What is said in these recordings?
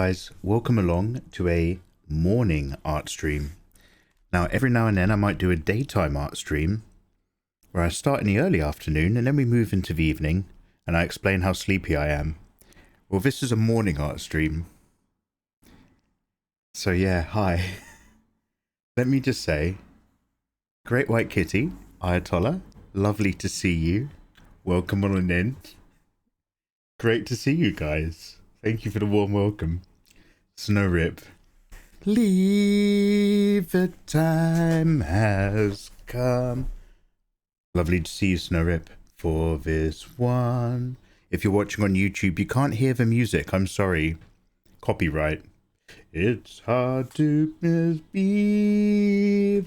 guys, welcome along to a morning art stream. Now every now and then I might do a daytime art stream where I start in the early afternoon and then we move into the evening and I explain how sleepy I am. Well, this is a morning art stream. So yeah, hi. Let me just say, Great White Kitty, Ayatollah, lovely to see you. Welcome on in. Great to see you guys. Thank you for the warm welcome. Snow Rip. Leave the time has come. Lovely to see you, Snow Rip. For this one. If you're watching on YouTube, you can't hear the music. I'm sorry. Copyright. It's hard to misbelieve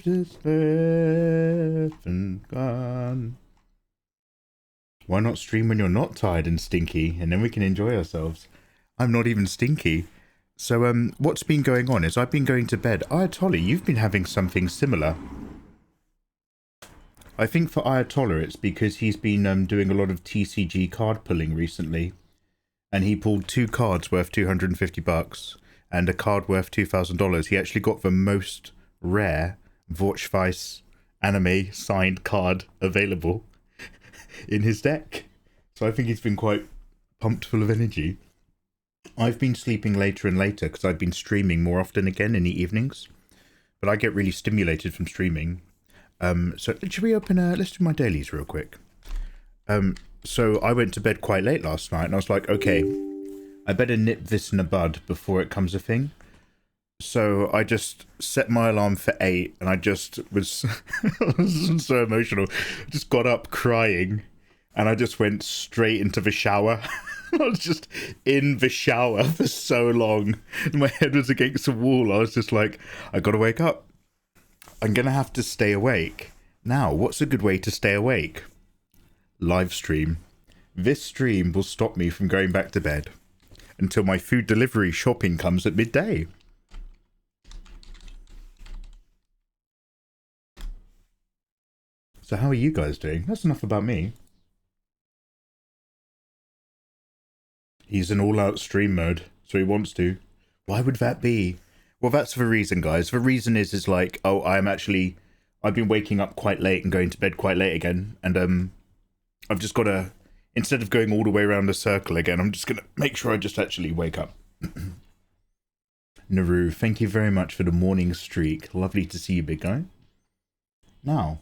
this left and gone. Why not stream when you're not tired and stinky, and then we can enjoy ourselves? I'm not even stinky. So, what's been going on is I've been going to bed. Ayatollah, you've been having something similar. I think for Ayatollah, it's because he's been doing a lot of TCG card pulling recently. And he pulled 2 cards worth $250 and a card worth $2,000. He actually got the most rare weás anime signed card available in his deck. So I think he's been quite pumped full of energy. I've been sleeping later and later because I've been streaming more often again in the evenings. But I get really stimulated from streaming. So should we open let's do my dailies real quick. So I went to bed quite late last night and I was like, okay, I better nip this in the bud before it comes a thing. So I just set my alarm for 8 and I just was, I was so emotional. I just got up crying and I just went straight into the shower. I was just in the shower for so long. My head was against the wall. I was just like, I gotta wake up. I'm gonna have to stay awake. Now, what's a good way to stay awake? Live stream. This stream will stop me from going back to bed until my food delivery shopping comes at midday. So how are you guys doing? That's enough about me. He's in all-out stream mode, so he wants to. Why would that be? Well, that's the reason, guys. The reason is like, oh, I've been waking up quite late and going to bed quite late again, and I've just got to, instead of going all the way around the circle again, I'm just going to make sure I just actually wake up. Naru, thank you very much for the morning streak. Lovely to see you, big guy. Now,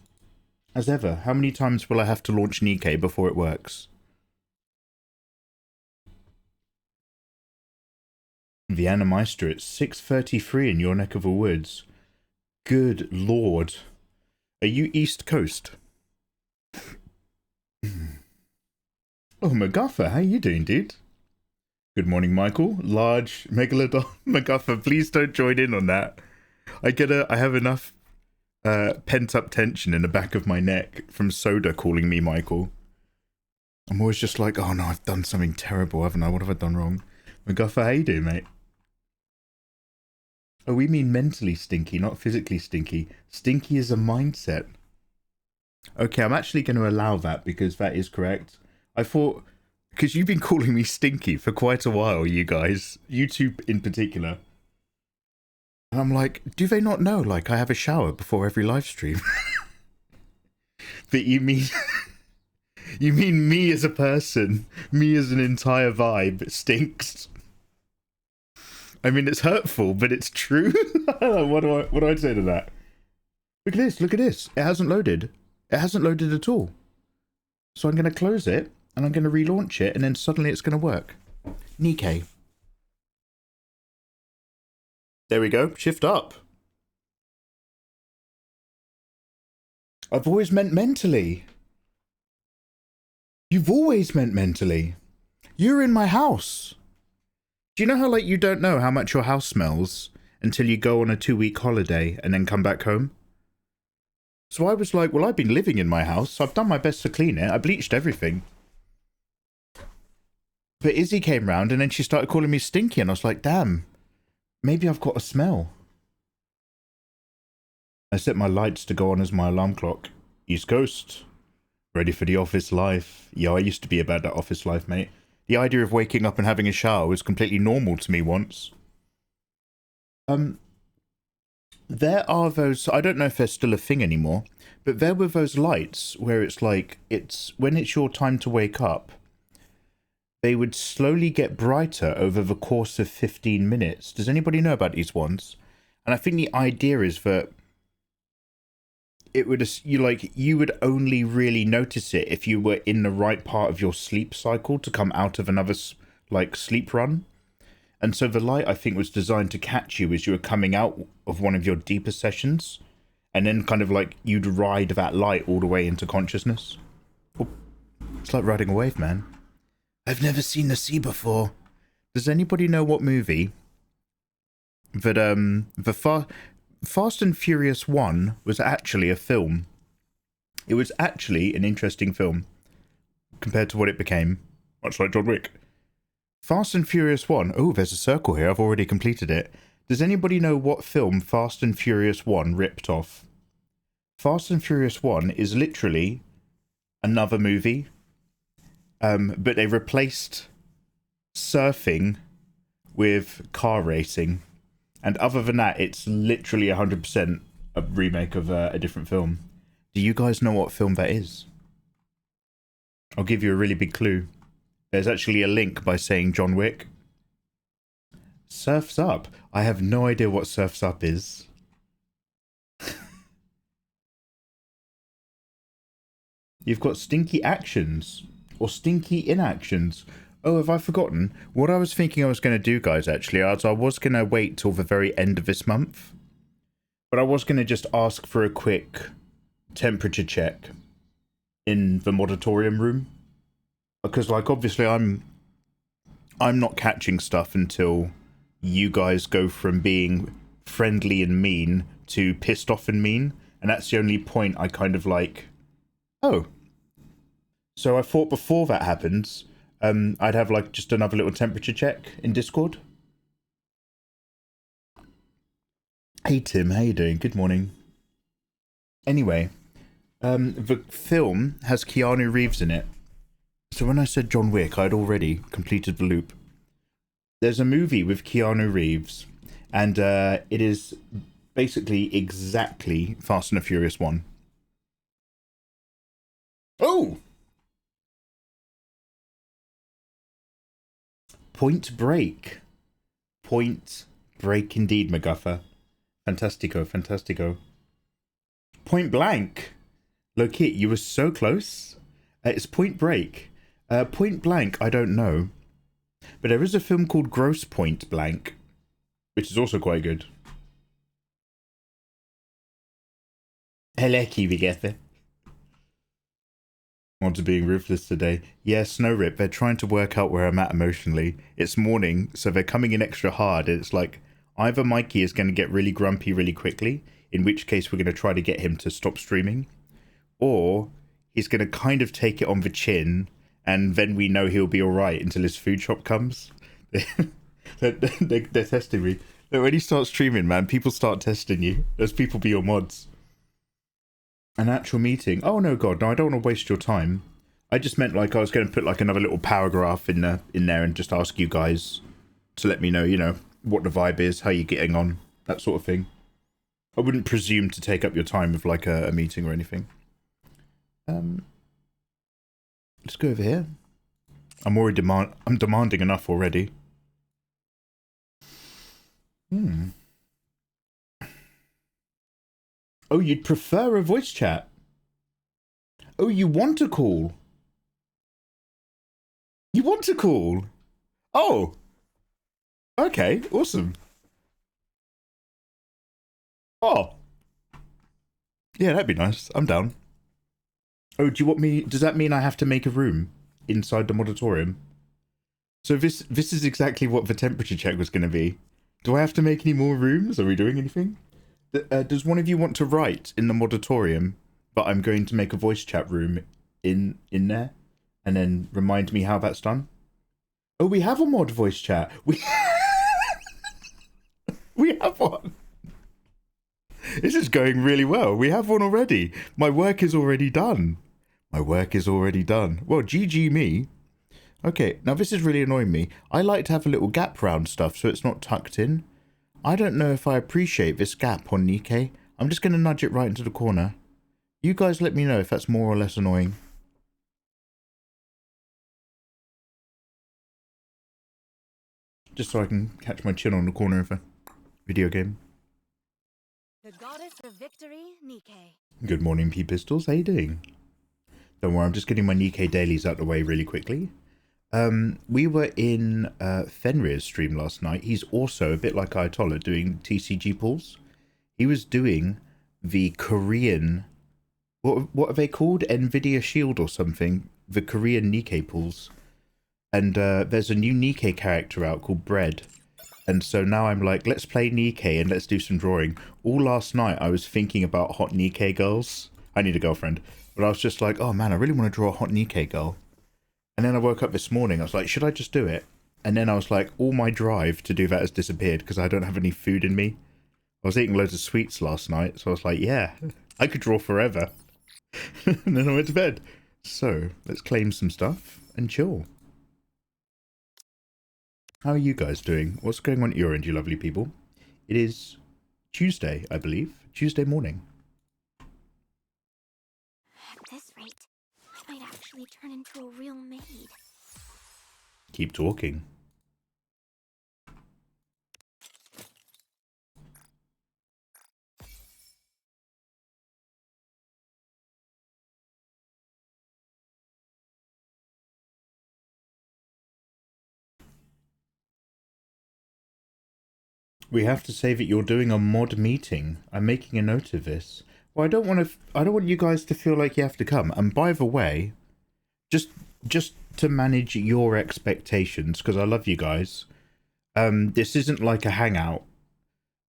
as ever, how many times will I have to launch Nikke before it works? Vienna Meister at 6:33 in your neck of the woods. Good lord. Are you East Coast? Oh, MacGuffer, how you doing, dude? Good morning, Michael. Large Megalodon. MacGuffer, please don't join in on that. I have enough pent-up tension in the back of my neck from Soda calling me Michael. I'm always just like, oh no, I've done something terrible, haven't I? What have I done wrong? MacGuffer, how you doing, mate? Oh, we mean mentally stinky, not physically stinky. Stinky is a mindset. Okay, I'm actually going to allow that because that is correct. I thought, because you've been calling me stinky for quite a while, you guys. YouTube in particular. And I'm like, do they not know, like, I have a shower before every live stream? But you mean... you mean me as a person, me as an entire vibe stinks? I mean, it's hurtful, but it's true. What do I say to that? Look at this, look at this. It hasn't loaded. It hasn't loaded at all. So I'm going to close it, and I'm going to relaunch it, and then suddenly it's going to work. Nikke. There we go. Shift up. I've always meant mentally. You've always meant mentally. You're in my house. Do you know how, like, you don't know how much your house smells until you go on a 2-week holiday and then come back home? So I was like, well, I've been living in my house. So I've done my best to clean it. I bleached everything. But Izzy came round and then she started calling me stinky. And I was like, damn, maybe I've got a smell. I set my lights to go on as my alarm clock. East Coast. Ready for the office life. Yeah, I used to be about that office life, mate. The idea of waking up and having a shower was completely normal to me once. There are those, I don't know if they're still a thing anymore, but there were those lights where it's like, when it's your time to wake up, they would slowly get brighter over the course of 15 minutes. Does anybody know about these ones? And I think the idea is that it would, you would only really notice it if you were in the right part of your sleep cycle to come out of another, sleep run. And so the light, I think, was designed to catch you as you were coming out of one of your deeper sessions. And then kind of you'd ride that light all the way into consciousness. Oh, it's like riding a wave, man. I've never seen the sea before. Does anybody know what movie that, the Fast and Furious 1 was actually a film? It was actually an interesting film compared to what it became. Much like John Wick. Fast and Furious 1. Oh, there's a circle here. I've already completed it. Does anybody know what film Fast and Furious 1 ripped off? Fast and Furious 1 is literally another movie. But they replaced surfing with car racing. And other than that, it's literally 100% a remake of a different film. Do you guys know what film that is? I'll give you a really big clue. There's actually a link by saying John Wick. Surf's Up. I have no idea what Surf's Up is. You've got Stinky Actions. Or Stinky Inactions. Oh, have I forgotten? What I was thinking I was going to do, guys, actually, is I was going to wait till the very end of this month. But I was going to just ask for a quick temperature check in the Modatorium room. Because, obviously I'm not catching stuff until you guys go from being friendly and mean to pissed off and mean. And that's the only point I kind of oh. So I thought before that happens, I'd have, just another little temperature check in Discord. Hey, Tim. How you doing? Good morning. Anyway, the film has Keanu Reeves in it. So when I said John Wick, I'd already completed the loop. There's a movie with Keanu Reeves, and it is basically exactly Fast and the Furious 1. Oh! Point Break. Point Break indeed, MacGuffer. Fantastico, fantastico. Point Blank. Loki, you were so close. It's Point Break. Point Blank, I don't know. But there is a film called Gross Point Blank, which is also quite good. Hello, Kiwi. On to being ruthless today. Yeah, Snow Rip, they're trying to work out where I'm at emotionally. It's morning, so they're coming in extra hard. It's either Mikey is going to get really grumpy really quickly, in which case we're going to try to get him to stop streaming, or he's going to kind of take it on the chin, and then we know he'll be alright until his food shop comes. they're testing me. When you start streaming, man, people start testing you. Those people be your mods. An actual meeting? Oh, no, God, no, I don't want to waste your time. I just meant I was going to put another little paragraph in there and just ask you guys to let me know, what the vibe is, how you're getting on, that sort of thing. I wouldn't presume to take up your time with a meeting or anything. Let's go over here. I'm demanding enough already. Oh, you'd prefer a voice chat? Oh, you want a call? You want a call? Oh! Okay, awesome. Oh! Yeah, that'd be nice. I'm down. Oh, does that mean I have to make a room inside the Modatorium? So this is exactly what the temperature check was going to be. Do I have to make any more rooms? Are we doing anything? Does one of you want to write in the Modatorium, but I'm going to make a voice chat room in there, and then remind me how that's done? Oh, we have a mod voice chat. We have one. This is going really well. We have one already. My work is already done. Well, GG me. Okay, now this is really annoying me. I like to have a little gap round stuff so it's not tucked in. I don't know if I appreciate this gap on Nikke. I'm just going to nudge it right into the corner. You guys let me know if that's more or less annoying. Just so I can catch my chin on the corner of a video game. The goddess of victory, Nikke. Good morning, P-Pistols. How you doing? Don't worry, I'm just getting my Nikke dailies out the way really quickly. We were in Fenrir's stream last night. He's also, a bit like Ayatollah, doing TCG pulls. He was doing the Korean... What are they called? NVIDIA Shield or something? The Korean Nikke pulls. And there's a new Nikke character out called Bread. And so now I'm like, let's play Nikke and let's do some drawing. All last night I was thinking about hot Nikke girls. I need a girlfriend. But I was just like, oh man, I really want to draw a hot Nikke girl. And then I woke up this morning, I was like, should I just do it? And then I was like, all my drive to do that has disappeared because I don't have any food in me. I was eating loads of sweets last night, so I was like, yeah, I could draw forever. And then I went to bed. So, let's claim some stuff and chill. How are you guys doing? What's going on at your end, you lovely people? It is Tuesday, I believe. Tuesday morning. At this rate, I might actually turn into a real maid. Keep talking. We have to say that you're doing a mod meeting. I'm making a note of this. Well, I don't want you guys to feel like you have to come. And by the way, just to manage your expectations, because I love you guys. This isn't like a hangout.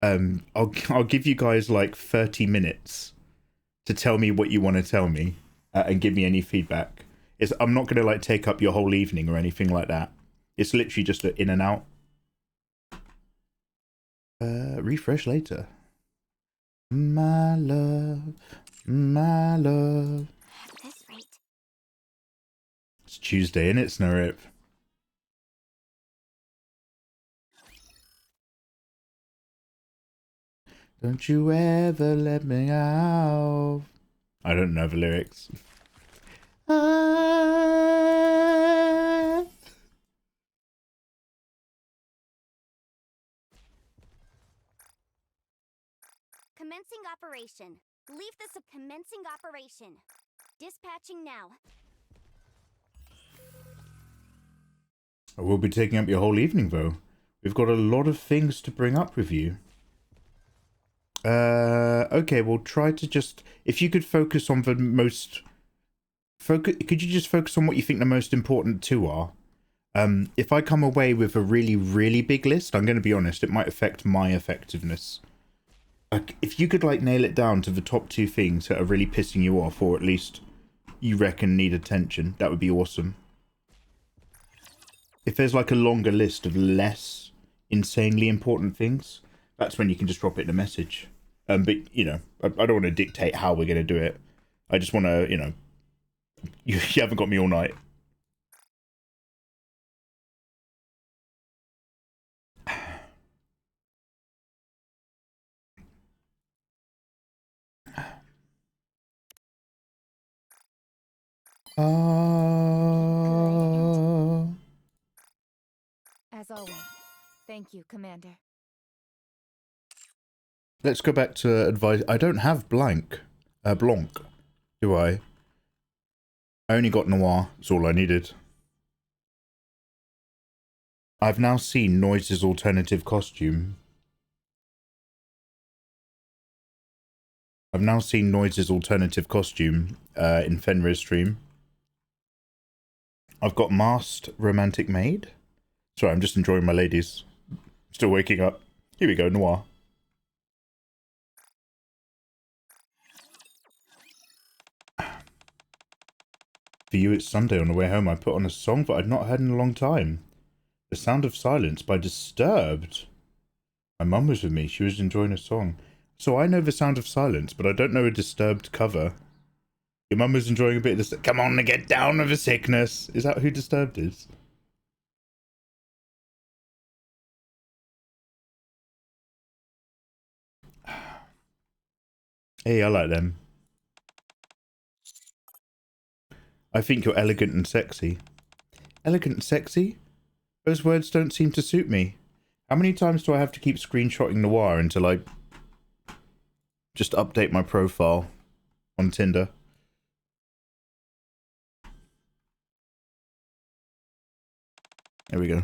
I'll give you guys like 30 minutes to tell me what you want to tell me and give me any feedback. I'm not going to like take up your whole evening or anything like that. It's literally just an in and out. Refresh later. My love, my love. At this rate. It's Tuesday, innit, Snurrip? Don't you ever let me out. I don't know the lyrics. Commencing operation. Leave this a commencing operation. Dispatching now. I will be taking up your whole evening, though. We've got a lot of things to bring up with you. Okay, we'll try to just... If you could focus on the most... Could you just focus on what you think the most important two are? If I come away with a really, really big list, I'm going to be honest, it might affect my effectiveness. Like, if you could, like, nail it down to the top two things that are really pissing you off, or at least you reckon need attention, that would be awesome. If there's, like, a longer list of less insanely important things, that's when you can just drop it in a message. But, you know, I don't want to dictate how we're going to do it. I just want to, you know, you haven't got me all night. As always, thank you, Commander. Let's go back to advice. I don't have Blanc, do I? I only got Noir, that's all I needed. I've now seen Noise's alternative costume. I've now seen Noise's alternative costume in Fenrir's stream. I've got Masked Romantic Maid. Sorry, I'm just enjoying my ladies. Still waking up. Here we go, Noir. For you, it's Sunday. On the way home, I put on a song that I'd not heard in a long time. The Sound of Silence by Disturbed. My mum was with me. She was enjoying a song. So I know The Sound of Silence, but I don't know a Disturbed cover. Your mum was enjoying a bit of this. Come on and get down with the sickness. Is that who Disturbed is? Hey, I like them. I think you're elegant and sexy. Elegant and sexy? Those words don't seem to suit me. How many times do I have to keep screenshotting Noir until I just update my profile on Tinder? There we go.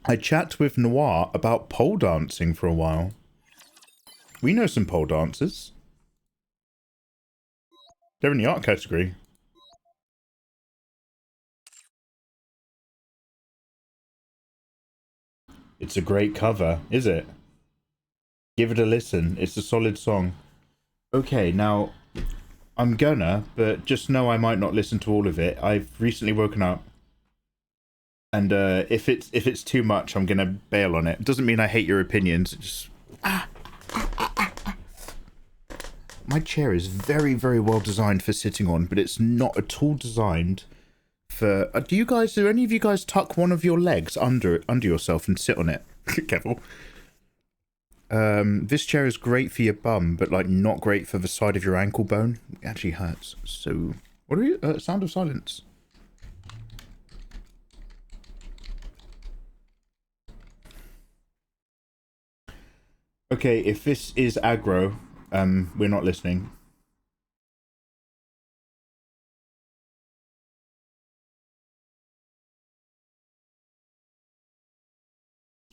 I chat with Noir about pole dancing for a while. We know some pole dancers. They're in the art category. It's a great cover, is it? Give it a listen. It's a solid song. Okay, now I'm gonna, but just know I might not listen to all of it. I've recently woken up, and if it's too much, I'm gonna bail on it. Doesn't mean I hate your opinions. It just my chair is very, very well designed for sitting on, but it's not at all designed for. Do any of you guys tuck one of your legs under yourself and sit on it? Careful. This chair is great for your bum, but like not great for the side of your ankle bone. It actually hurts. So, what are we? Sound of silence. Okay, if this is aggro, we're not listening.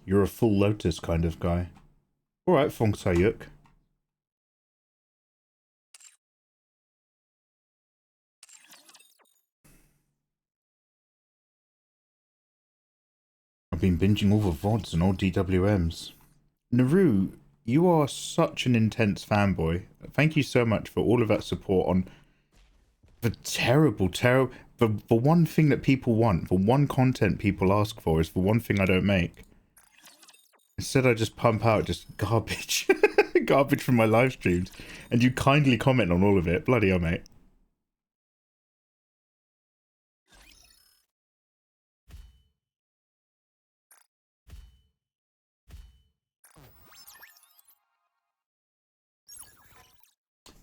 You're a full lotus kind of guy. Alright, Fong Sayuk. I've been binging all the VODs and all DWMs. Naru, you are such an intense fanboy. Thank you so much for all of that support on the the one thing that people want, the one content people ask for is the one thing I don't make. Instead I just pump out just garbage. Garbage from my live streams. And you kindly comment on all of it. Bloody hell, mate.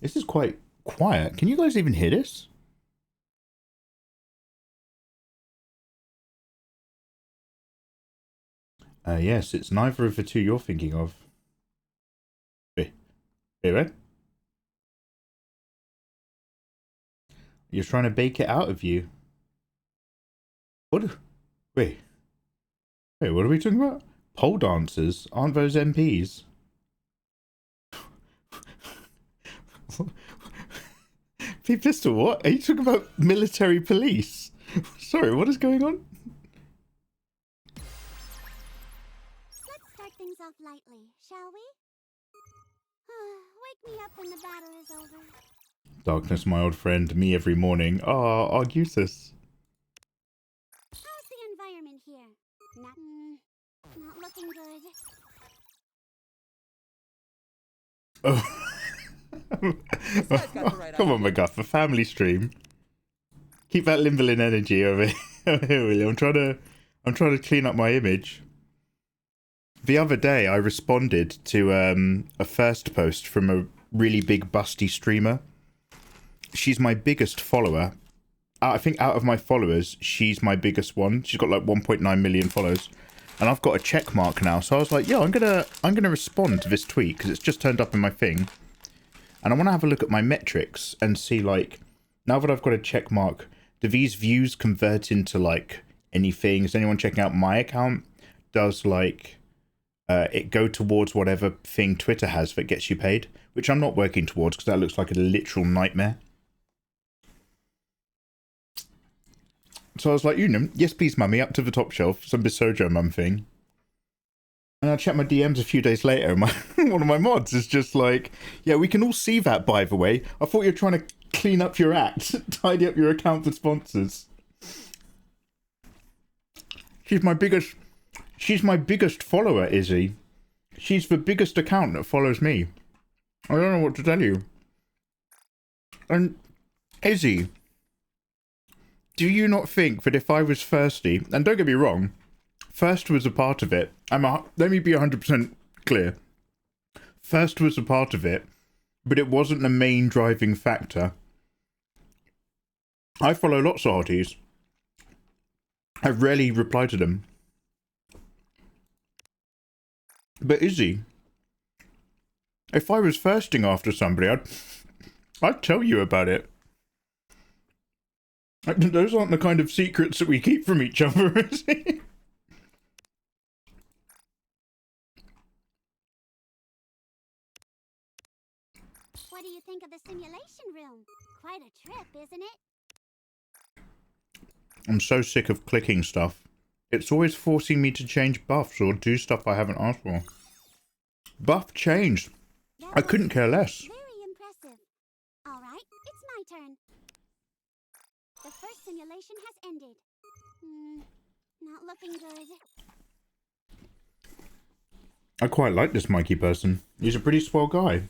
This is quite quiet. Can you guys even hear this? Yes, it's neither of the two you're thinking of. Hey, Red? You're trying to bake it out of you. What? Wait, what are we talking about? Pole dancers? Aren't those MPs? P-Pistol, what? Are you talking about military police? Sorry, what is going on? Let's start things off lightly, shall we? Wake me up when the battle is over. Darkness, my old friend, me every morning. Ah, Argusus. How's the environment here? Not looking good. Oh. Come on, McGuff, a family stream. Keep that Limberlin energy over here, William. I'm trying to clean up my image. The other day, I responded to a first post from a really big busty streamer. She's my biggest follower. I think out of my followers, she's my biggest one. She's got like 1.9 million followers, and I've got a check mark now. So I was like, "Yo, I'm gonna respond to this tweet because it's just turned up in my thing." And I want to have a look at my metrics and see, like, now that I've got a check mark, do these views convert into, like, anything? Is anyone checking out my account? Does, like, it go towards whatever thing Twitter has that gets you paid? Which I'm not working towards because that looks like a literal nightmare. So I was like, yes please, mummy, up to the top shelf, some Bisojo mum thing. And I checked my DMs a few days later, and one of my mods is just like, yeah, we can all see that, by the way. I thought you were trying to clean up your act, tidy up your account for sponsors. She's my biggest follower, Izzy. She's the biggest account that follows me. I don't know what to tell you. And, Izzy, do you not think that if I was thirsty, and don't get me wrong, First was a part of it. Let me be 100% clear. First was a part of it, but it wasn't the main driving factor. I follow lots of hotties. I rarely reply to them. But Izzy, if I was thirsting after somebody, I'd tell you about it. Those aren't the kind of secrets that we keep from each other, is it? What do you think of the simulation room? Quite a trip, isn't it? I'm so sick of clicking stuff. It's always forcing me to change buffs or do stuff I haven't asked for. Buff changed. I couldn't care less. Very impressive. All right, it's my turn. The first simulation has ended. Not looking good. I quite like this Mikey person. He's a pretty swell guy.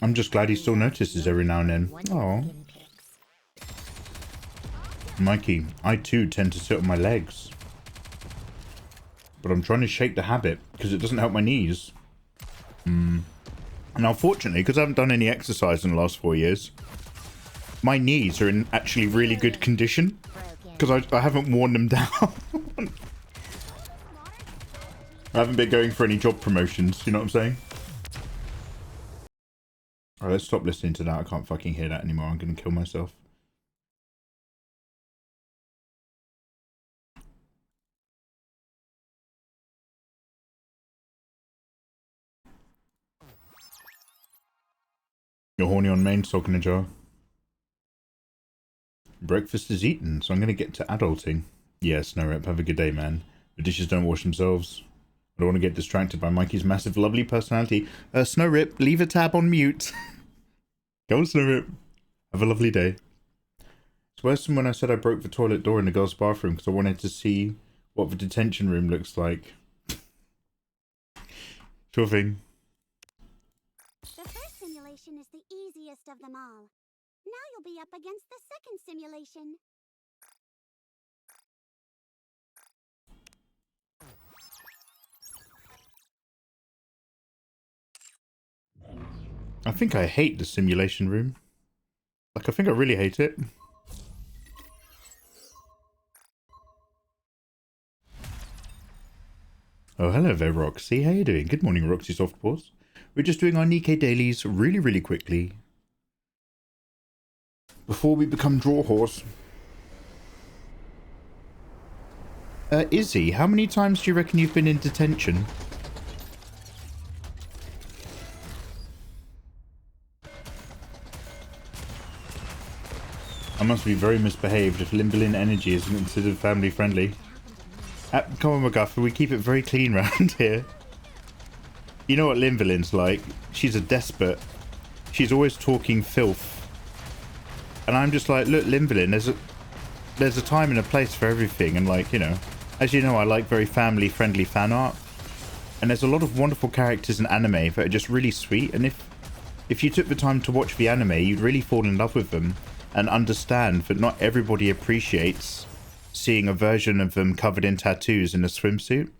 I'm just glad he still notices every now and then. Oh, Mikey, I too tend to sit on my legs. But I'm trying to shake the habit because it doesn't help my knees. And unfortunately, because I haven't done any exercise in the last 4 years, my knees are in actually really good condition because I haven't worn them down. I haven't been going for any job promotions, you know what I'm saying? Alright, let's stop listening to that. I can't fucking hear that anymore. I'm gonna kill myself. You're horny on main, sock in a jar. Breakfast is eaten, so I'm gonna get to adulting. Yes, no rep. Have a good day, man. The dishes don't wash themselves. I don't want to get distracted by Mikey's massive, lovely personality. Snow Rip, leave a tab on mute. Go on, Snow Rip. Have a lovely day. It's worse than when I said I broke the toilet door in the girls' bathroom because I wanted to see what the detention room looks like. Sure thing. The first simulation is the easiest of them all. Now you'll be up against the second simulation. I think I hate the simulation room. Like, I think I really hate it. Oh, hello there, Roxy. How you doing? Good morning, Roxy Softpaws. We're just doing our Nikke dailies really, really quickly. Before we become draw whores. Izzy, how many times do you reckon you've been in detention? I must be very misbehaved if Limberlin Energy isn't considered family friendly. At Cómo McGuffin, we keep it very clean round here. You know what Limberlin's like? She's a despot. She's always talking filth. And I'm just like, look, Limberlin, there's a time and a place for everything. And like, you know, as you know, I like very family friendly fan art. And there's a lot of wonderful characters in anime that are just really sweet. And if you took the time to watch the anime, you'd really fall in love with them. And understand that not everybody appreciates seeing a version of them covered in tattoos in a swimsuit.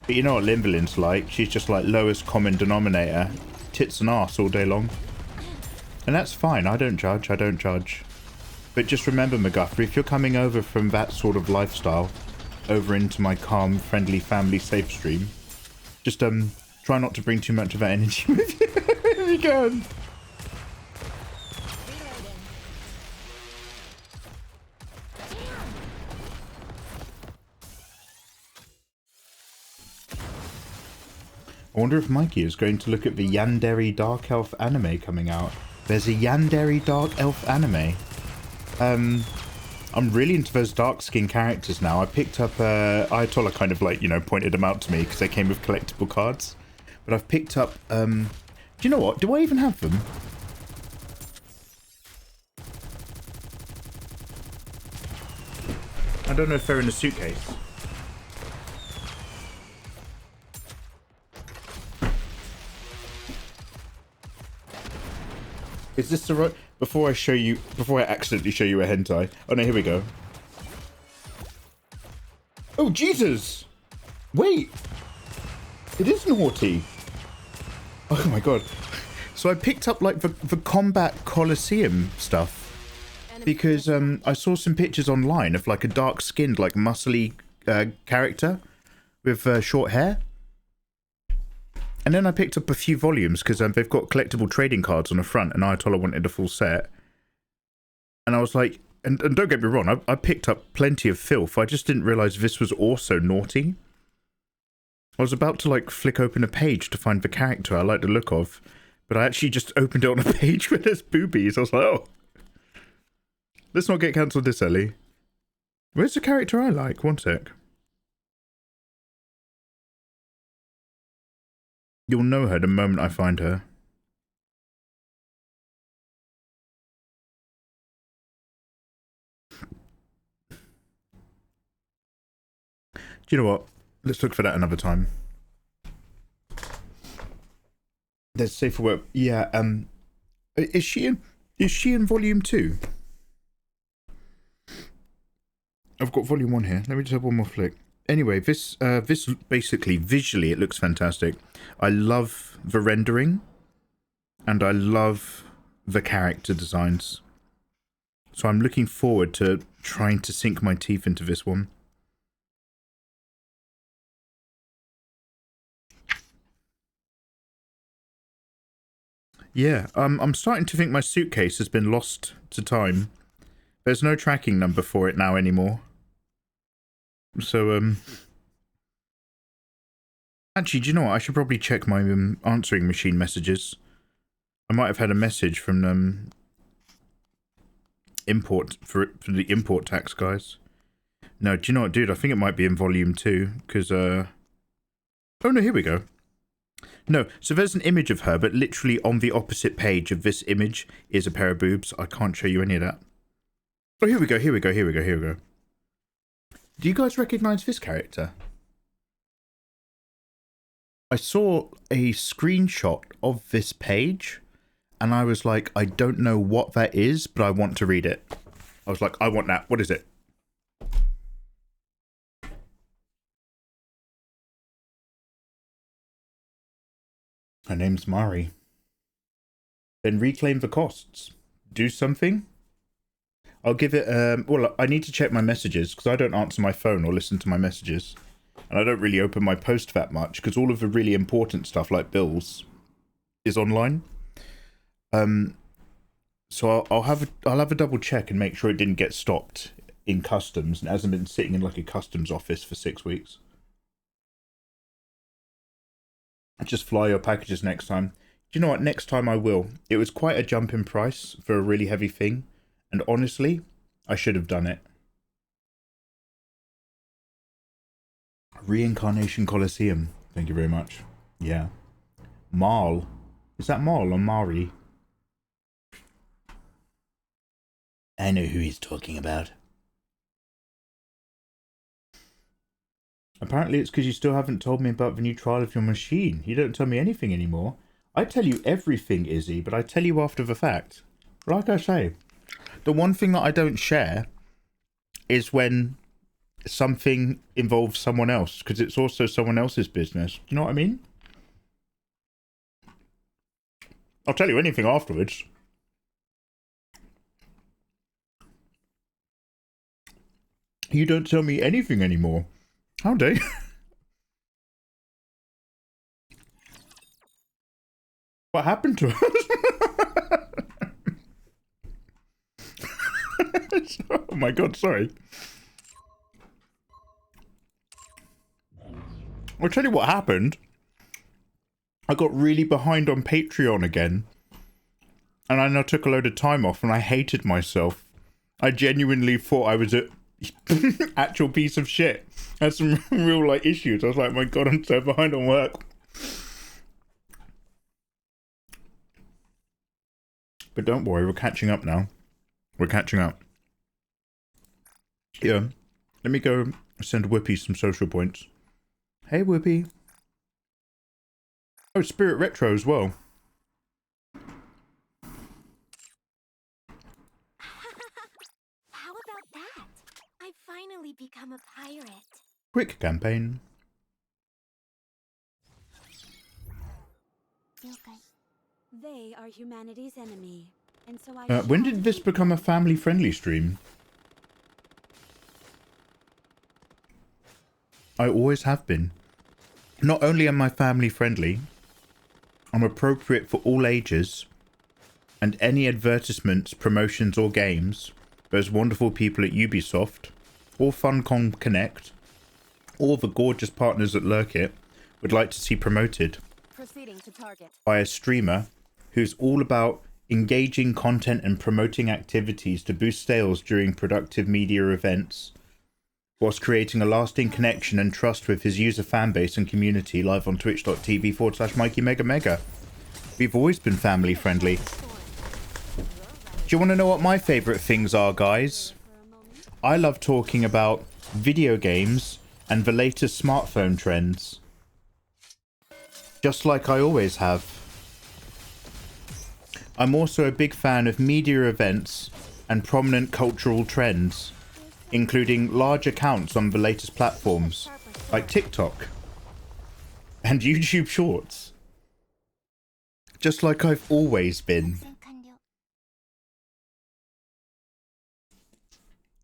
But you know what Limberlin's like? She's just like lowest common denominator. Tits and arse all day long. And that's fine. I don't judge. I don't judge. But just remember, McGuffrey, if you're coming over from that sort of lifestyle over into my calm, friendly, family safe stream, just try not to bring too much of that energy with you if you can. I wonder if Mikey is going to look at the Yandere Dark Elf anime coming out. There's a Yandere Dark Elf anime. I'm really into those dark skin characters now. I picked up Ayatollah kind of like, you know, pointed them out to me because they came with collectible cards. But I've picked up, do you know what? Do I even have them? I don't know if they're in a suitcase. Is this the right... Before I accidentally show you a hentai. Oh no, here we go. Oh, Jesus! Wait! It is naughty! Oh my god. So I picked up, like, the Combat Coliseum stuff. Because, I saw some pictures online of, like, a dark-skinned, like, muscly, character with, short hair. And then I picked up a few volumes, because they've got collectible trading cards on the front, and Ayatollah wanted a full set. And I was like... And don't get me wrong, I picked up plenty of filth. I just didn't realise this was also naughty. I was about to, like, flick open a page to find the character I like the look of, but I actually just opened it on a page where there's boobies. I was like, oh. Let's not get cancelled this early. Where's the character I like? One sec. You'll know her the moment I find her. Do you know what? Let's look for that another time. There's safer work. Yeah, is she in volume 2? I've got volume 1 here. Let me just have one more flick. Anyway, this basically, visually, it looks fantastic. I love the rendering, and I love the character designs. So I'm looking forward to trying to sink my teeth into this one. Yeah, I'm starting to think my suitcase has been lost to time. There's no tracking number for it now anymore. So, actually, do you know what? I should probably check my answering machine messages. I might have had a message from import for the import tax guys. No, do you know what, dude? I think it might be in volume 2, because oh no, here we go. No, so there's an image of her, but literally on the opposite page of this image is a pair of boobs. I can't show you any of that. Oh, here we go, here we go, here we go, here we go. Do you guys recognise this character? I saw a screenshot of this page, and I was like, I don't know what that is, but I want to read it. I was like, I want that. What is it? Her name's Mari. Then reclaim the costs. Do something? I'll give it, well, I need to check my messages, because I don't answer my phone or listen to my messages. And I don't really open my post that much, because all of the really important stuff, like bills, is online. So I'll have a double check and make sure it didn't get stopped in customs, and hasn't been sitting in, like, a customs office for 6 weeks. Just fly your packages next time. Do you know what? Next time I will. It was quite a jump in price for a really heavy thing. And honestly, I should have done it. Reincarnation Coliseum. Thank you very much. Yeah. Marl. Is that Marl or Mari? I know who he's talking about. Apparently it's because you still haven't told me about the new trial of your machine. You don't tell me anything anymore. I tell you everything, Izzy, but I tell you after the fact. Like I say, the one thing that I don't share is when something involves someone else, because it's also someone else's business. Do you know what I mean? I'll tell you anything afterwards. You don't tell me anything anymore. How dare you? What happened to us? Oh my god, sorry. I'll tell you what happened. I got really behind on Patreon again. And I now took a load of time off and I hated myself. I genuinely thought I was a actual piece of shit. I had some real, like, issues. I was like, my god, I'm so behind on work. But don't worry, we're catching up now. We're catching up. Yeah. Let me go send Whoopi some social points. Hey, Whoopi. Oh, Spirit Retro as well. finally become a pirate. Quick campaign. They are humanity's enemy, and so I When did this become a family-friendly stream? I always have been. Not only am I family-friendly, I'm appropriate for all ages, and any advertisements, promotions or games those wonderful people at Ubisoft, or Funcom Connect, or the gorgeous partners at Lurkit would like to see promoted Proceeding to target. by a streamer who's all about engaging content and promoting activities to boost sales during productive media events, whilst creating a lasting connection and trust with his user fan base and community live on twitch.tv/Mikey Mega Mega. We've always been family friendly. Do you want to know what my favourite things are, guys? I love talking about video games and the latest smartphone trends. Just like I always have. I'm also a big fan of media events and prominent cultural trends, including large accounts on the latest platforms, like TikTok and YouTube Shorts. Just like I've always been.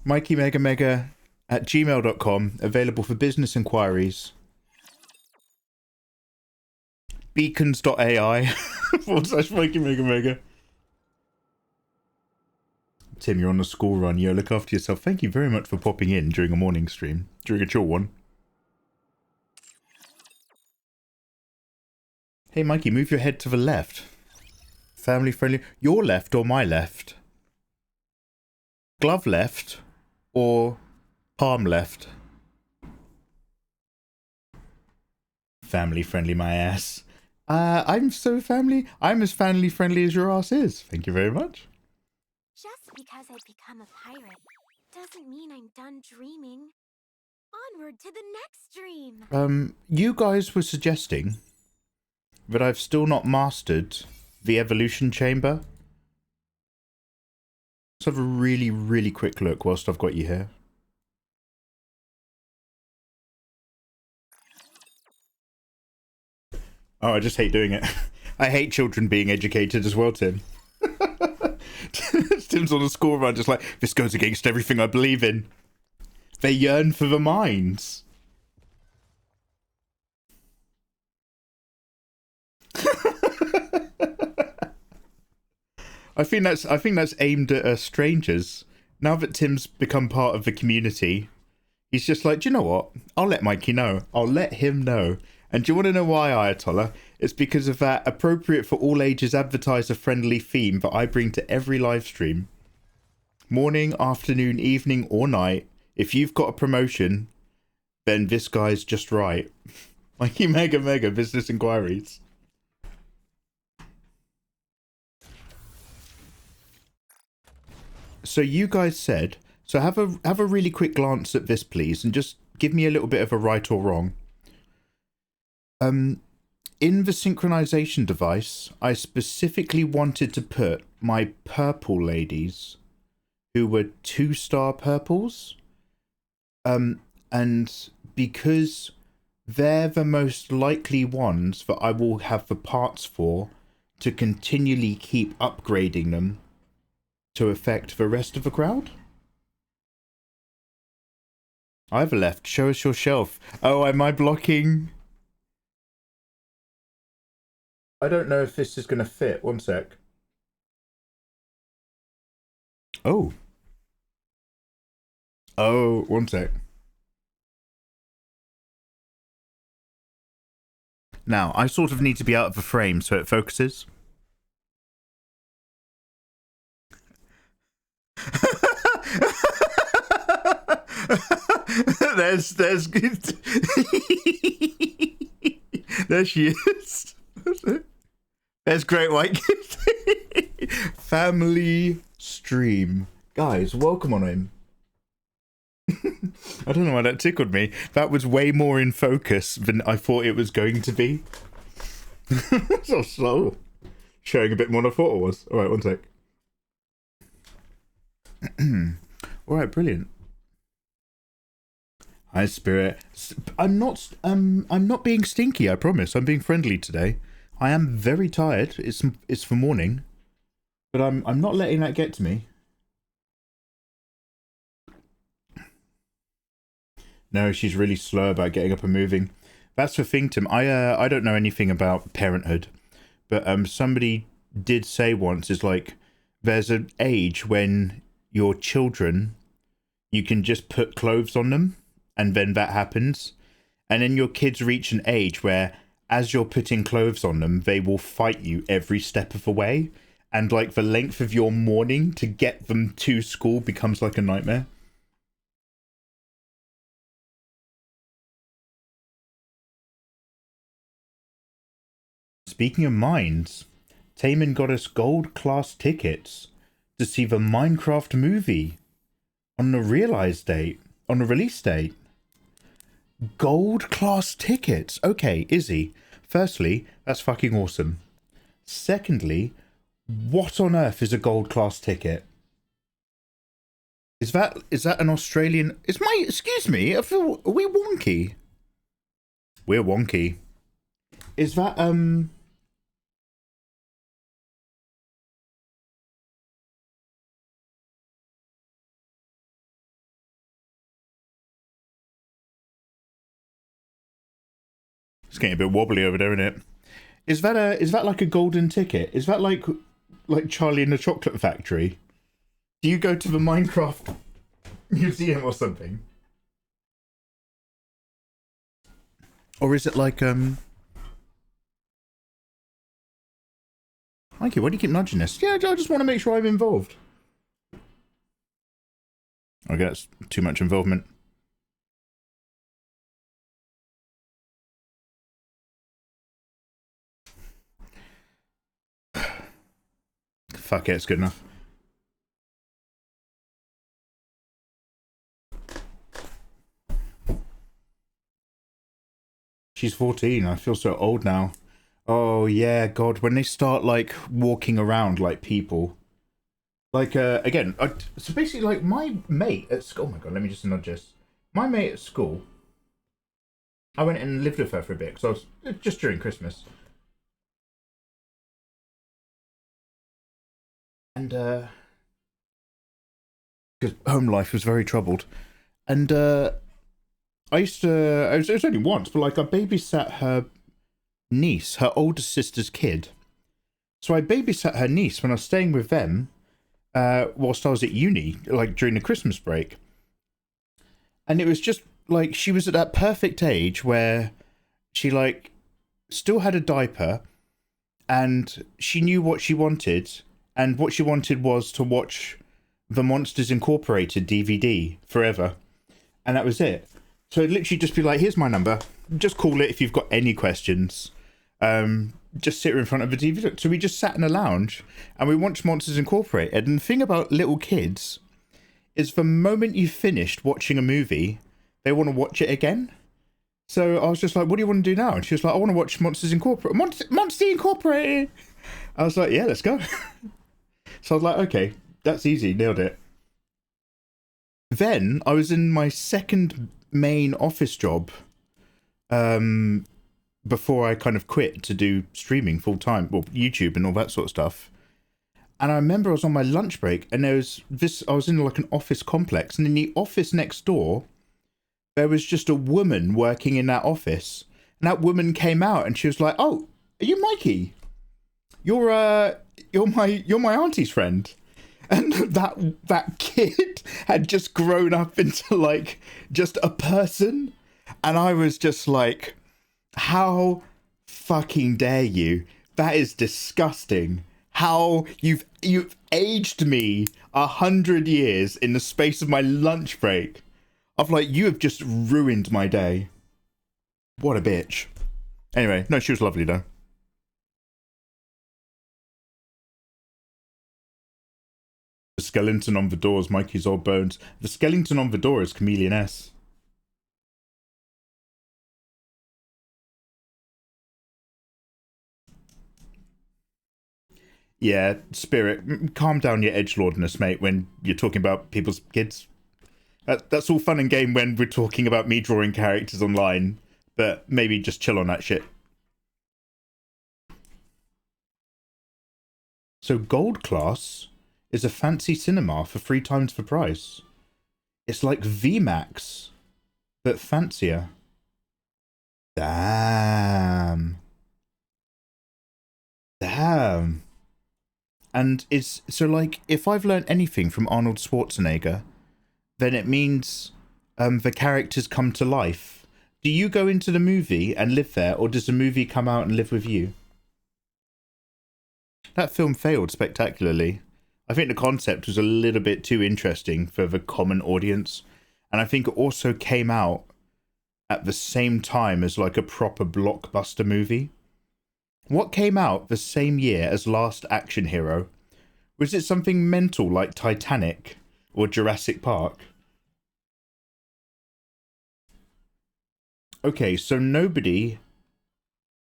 Mikey Mega Mega at gmail.com, available for business inquiries. Beacons.ai / Mikey Mega Mega. Tim, you're on the school run. Yo, look after yourself. Thank you very much for popping in during a morning stream, during a chill one. Hey, Mikey, move your head to the left. Family friendly. Your left or my left? Glove left or palm left? Family friendly, my ass. I'm so family. I'm as family friendly as your ass is. Thank you very much. Just because I become a pirate doesn't mean I'm done dreaming. Onward to the next dream. You guys were suggesting that I've still not mastered the evolution chamber. Let's have a really, really quick look whilst I've got you here. Oh, I just hate doing it. I hate children being educated as well, Tim. Tim's on the school run just like, this goes against everything I believe in. They yearn for the minds. I think that's aimed at strangers. Now that Tim's become part of the community, he's just like, do you know what? I'll let Mikey know. I'll let him know. And do you want to know why, Ayatollah? It's because of that appropriate for all ages advertiser-friendly theme that I bring to every live stream. Morning, afternoon, evening, or night. If you've got a promotion, then this guy's just right. Mikey Mega Mega Business Inquiries. So you guys said, so have a really quick glance at this, please, and just give me a little bit of a right or wrong. In the synchronization device, I specifically wanted to put my purple ladies, who were 2-star purples, and because they're the most likely ones that I will have the parts for to continually keep upgrading them to affect the rest of the crowd. Either left, show us your shelf. Oh, am I blocking? I don't know if this is going to fit. One sec. Oh. Oh, one sec. Now, I sort of need to be out of the frame so it focuses. there's there she is. There's Great White Kid. Family stream. Guys, welcome on in. I don't know why that tickled me. That was way more in focus than I thought it was going to be. So slow. Showing a bit more than I thought it was. Alright, one sec. Alright, brilliant. Hi, Spirit. I'm not being stinky, I promise. I'm being friendly today. I am very tired. It's for morning. But I'm not letting that get to me. No, she's really slow about getting up and moving. That's the thing, Tim. I don't know anything about parenthood, but somebody did say once is like there's an age when your children, you can just put clothes on them, and then that happens, and then your kids reach an age where as you're putting clothes on them, they will fight you every step of the way, and like the length of your morning to get them to school becomes like a nightmare. Speaking of mines, Taman got us gold class tickets to see the Minecraft movie on the release date. Gold class tickets. Okay, Izzy. Firstly, that's fucking awesome. Secondly, what on earth is a gold class ticket? Is that an Australian? Excuse me, I feel, are we wonky? We're wonky. Is that it's getting a bit wobbly over there, isn't it? Is that like a golden ticket? Is that like Charlie and the Chocolate Factory? Do you go to the Minecraft museum or something? Or is it like Mikey, why do you keep nudging us? Yeah, I just want to make sure I'm involved. Okay, that's too much involvement. Fuck it, it's good enough. She's 14. I feel so old now. Oh yeah, God, when they start like walking around like people. Like again, so basically like my mate at school. Oh my God, let me just nudge this. My mate at school. I went and lived with her for a bit because I was just during Christmas. And because home life was very troubled, and I used to. It was only once, but like I babysat her niece, her older sister's kid. So I babysat her niece when I was staying with them, whilst I was at uni, like during the Christmas break. And it was just like she was at that perfect age where she like still had a diaper, and she knew what she wanted, and what she wanted was to watch the Monsters Incorporated DVD forever, and that was it. So it'd literally just be like, here's my number, just call it if you've got any questions. Just sit her in front of the DVD. So we just sat in a lounge and we watched Monsters Incorporated. And the thing about little kids is the moment you finished watching a movie, they want to watch it again. So I was just like, what do you want to do now? And she was like, I want to watch Monsters Incorporated. Monster Incorporated! I was like, yeah, let's go. So I was like, okay, that's easy, nailed it. Then I was in my second main office job before I kind of quit to do streaming full time, well, YouTube and all that sort of stuff. And I remember I was on my lunch break and there was this, I was in like an office complex, and in the office next door, there was just a woman working in that office. And that woman came out and she was like, oh, are you Mikey? You're my auntie's friend. And that kid had just grown up into like just a person. And I was just like, how fucking dare you? That is disgusting. How you've aged me 100 years in the space of my lunch break. I've like, you have just ruined my day. What a bitch. Anyway, no, she was lovely though. The skeleton on the door is Mikey's old bones. The skeleton on the door is Chameleon S. Yeah, Spirit, calm down your edgelordness, mate, when you're talking about people's kids. That's all fun and game when we're talking about me drawing characters online, but maybe just chill on that shit. So Gold Class is a fancy cinema for 3 times the price. It's like VMAX, but fancier. Damn. Damn. And it's so like, if I've learned anything from Arnold Schwarzenegger, then it means the characters come to life. Do you go into the movie and live there, or does the movie come out and live with you? That film failed spectacularly. I think the concept was a little bit too interesting for the common audience, and I think it also came out at the same time as like a proper blockbuster movie. What came out the same year as Last Action Hero? Was it something mental like Titanic or Jurassic Park? Okay, so nobody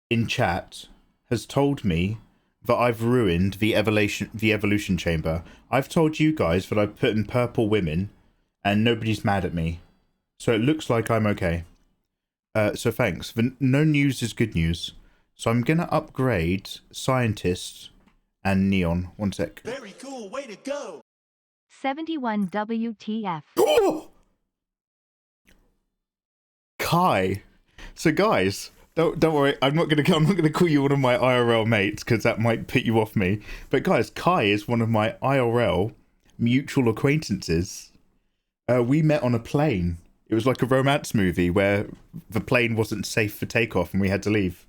in chat has told me that I've ruined the evolution chamber. I've told you guys that I've put in purple women, and nobody's mad at me. So it looks like I'm okay. So thanks. No news is good news. So I'm gonna upgrade Scientist and Neon. One sec. Very cool, way to go. 71 WTF. Oh! Kai. So guys, don't worry. I'm not gonna call you one of my IRL mates because that might put you off me. But guys, Kai is one of my IRL mutual acquaintances. We met on a plane. It was like a romance movie where the plane wasn't safe for takeoff and we had to leave.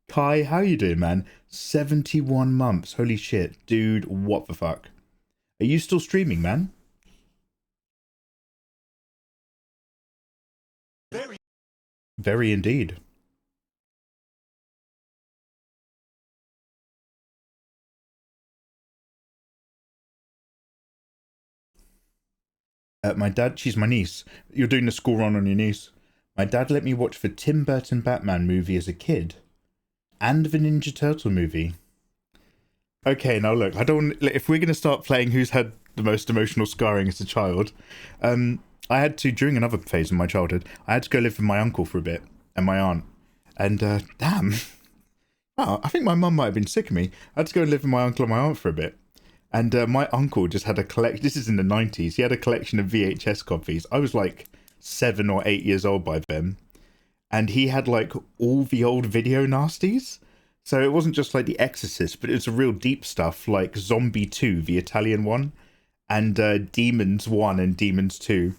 Kai, how you doing, man? 71 months. Holy shit. Dude, what the fuck? Are you still streaming, man? Very indeed. My dad, she's my niece. You're doing the school run on your niece. My dad let me watch the Tim Burton Batman movie as a kid. And the Ninja Turtle movie. Okay, now look, if we're going to start playing who's had the most emotional scarring as a child, I had to, during another phase of my childhood, I had to go live with my uncle for a bit, and my aunt. And, damn. Wow, I think my mum might have been sick of me. I had to go live with my uncle and my aunt for a bit. And my uncle just had a collection, this is in the 90s, he had a collection of VHS copies. I was like 7 or 8 years old by then. And he had like all the old video nasties. So it wasn't just like The Exorcist, but it was real deep stuff like Zombie 2, the Italian one, and Demons 1 and Demons 2.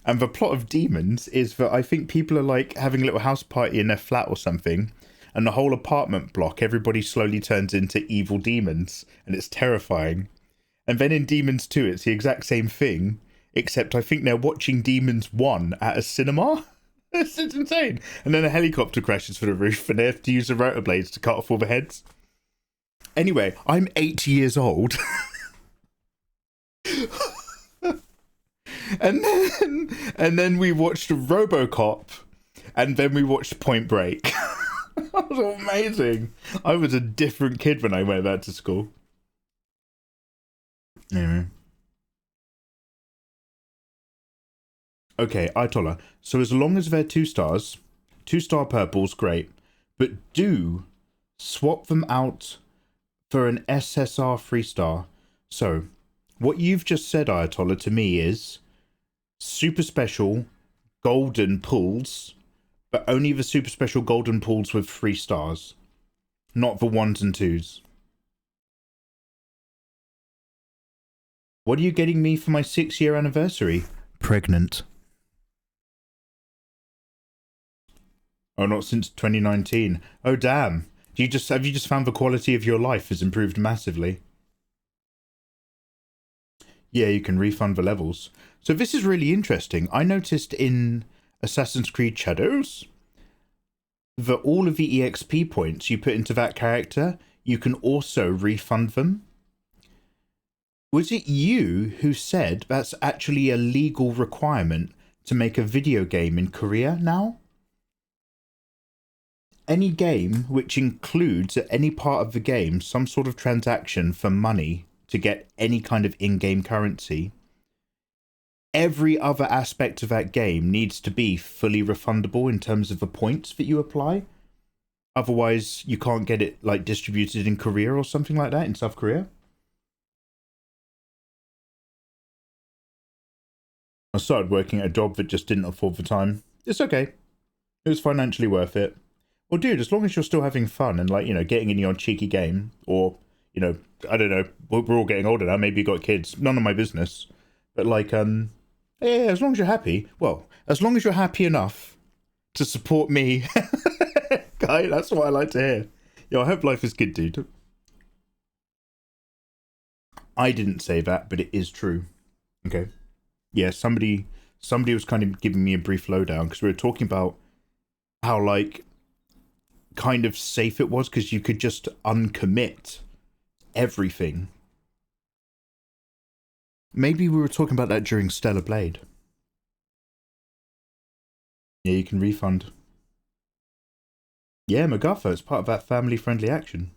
And the plot of Demons is that I think people are like having a little house party in their flat or something, and the whole apartment block, everybody slowly turns into evil demons, and it's terrifying. And then in Demons 2, it's the exact same thing, except I think they're watching Demons 1 at a cinema. It's insane. And then a helicopter crashes for the roof and they have to use the rotor blades to cut off all the heads. Anyway, I'm 8 years old. and then we watched RoboCop and then we watched Point Break. That was amazing. I was a different kid when I went back to school. Anyway. Okay, Ayatollah. So as long as they're 2 stars, 2-star purple's great. But do swap them out for an SSR 3-star. So, what you've just said, Ayatollah, to me is super special golden pulls, but only the super special golden pulls with 3 stars. Not the 1s and 2s. What are you getting me for my 6-year anniversary? Pregnant. Oh, not since 2019. Oh, damn. Have you just found the quality of your life has improved massively? Yeah, you can refund the levels. So this is really interesting. I noticed in Assassin's Creed Shadows that all of the EXP points you put into that character, you can also refund them. Was it you who said that's actually a legal requirement to make a video game in Korea now? Any game which includes at any part of the game some sort of transaction for money to get any kind of in-game currency every other aspect of that game needs to be fully refundable in terms of the points that you apply. Otherwise, you can't get it like distributed in Korea or something like that, in South Korea. I started working at a job that just didn't afford the time. It's okay. It was financially worth it. Well, dude, as long as you're still having fun and, like, you know, getting in your cheeky game, or, you know, I don't know, we're all getting older now, maybe you got kids, none of my business. But, like, yeah, as long as you're happy, well, as long as you're happy enough to support me, guy, that's what I like to hear. Yo, I hope life is good, dude. I didn't say that, but it is true. Okay. Yeah, somebody was kind of giving me a brief lowdown, because we were talking about how, like, kind of safe it was because you could just uncommit everything. Maybe we were talking about that during Stellar Blade. Yeah, you can refund. Yeah, MacGuffin, it's part of that family-friendly action.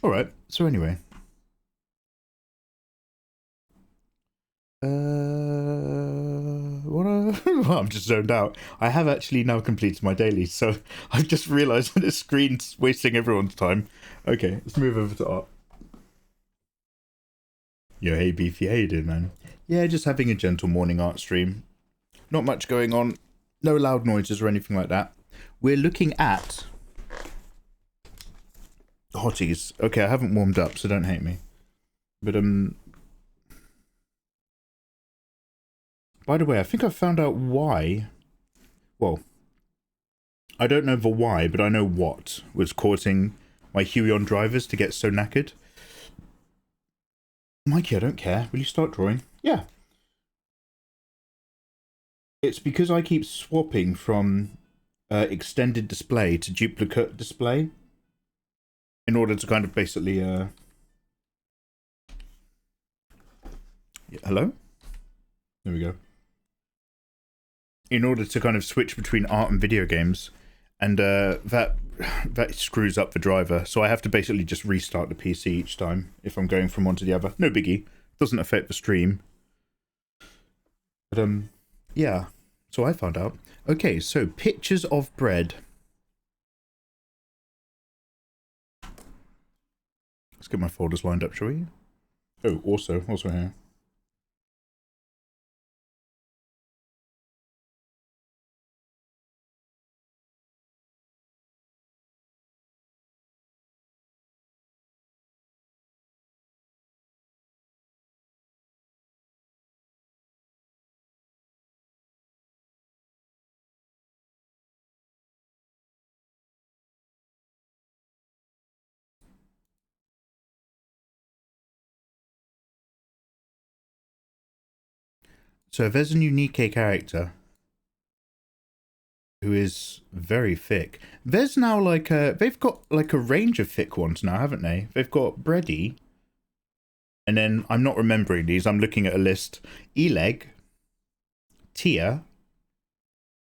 Alright, so anyway. I'm just zoned out. I have actually now completed my dailies, so I've just realised that the screen's wasting everyone's time. Okay, let's move over to art. Yo, hey Beefy, how you doing, man? Yeah, just having a gentle morning art stream. Not much going on. No loud noises or anything like that. We're looking at hotties. Okay, I haven't warmed up, so don't hate me. But, by the way, I think I found out why. Well, I don't know the why, but I know what was causing my Huion drivers to get so knackered. Mikey, I don't care. Will you start drawing? Yeah. It's because I keep swapping from extended display to duplicate display in order to kind of basically... Yeah, hello? There we go. In order to kind of switch between art and video games, and that screws up the driver, so I have to basically just restart the PC each time if I'm going from one to the other. No biggie, doesn't affect the stream. But yeah, so I found out. Okay, so pictures of bread. Let's get my folders lined up, shall we? Oh, also here. So there's a new Nikke character who is very thick. There's now like they've got like a range of thick ones now, haven't they? They've got Bready, and then I'm not remembering these. I'm looking at a list. Eleg, Tia,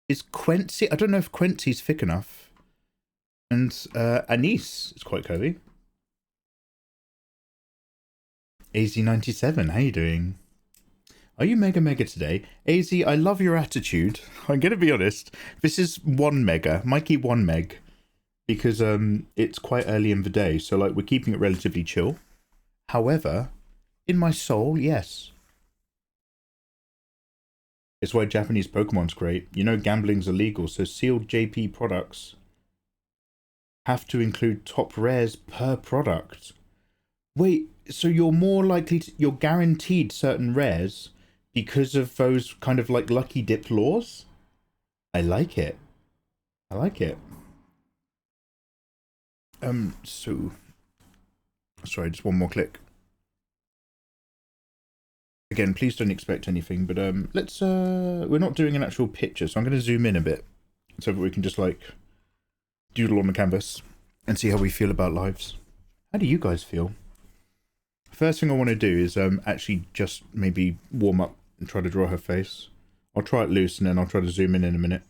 is Quincy. I don't know if Quincy's thick enough, and Anise is quite curvy. AZ97, how you doing? Are you mega today? AZ, I love your attitude. I'm going to be honest. This is 1 mega. Mikey 1 meg. Because it's quite early in the day. So, like, we're keeping it relatively chill. However, in my soul, yes. It's why Japanese Pokemon's great. You know gambling's illegal. So sealed JP products have to include top rares per product. Wait, so you're more likely to... You're guaranteed certain rares... because of those kind of like lucky dip laws? I like it. I like it. So... Sorry, just one more click. Again, please don't expect anything, but let's... We're not doing an actual picture, so I'm going to zoom in a bit. So that we can just like... doodle on the canvas. And see how we feel about lives. How do you guys feel? First thing I want to do is actually just maybe warm up and try to draw her face. I'll try it loose and then I'll try to zoom in a minute.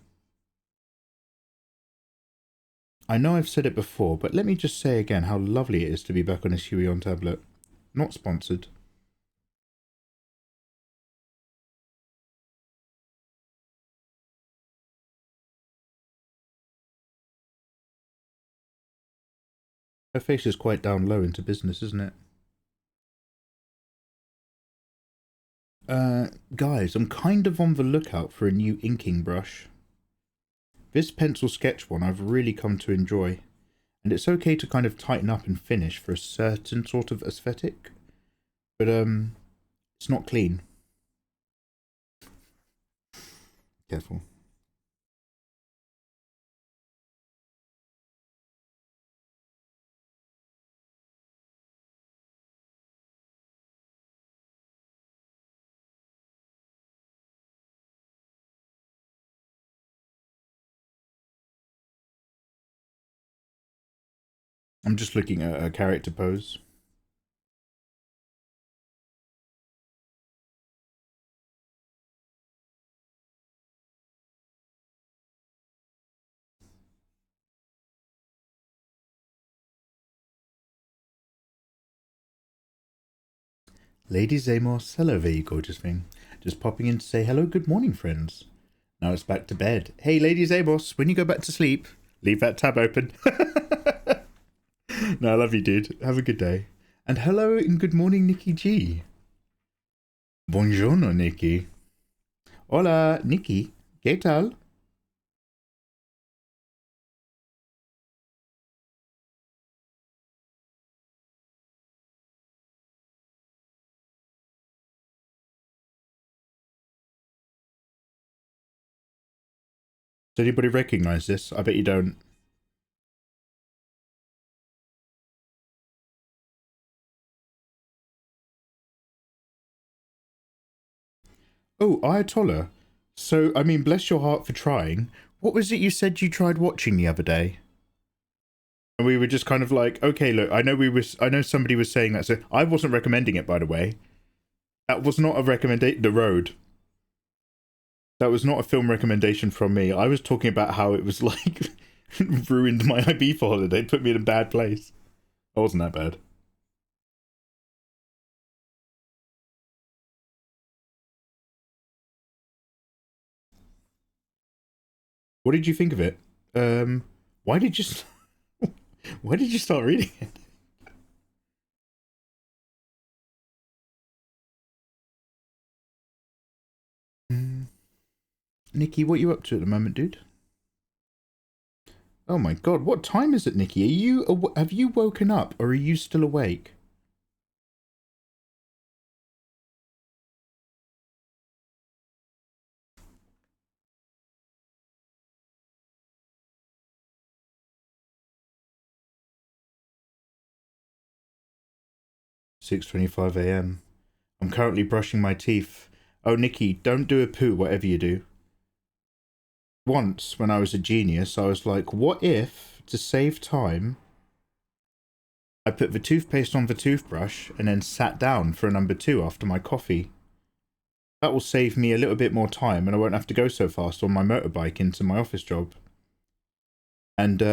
I know I've said it before, but let me just say again how lovely it is to be back on this Huion tablet. Not sponsored. Her face is quite down low into business, isn't it? Guys, I'm kind of on the lookout for a new inking brush. This pencil sketch one I've really come to enjoy. And it's okay to kind of tighten up and finish for a certain sort of aesthetic. But, it's not clean. Careful. I'm just looking at a character pose. Lady Zamos, hello there, you gorgeous thing. Just popping in to say hello, good morning, friends. Now it's back to bed. Hey, Lady Zamos, when you go back to sleep, leave that tab open. No, I love you, dude. Have a good day. And hello and good morning, Nikki G. Buongiorno, Nikki. Hola, Nikki. ¿Qué tal? Does anybody recognize this? I bet you don't. Oh, Ayatollah. So, I mean, bless your heart for trying. What was it you said you tried watching the other day? And we were just kind of like, okay, look, I know somebody was saying that, so I wasn't recommending it, by the way. That was not a recommendation. The Road. That was not a film recommendation from me. I was talking about how it was like ruined my IB for holiday, put me in a bad place. It wasn't that bad. What did you think of it? Why did you why did you start reading it? Nikki, what are you up to at the moment, dude? Oh my god, what time is it, Nikki? Have you woken up or are you still awake? "6:25 a.m. I'm currently brushing my teeth. Oh, Nikki, don't do a poo, whatever you do." Once, when I was a genius, I was like, what if, to save time, I put the toothpaste on the toothbrush and then sat down for a number 2 after my coffee? That will save me a little bit more time and I won't have to go so fast on my motorbike into my office job. And,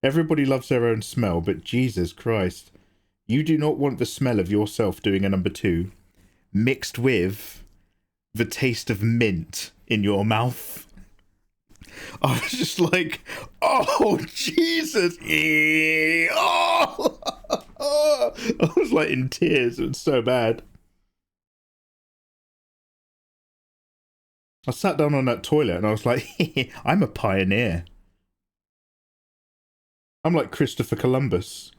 everybody loves their own smell, but Jesus Christ, you do not want the smell of yourself doing a number 2 mixed with the taste of mint in your mouth. I was just like, oh, Jesus. Oh. I was like in tears. It was so bad. I sat down on that toilet and I was like, I'm a pioneer. I'm like Christopher Columbus.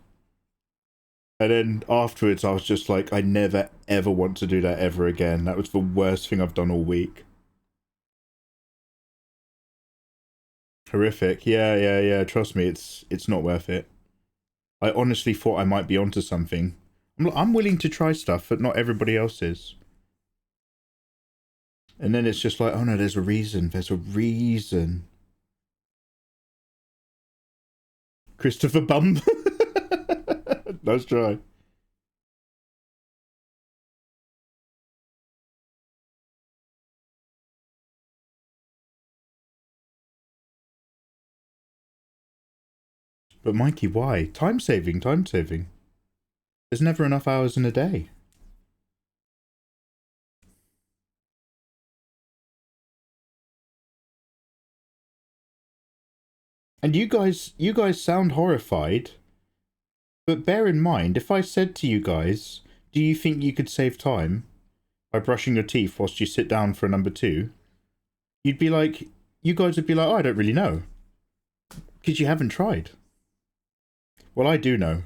And then afterwards, I was just like, I never, ever want to do that ever again. That was the worst thing I've done all week. Horrific. Yeah. Trust me, it's not worth it. I honestly thought I might be onto something. I'm willing to try stuff, but not everybody else is. And then it's just like, oh no, there's a reason. There's a reason. Christopher Bum. Nice try. But Mikey, why? Time saving. There's never enough hours in a day. And you guys sound horrified But bear in mind, if I said to you guys, do you think you could save time by brushing your teeth whilst you sit down for a number 2? You'd be like, you guys would be like, oh, I don't really know. Because you haven't tried. Well, I do know.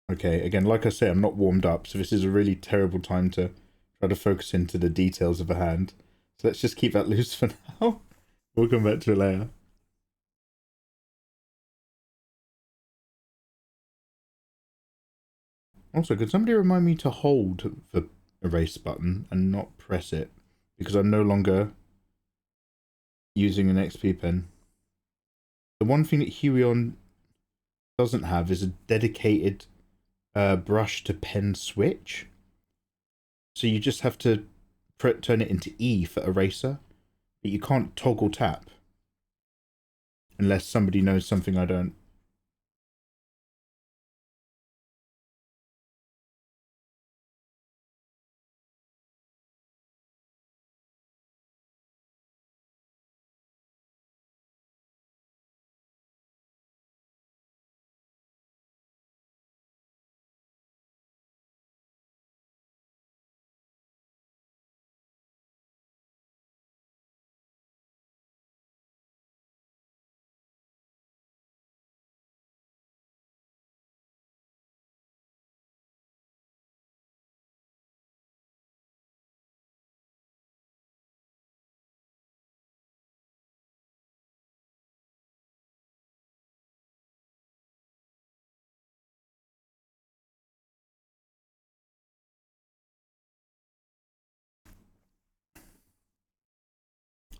Okay, again, like I say, I'm not warmed up, so this is a really terrible time to try to focus into the details of a hand. So let's just keep that loose for now. We'll come back to it later. Also, could somebody remind me to hold the erase button and not press it? Because I'm no longer using an XP pen. The one thing that Huion doesn't have is a dedicated brush to pen switch. So you just have to turn it into E for eraser. But you can't toggle tap. Unless somebody knows something I don't.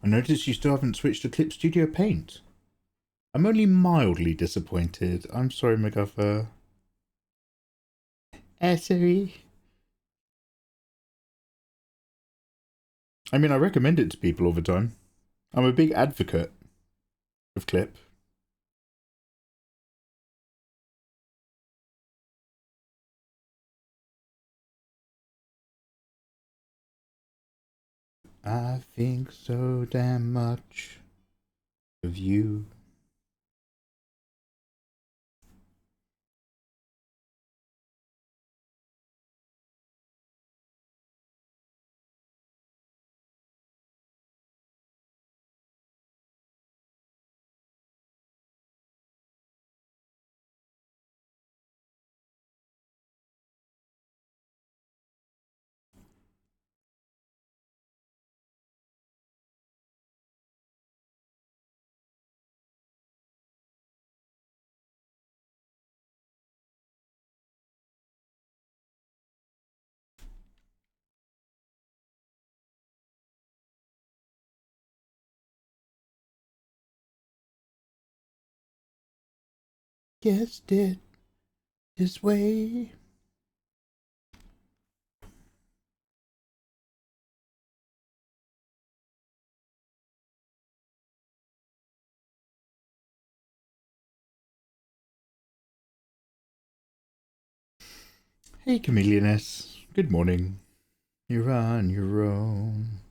I noticed you still haven't switched to Clip Studio Paint. I'm only mildly disappointed. I'm sorry, McGuffer. Sorry. I mean, I recommend it to people all the time. I'm a big advocate of Clip. I think so damn much of you. Guessed it this way. Hey, Chameleoness. Good morning. You're on your own.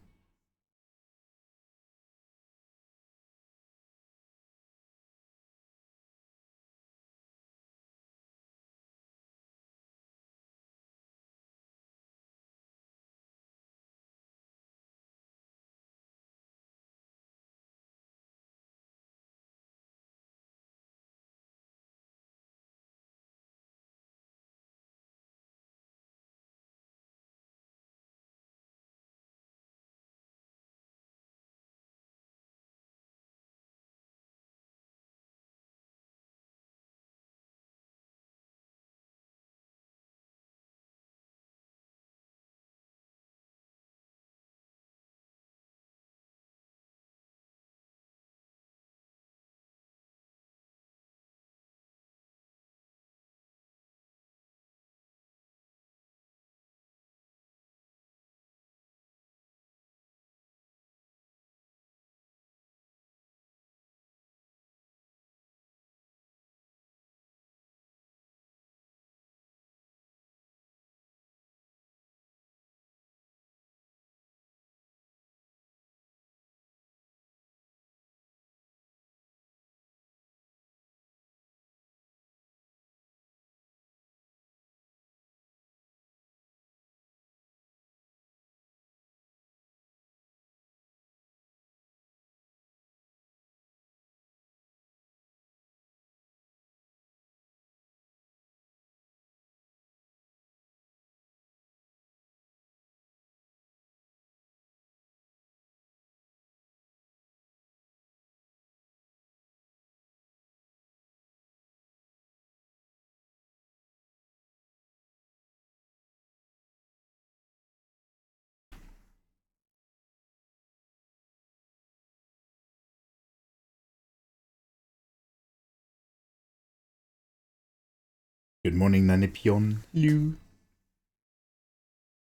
Good morning, Nanipion. Lu.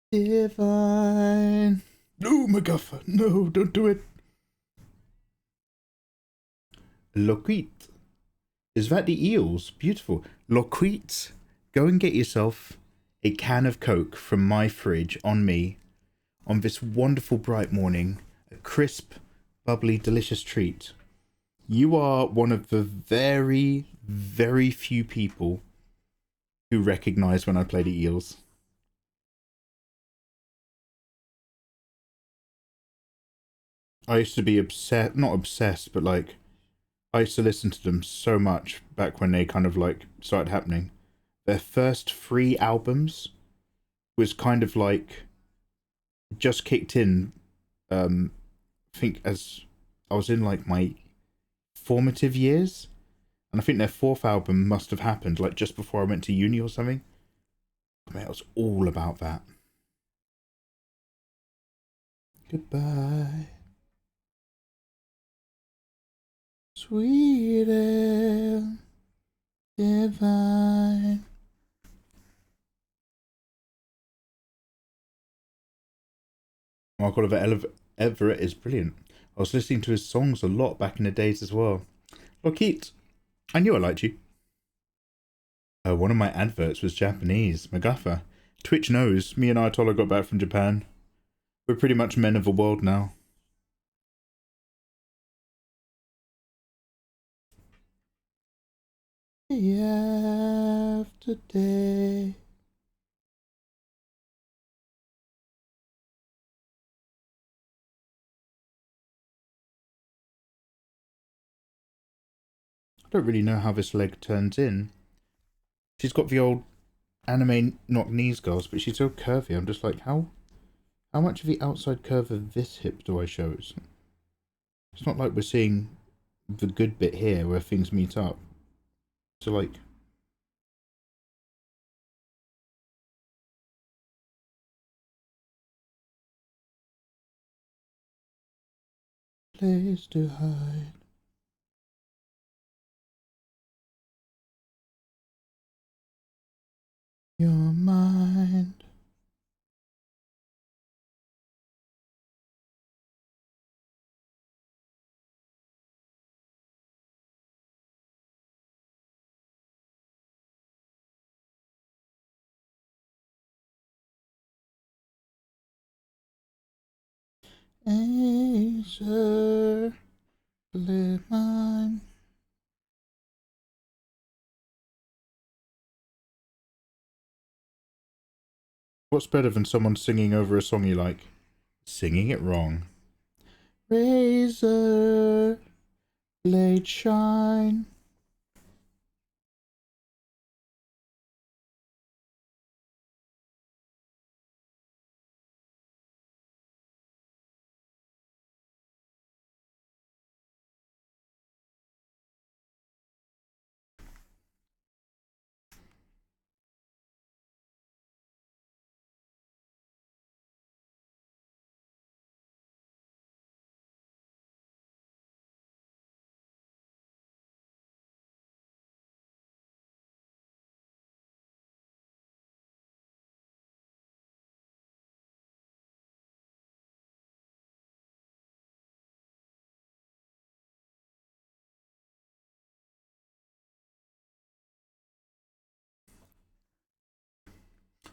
Divine. No, MacGuffer. No, don't do it. Loquit. Is that the eels? Beautiful. Loquit. Go and get yourself a can of Coke from my fridge on me on this wonderful bright morning. A crisp, bubbly, delicious treat. You are one of the very, very few people who recognize when I play the eels. I used to be obsessed, not obsessed, but like, I used to listen to them so much back when they kind of like started happening. Their first 3 albums was kind of like just kicked in. I think as I was in like my formative years, and I think their 4th album must have happened like just before I went to uni or something. I mean, it was all about that. Goodbye, sweet and divine. Mark Oliver Everett is brilliant. I was listening to his songs a lot back in the days as well. Lockheed, I knew I liked you. One of my adverts was Japanese. MacGuffer. Twitch knows. Me and Ayatollah got back from Japan. We're pretty much men of the world now. Day after day. I don't really know how this leg turns in. She's got the old anime knock knees girls, but she's so curvy. I'm just like, how much of the outside curve of this hip do I show? It's not like we're seeing the good bit here where things meet up. So like, place to hide. Your mind. Acer, live mine. What's better than someone singing over a song you like? Singing it wrong. Razor blade shine.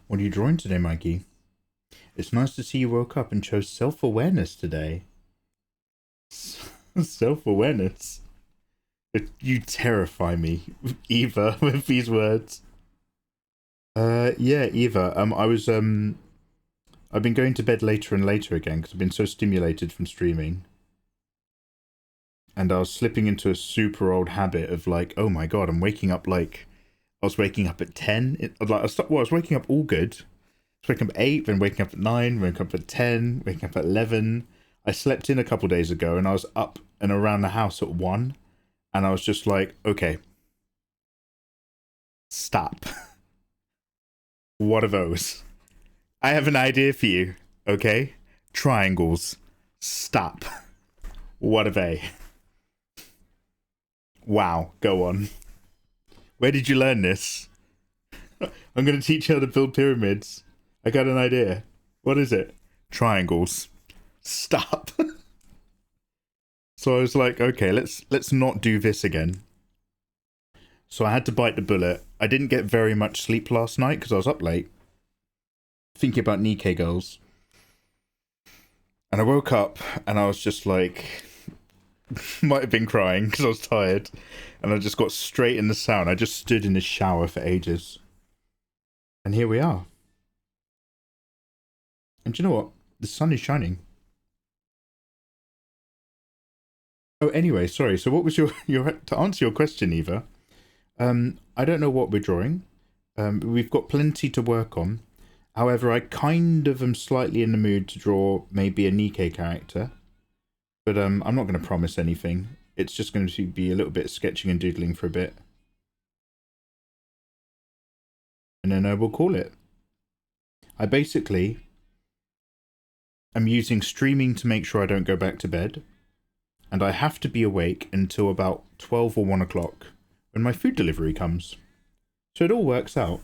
What are you drawing today, Mikey? It's nice to see you woke up and chose self-awareness today. Self-awareness? You terrify me, Eva, with these words. Yeah, Eva, I've been going to bed later and later again because I've been so stimulated from streaming. And I was slipping into a super old habit of like, oh my god, I'm waking up like... I was waking up at 10. I was waking up all good. I was waking up at 8, then waking up at 9, waking up at 10, waking up at 11. I slept in a couple days ago and I was up and around the house at 1. And I was just like, okay. Stop. What are those? I have an idea for you, okay? Triangles. Stop. What are they? Wow, go on. Where did you learn this? I'm going to teach you how to build pyramids. I got an idea. What is it? Triangles. Stop. So I was like, okay, let's not do this again. So I had to bite the bullet. I didn't get very much sleep last night because I was up late thinking about Nikke girls. And I woke up and I was just like, might have been crying because I was tired. And I just got straight in the sauna. I just stood in the shower for ages. And here we are. And do you know what? The sun is shining. Oh, anyway, sorry. So what was your to answer your question, Eva? I don't know what we're drawing. We've got plenty to work on. However, I kind of am slightly in the mood to draw maybe a Nikke character. But I'm not going to promise anything. It's just going to be a little bit of sketching and doodling for a bit. And then we'll call it. I basically am using streaming to make sure I don't go back to bed. And I have to be awake until about 12 or 1 o'clock when my food delivery comes. So it all works out.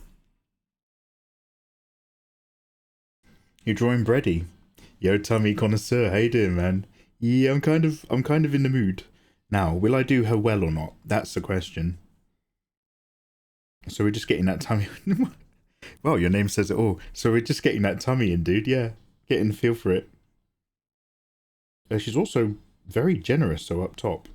You're drawing Bready. Yo, tummy connoisseur, how you doing, man? Yeah, I'm kind of in the mood. Now, will I do her well or not? That's the question. So we're just getting that tummy. Well, your name says it all. So we're just getting that tummy in, dude. Yeah, getting the feel for it. She's also very generous, so up top.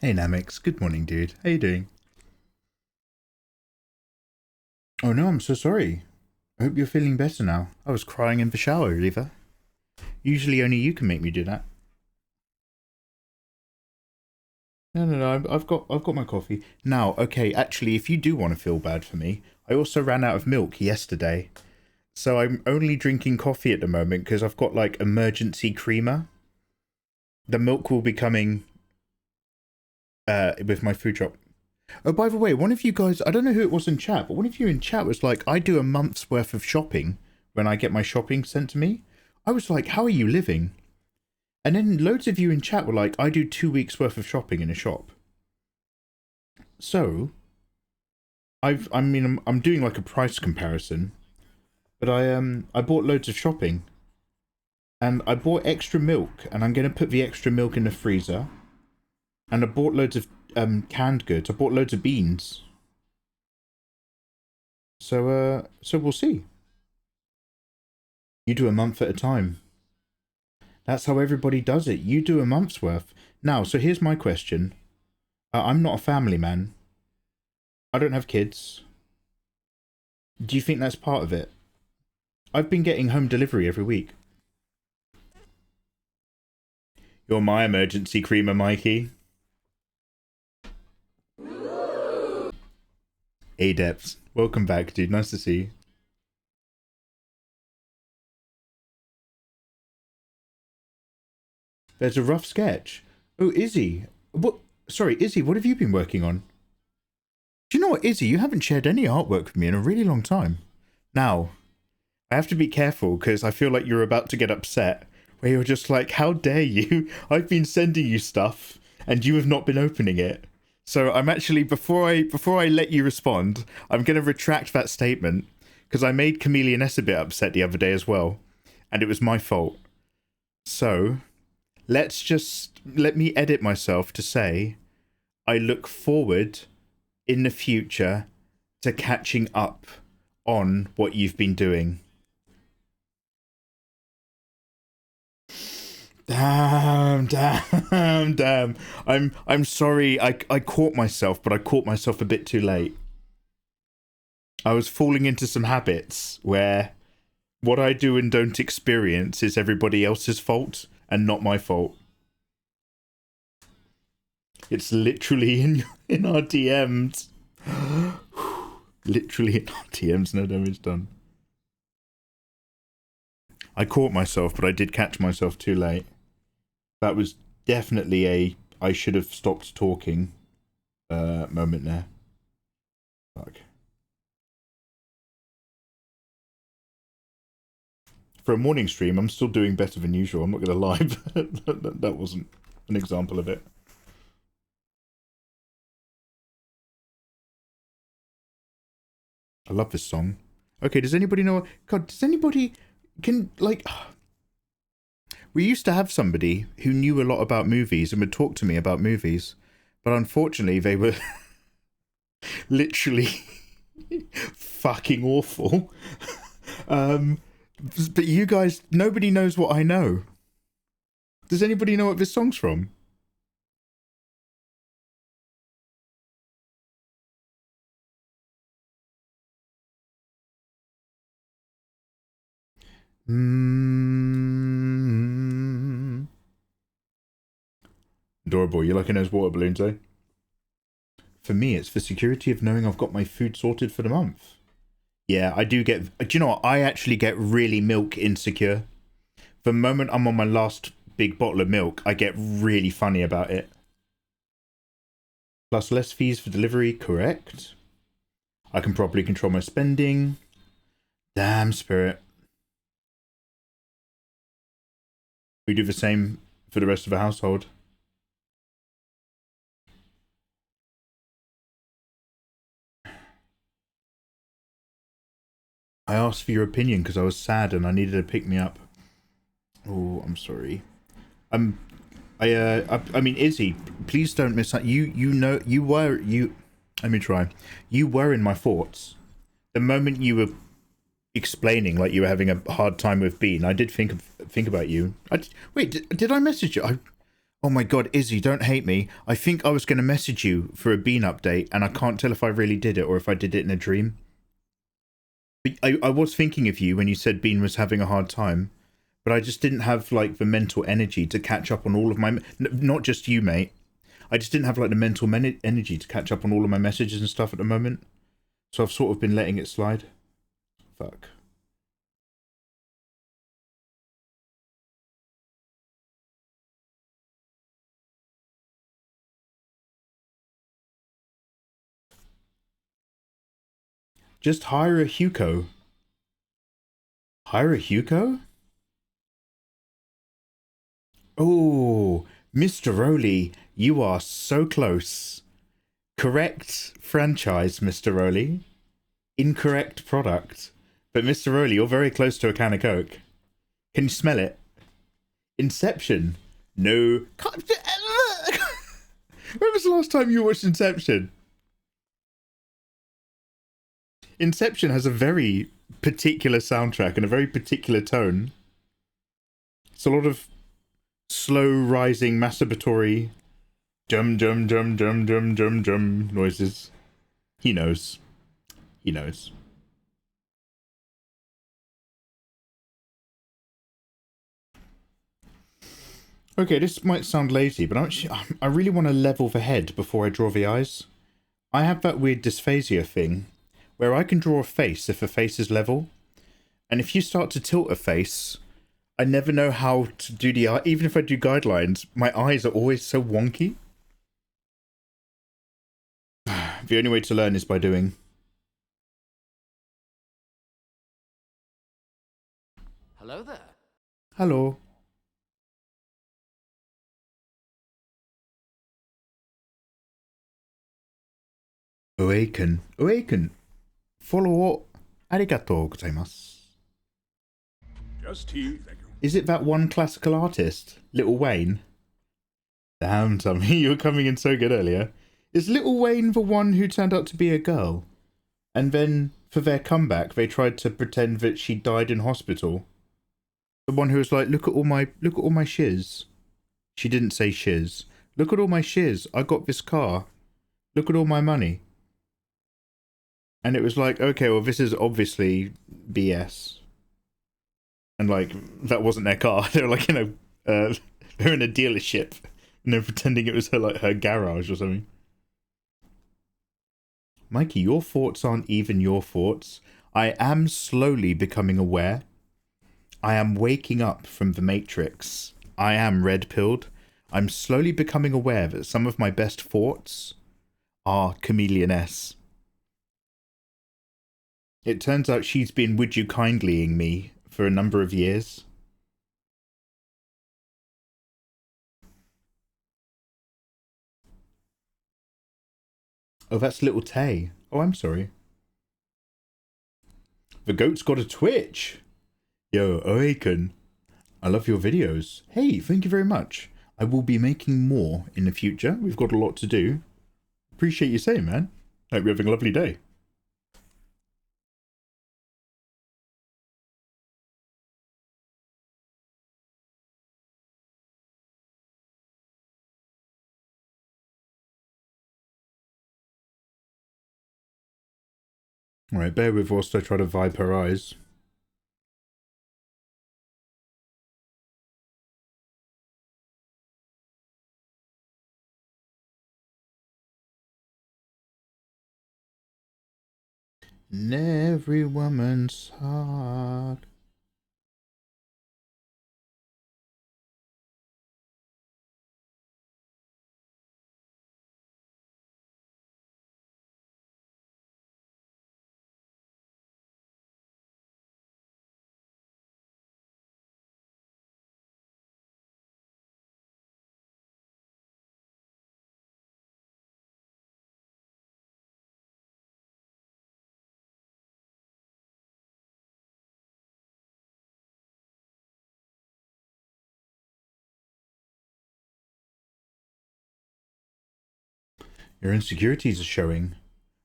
Hey Namix, good morning, dude. How you doing? Oh no, I'm so sorry. I hope you're feeling better now. I was crying in the shower, Eva. Usually only you can make me do that. No, I've got my coffee. Now, okay, actually, if you do want to feel bad for me, I also ran out of milk yesterday. So I'm only drinking coffee at the moment because I've got like emergency creamer. The milk will be coming with my food drop. Oh, by the way, one of you guys, I don't know who it was in chat, but one of you in chat was like, I do a month's worth of shopping when I get my shopping sent to me. I was like, how are you living? And then loads of you in chat were like, I do 2 weeks worth of shopping in a shop. So, I'm doing like a price comparison, but I bought loads of shopping, and I bought extra milk, and I'm gonna put the extra milk in the freezer, and I bought loads of canned goods. I bought loads of beans. So we'll see. You do a month at a time. That's how everybody does it. You do a month's worth. Now, so here's my question. I'm not a family man. I don't have kids. Do you think that's part of it? I've been getting home delivery every week. You're my emergency creamer, Mikey. Adepts, welcome back, dude. Nice to see you. There's a rough sketch. Oh, Izzy. What? Sorry, Izzy, what have you been working on? Do you know what, Izzy? You haven't shared any artwork with me in a really long time. Now, I have to be careful because I feel like you're about to get upset. Where you're just like, how dare you? I've been sending you stuff and you have not been opening it. So I'm actually, before I let you respond, I'm going to retract that statement because I made Chameleon S a bit upset the other day as well. And it was my fault. So let me edit myself to say, I look forward in the future to catching up on what you've been doing. Damn. I'm sorry. I caught myself, but I caught myself a bit too late. I was falling into some habits where what I do and don't experience is everybody else's fault and not my fault. It's literally in our DMs. Literally in our DMs, no damage done. I caught myself, but I did catch myself too late. That was definitely a I should have stopped talking moment there. Fuck. For a morning stream, I'm still doing better than usual. I'm not going to lie, but that wasn't an example of it. I love this song. Okay, does anybody know? God, does anybody can like? We used to have somebody who knew a lot about movies and would talk to me about movies, but unfortunately they were literally fucking awful. But you guys, nobody knows what I know. Does anybody know what this song's from? Adorable, you're liking those water balloons, eh? For me, it's the security of knowing I've got my food sorted for the month. Yeah, I do get... Do you know what? I actually get really milk insecure. The moment I'm on my last big bottle of milk, I get really funny about it. Plus less fees for delivery, correct. I can properly control my spending. Damn, Spirit. We do the same for the rest of the household. I asked for your opinion because I was sad and I needed to pick me up. Oh, I'm sorry. I mean, Izzy, please don't miss that. Let me try. You were in my thoughts. The moment you were explaining like you were having a hard time with Bean, I did think about you. Wait, did I message you? Oh my god, Izzy, don't hate me. I think I was going to message you for a Bean update, and I can't tell if I really did it or if I did it in a dream. But I was thinking of you when you said Bean was having a hard time, but I just didn't have like the mental energy to catch up on all of my... Not just you, mate. I just didn't have like the mental energy to catch up on all of my messages and stuff at the moment. So I've sort of been letting it slide. Fuck. Just hire a Hugo. Hire a Hugo? Oh, Mr. Rowley, you are so close. Correct franchise, Mr. Rowley. Incorrect product. But Mr. Rowley, you're very close to a can of Coke. Can you smell it? Inception. No. When was the last time you watched Inception? Inception has a very particular soundtrack and a very particular tone. It's a lot of slow rising masturbatory dum dum dum dum dum dum dum noises. He knows. He knows. Okay, this might sound lazy, but I really want to level the head before I draw the eyes. I have that weird dysphasia thing where I can draw a face if a face is level. And if you start to tilt a face, I never know how to do the eye. Even if I do guidelines, my eyes are always so wonky. The only way to learn is by doing. Hello there. Hello. Awaken. Awaken. Follow. Arigatou gozaimasu. Just tea, thank you. Is it that one classical artist, Little Wayne? Damn, Tommy, you were coming in so good earlier. Is Little Wayne the one who turned out to be a girl? And then, for their comeback, they tried to pretend that she died in hospital? The one who was like, look at all my shiz. She didn't say shiz. Look at all my shiz. I got this car. Look at all my money. And it was like, okay, well, this is obviously BS. And like, that wasn't their car. They were like, they're in a dealership. And they're pretending it was her garage or something. Mikey, your thoughts aren't even your thoughts. I am slowly becoming aware. I am waking up from the Matrix. I am red-pilled. I'm slowly becoming aware that some of my best thoughts are chameleon-esque. It turns out she's been would you kindlying me for a number of years. Oh, that's little Tay. Oh, I'm sorry. The goat's got a Twitch. Yo, Oaken. I love your videos. Hey, thank you very much. I will be making more in the future. We've got a lot to do. Appreciate you saying, man. Hope you're having a lovely day. Alright, bear with whilst I try to vibe her eyes. In every woman's heart. Your insecurities are showing.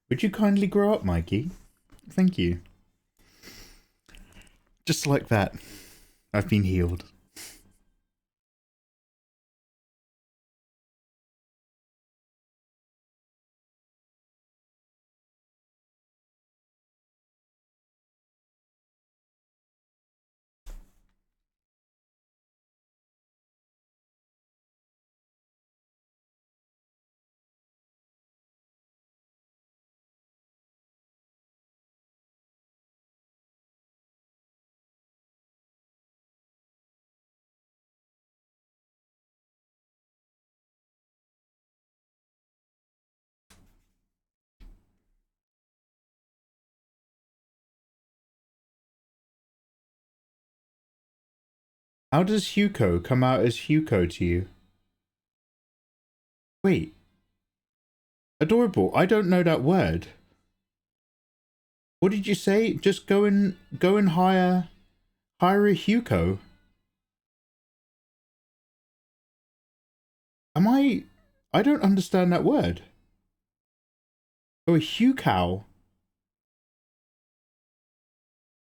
Would you kindly grow up, Mikey? Thank you. Just like that, I've been healed. How does Huko come out as Huko to you? Wait. Adorable, I don't know that word. What did you say? Just go and hire a Huko. I don't understand that word. Oh, a Hucow.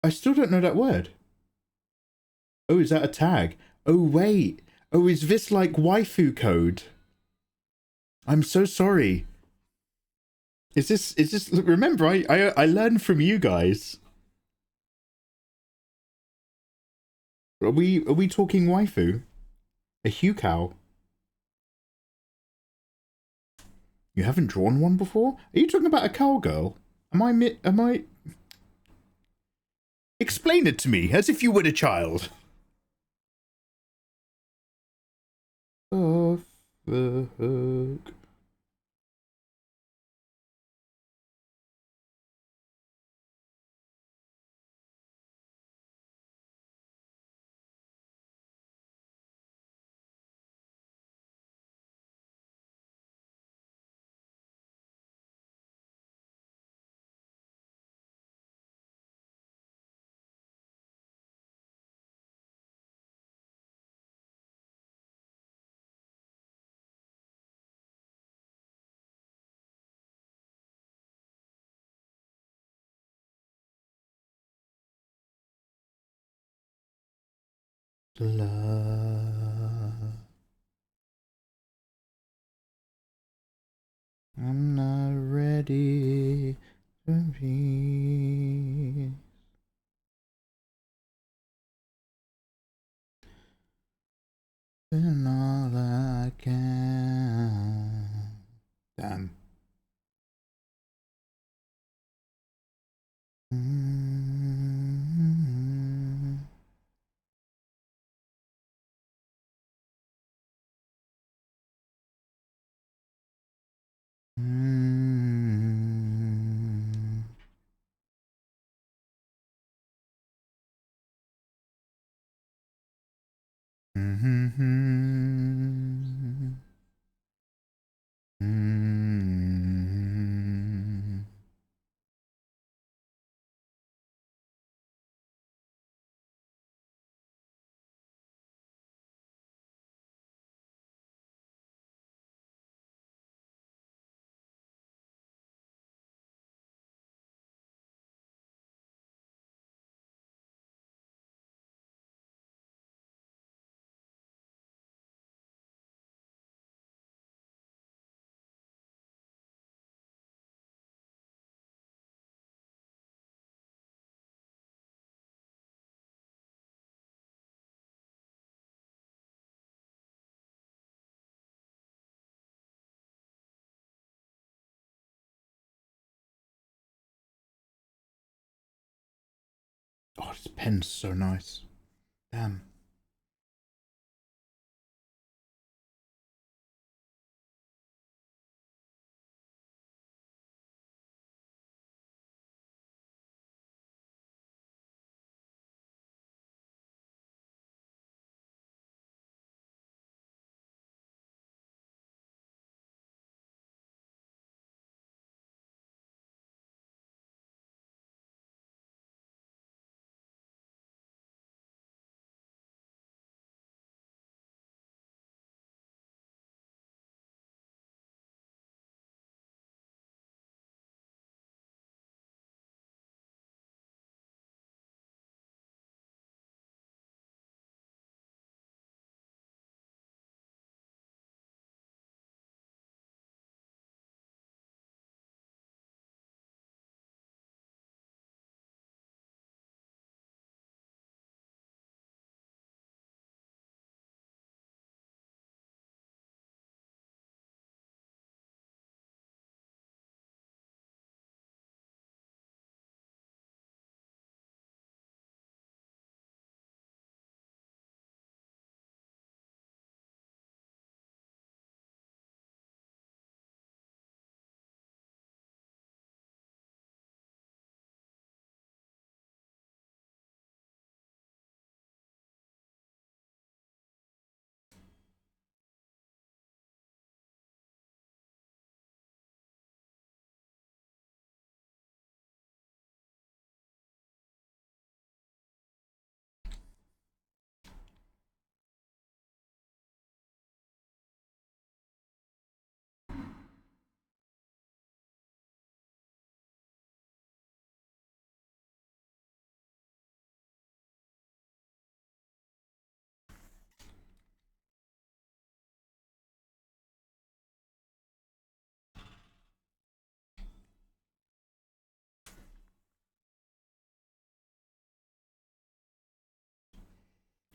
I still don't know that word. Oh, is that a tag? Oh, wait. Oh, is this like waifu code? I'm so sorry. Is this, remember, I learned from you guys. Are we talking waifu? A hue cow? You haven't drawn one before? Are you talking about a cowgirl? Am I... Explain it to me, as if you were a child. Oh, fuck. Love. I'm not ready to be. And all I can. Damn. Oh, this pen's so nice. Damn.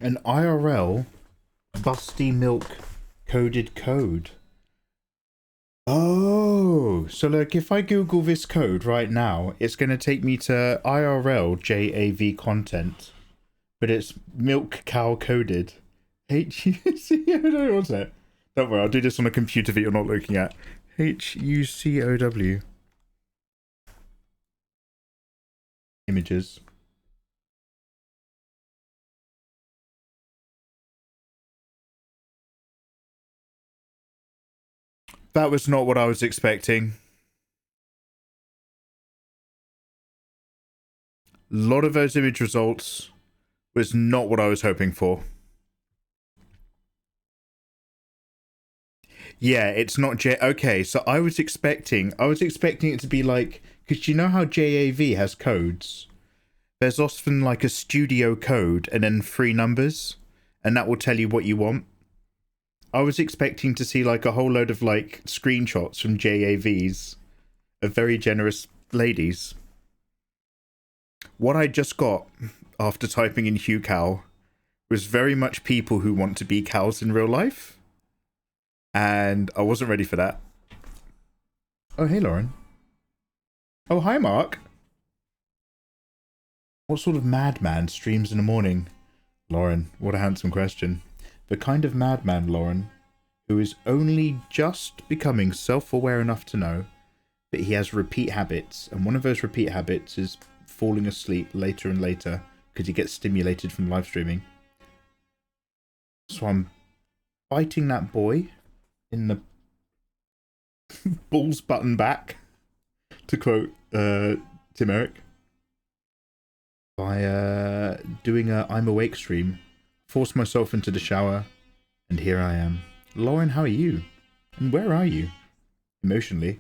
An IRL busty milk coded code. Oh, so like if I Google this code right now, it's going to take me to IRL JAV content, but it's milk cow coded. HUCOW, what's that? Don't worry, I'll do this on a computer that you're not looking at. HUCOW. Images. That was not what I was expecting. A lot of those image results was not what I was hoping for. Yeah, it's not okay, so I was expecting it to be like, because you know how JAV has codes? There's often like a studio code and then 3 numbers, and that will tell you what you want. I was expecting to see like a whole load of like screenshots from JAVs of very generous ladies. What I just got after typing in Hugh Cow was very much people who want to be cows in real life. And I wasn't ready for that. Oh, hey, Lauren. Oh, hi, Mark. What sort of madman streams in the morning? Lauren, what a handsome question. The kind of madman, Lauren, who is only just becoming self-aware enough to know that he has repeat habits, and one of those repeat habits is falling asleep later and later because he gets stimulated from live streaming. So I'm biting that boy in the balls button back, to quote Tim Eric, by doing a I'm awake stream. Forced myself into the shower, and here I am. Lauren, how are you? And where are you? Emotionally.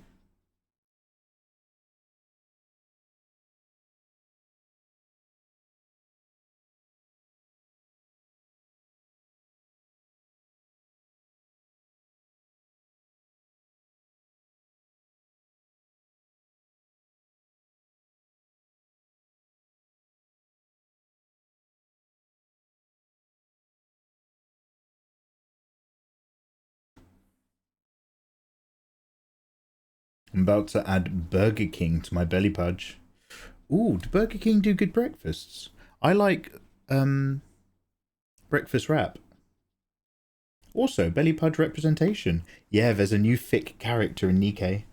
I'm about to add Burger King to my belly pudge. Ooh, do Burger King do good breakfasts? I like breakfast wrap. Also, belly pudge representation. Yeah, there's a new thick character in Nikke.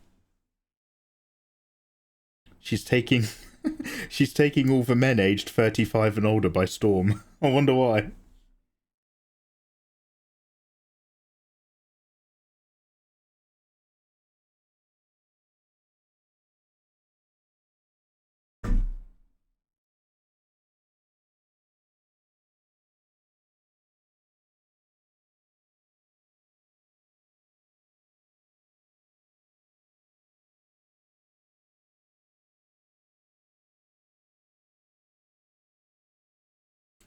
She's taking she's taking all the men aged 35 and older by storm. I wonder why.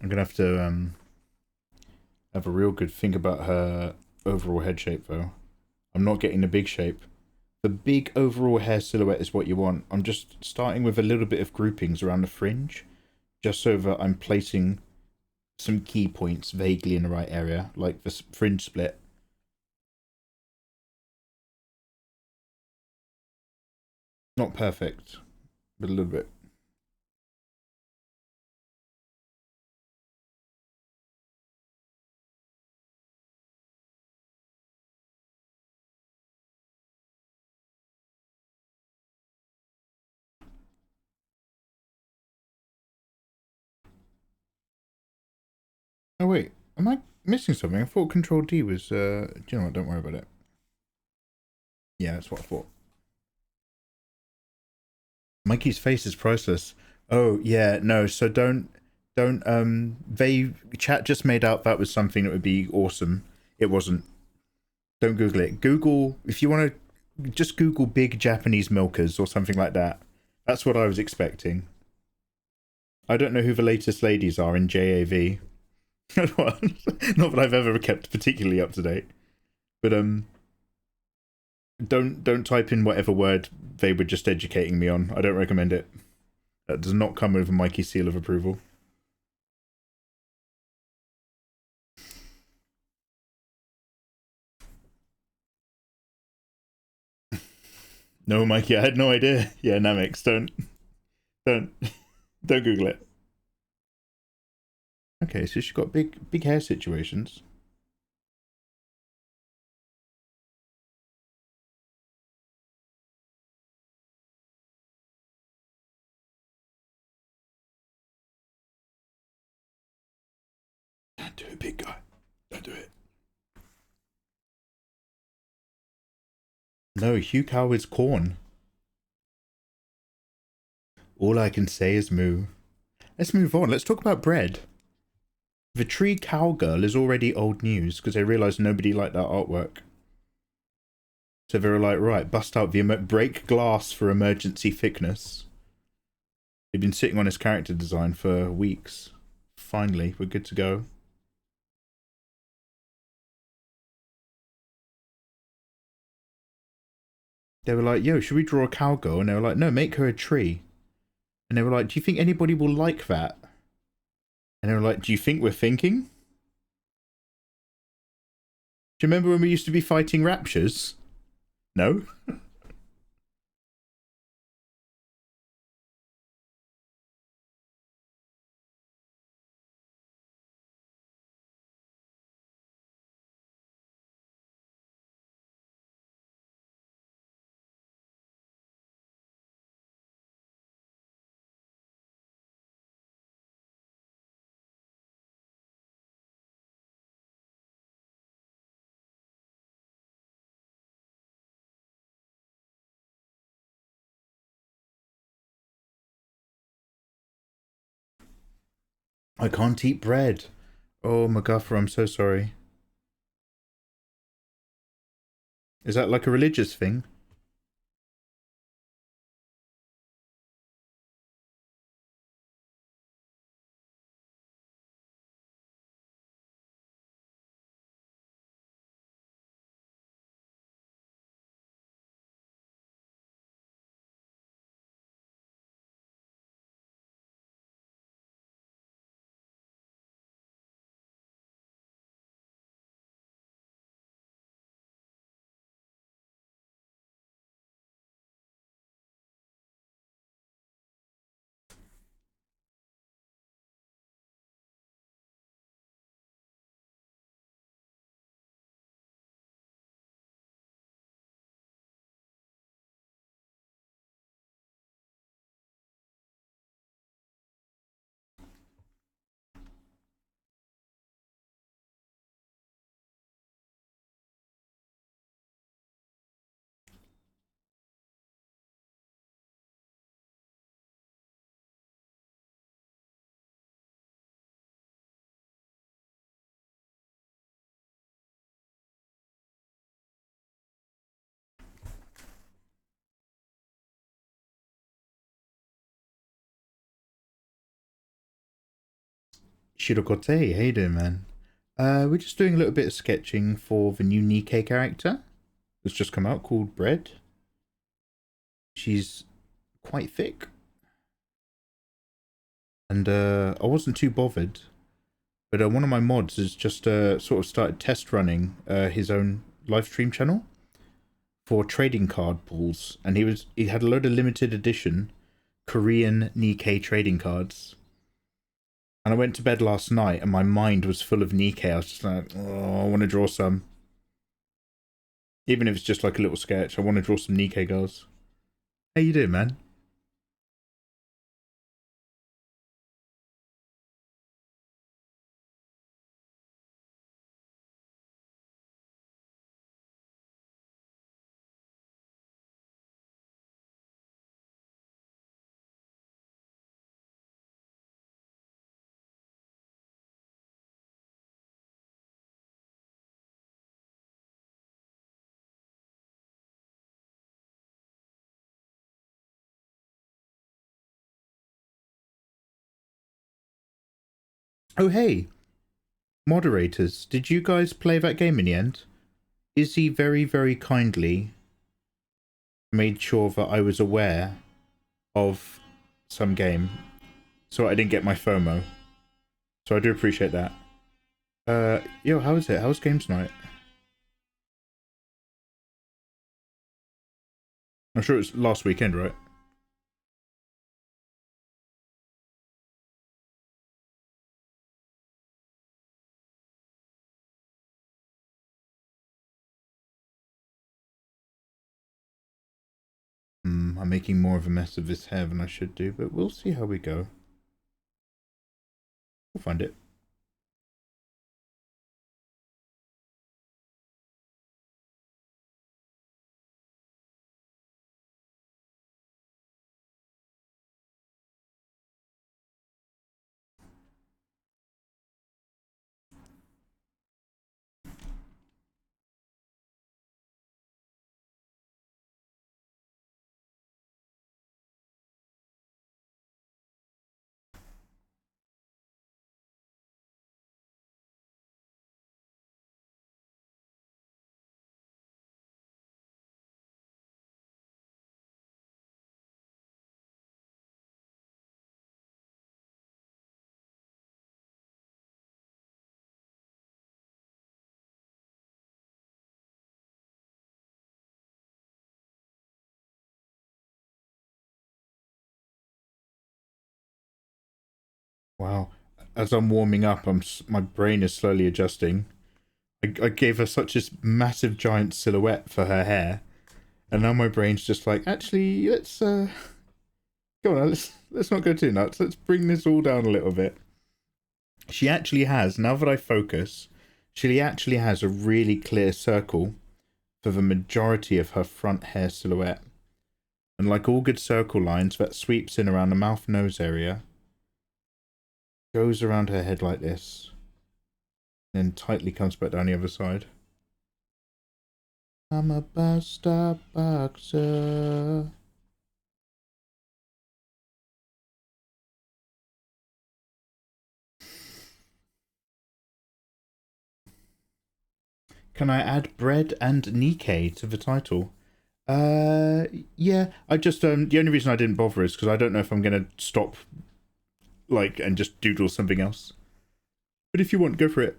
I'm gonna have to have a real good think about her overall head shape though. I'm not getting the big shape. The big overall hair silhouette is what you want. I'm just starting with a little bit of groupings around the fringe, just so that I'm placing some key points vaguely in the right area, like the fringe split. Not perfect, but a little bit. Oh wait, am I missing something? I thought Control D was, do you know what, don't worry about it. Yeah, that's what I thought. Mikey's face is priceless. Oh, yeah, no, so don't, chat just made out that was something that would be awesome. It wasn't. Don't Google it. Google, if you want to, just Google big Japanese milkers or something like that. That's what I was expecting. I don't know who the latest ladies are in JAV. Not that I've ever kept particularly up to date. But, don't type in whatever word they were just educating me on. I don't recommend it. That does not come with a Mikey seal of approval. No, Mikey, I had no idea. Yeah, Namix, don't Google it. Okay, so she's got big hair situations. Don't do it, big guy. Don't do it. No, Hugh Cow is corn. All I can say is moo. Let's move on. Let's talk about bread. The tree cowgirl is already old news because they realised nobody liked that artwork. So they were like, right, bust out the break glass for emergency thickness. They've been sitting on his character design for weeks. Finally, we're good to go. They were like, yo, should we draw a cowgirl? And they were like, no, make her a tree. And they were like, do you think anybody will like that? And they were like, do you think we're thinking? Do you remember when we used to be fighting raptures? No? I can't eat bread. Oh, MacGuffer, I'm so sorry. Is that like a religious thing? Shirokote, how you doing, man? We're just doing a little bit of sketching for the new Nikke character that's just come out called Bread. She's quite thick. And I wasn't too bothered. But one of my mods has just sort of started test running his own live stream channel for trading card pools. And he had a load of limited edition Korean Nikke trading cards. And I went to bed last night and my mind was full of Nikke. I was just like, oh, I want to draw some. Even if it's just like a little sketch, I want to draw some Nikke girls. How you doing, man? Oh, hey. Moderators, did you guys play that game in the end? Izzy very, very kindly made sure that I was aware of some game so I didn't get my FOMO. So I do appreciate that. Yo, how is it? How's games night? I'm sure it's last weekend, right? I'm making more of a mess of this hair than I should do, but we'll see how we go. We'll find it. Wow. As I'm warming up, my brain is slowly adjusting. I gave her such a massive giant silhouette for her hair, and now my brain's just like, actually, let's go on, let's not go too nuts. Let's bring this all down a little bit. She actually has, now that I focus, she actually has a really clear circle for the majority of her front hair silhouette. And like all good circle lines, that sweeps in around the mouth nose area, goes around her head like this, then tightly comes back down the other side. I'm a basta boxer. Can I add bread and Nikke to the title? Yeah, I just, the only reason I didn't bother is because I don't know if I'm going to stop, like, and just doodle something else. But if you want, go for it.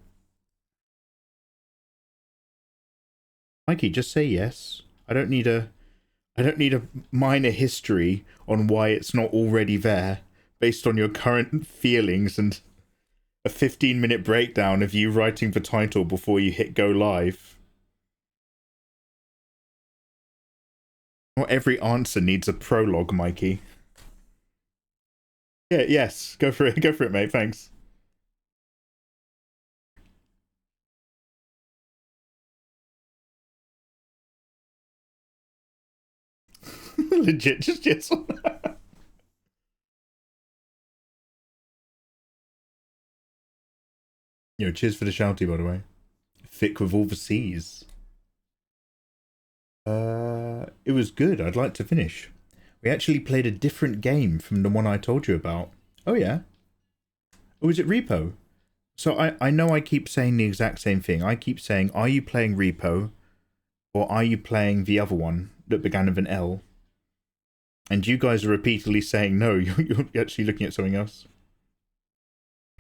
Mikey, just say yes. I don't need a minor history on why it's not already there, based on your current feelings and a 15-minute breakdown of you writing the title before you hit go live. Not every answer needs a prologue, Mikey. Yeah, yes, go for it, mate, thanks. Legit, just yes. Yo, cheers for the shouty, by the way. Thick with all the C's. It was good. I'd like to finish. We actually played a different game from the one I told you about. Oh, yeah? Or was it Repo? So I know I keep saying the exact same thing. I keep saying, are you playing Repo? Or are you playing the other one that began with an L? And you guys are repeatedly saying, no, you're actually looking at something else.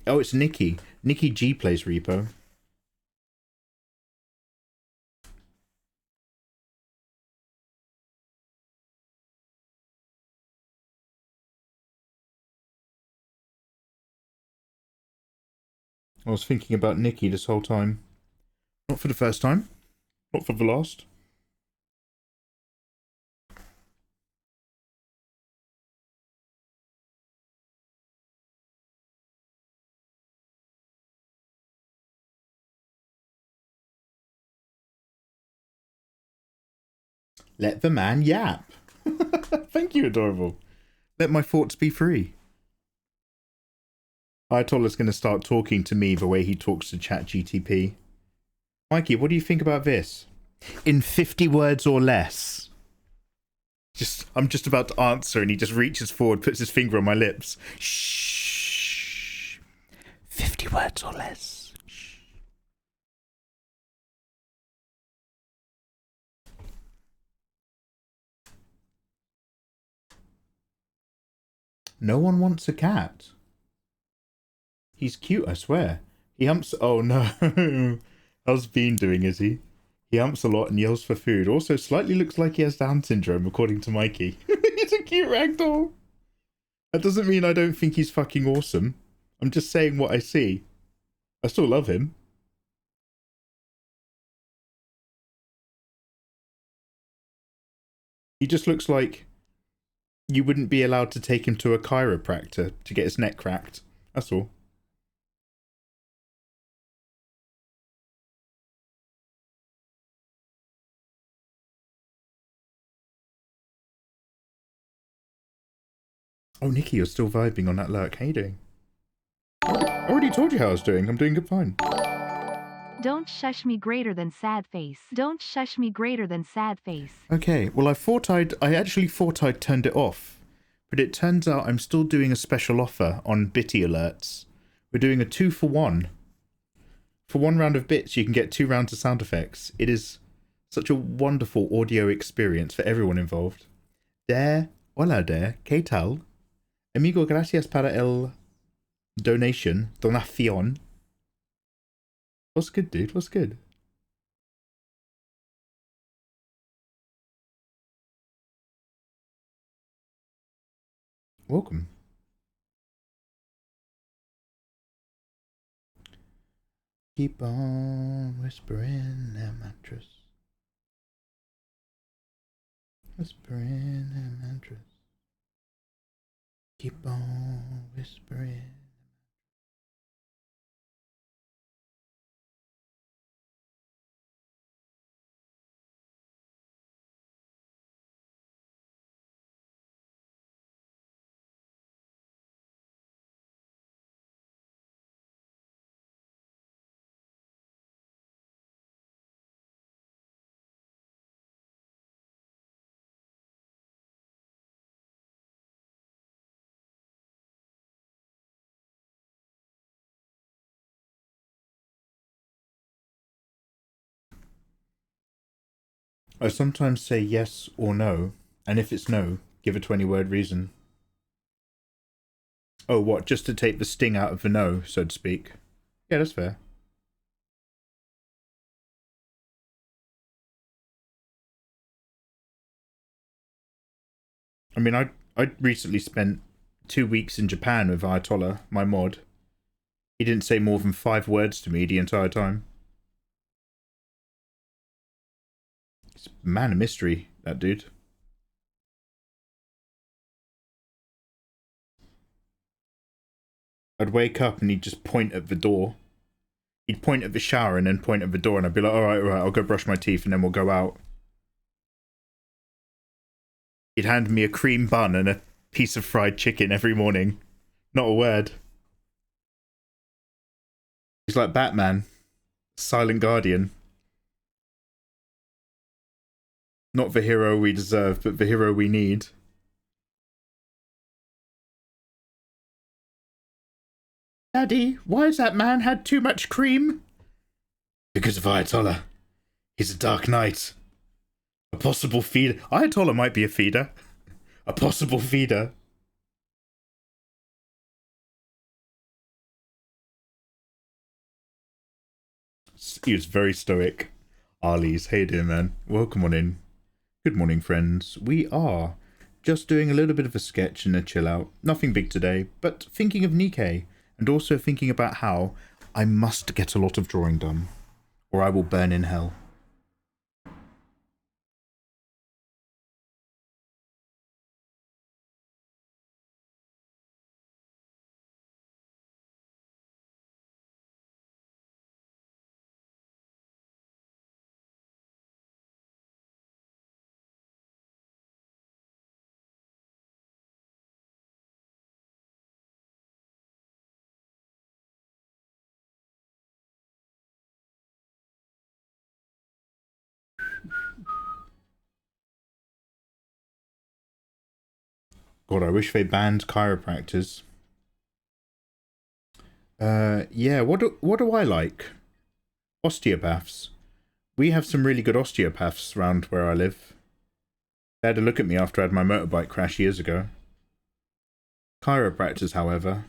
Oh, it's Nikke. Nikke G plays Repo. I was thinking about Nikke this whole time. Not for the first time. Not for the last. Let the man yap. Thank you, adorable. Let my thoughts be free. Ayatollah's going to start talking to me the way he talks to ChatGTP. Mikey, what do you think about this? In 50 words or less. I'm just about to answer and he just reaches forward, puts his finger on my lips. Shh. 50 words or less. Shh. No one wants a cat. He's cute, I swear. He humps... Oh, no. How's Bean doing, is he? He humps a lot and yells for food. Also, slightly looks like he has Down syndrome, according to Mikey. He's a cute ragdoll. That doesn't mean I don't think he's fucking awesome. I'm just saying what I see. I still love him. He just looks like you wouldn't be allowed to take him to a chiropractor to get his neck cracked. That's all. Oh, Nikke, you're still vibing on that lurk. How you doing? I already told you how I was doing. I'm doing good fine. Don't shush me greater than sad face. Don't shush me greater than sad face. Okay, well I actually thought I'd turned it off. But it turns out I'm still doing a special offer on bitty alerts. We're doing a 2-for-1. For 1 round of bits, you can get 2 rounds of sound effects. It is such a wonderful audio experience for everyone involved. Hola there, ¿qué tal? Amigo, gracias para el donación. What's good, dude? What's good? Welcome. Keep on whispering that mattress. Whispering that mattress. Keep on whispering. I sometimes say yes or no, and if it's no, give a 20-word reason. Oh, what? Just to take the sting out of the no, so to speak. Yeah, that's fair. I mean, I recently spent 2 weeks in Japan with Ayatollah, my mod. He didn't say more than 5 words to me the entire time. He's a man of mystery, that dude. I'd wake up and he'd just point at the door. He'd point at the shower and then point at the door, and I'd be like, all right, I'll go brush my teeth and then we'll go out. He'd hand me a cream bun and a piece of fried chicken every morning. Not a word. He's like Batman. Silent Guardian. Not the hero we deserve, but the hero we need. Daddy, why has that man had too much cream? Because of Ayatollah. He's a dark knight. A possible feeder. Ayatollah might be a feeder. A possible feeder. He was very stoic. Arlies, hey dear man. Welcome on in. Good morning, friends. We are just doing a little bit of a sketch and a chill out. Nothing big today, but thinking of Nikke, and also thinking about how I must get a lot of drawing done, or I will burn in hell. God, I wish they banned chiropractors. Yeah, what do I like? Osteopaths. We have some really good osteopaths around where I live. They had a look at me after I had my motorbike crash years ago. Chiropractors, however.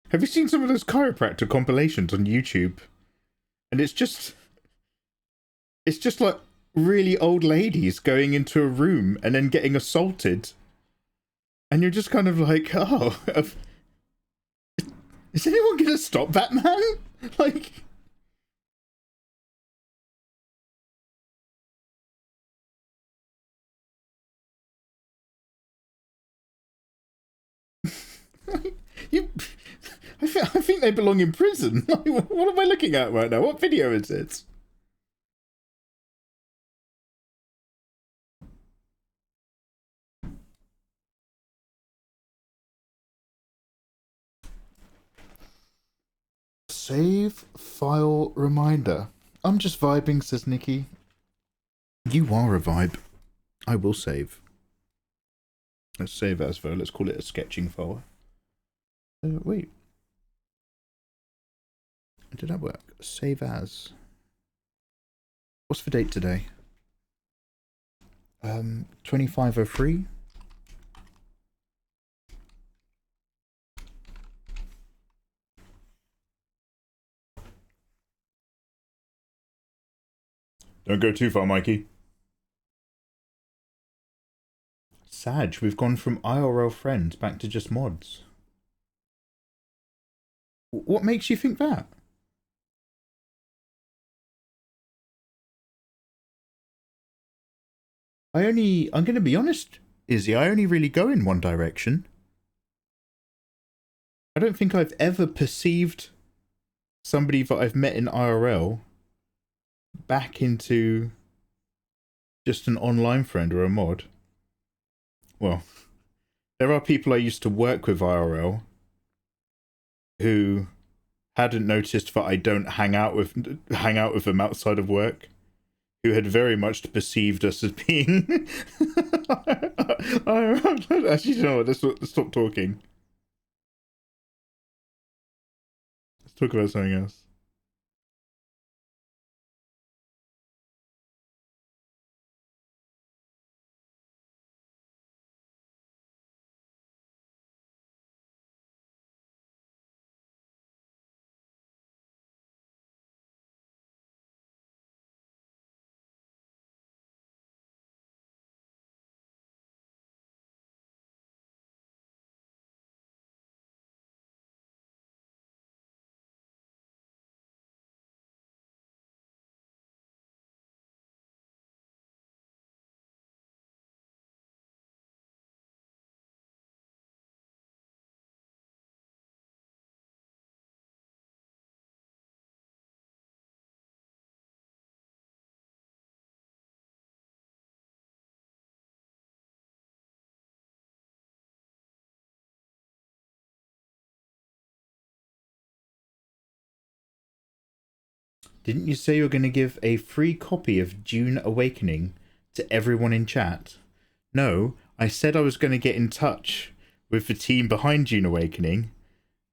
Have you seen some of those chiropractor compilations on YouTube? And it's just like really old ladies going into a room and then getting assaulted. And you're just kind of like, oh, is anyone going to stop that man? Like... I think they belong in prison. What am I looking at right now? What video is it? Save file reminder. I'm just vibing, says Nikke. You are a vibe. I will save. Let's save as though. Let's call it a sketching file. Wait. Did that work? Save as. What's the date today? 2503. Don't go too far, Mikey. Sag, we've gone from IRL friends back to just mods. What makes you think that? I'm going to be honest, Izzy, I only really go in one direction. I don't think I've ever perceived somebody that I've met in IRL back into just an online friend or a mod. Well, there are people I used to work with IRL who hadn't noticed that I don't hang out with them outside of work, who had very much perceived us as being actually, you know what, let's stop talking. Let's talk about something else. Didn't you say you were going to give a free copy of Dune Awakening to everyone in chat? No, I said I was going to get in touch with the team behind Dune Awakening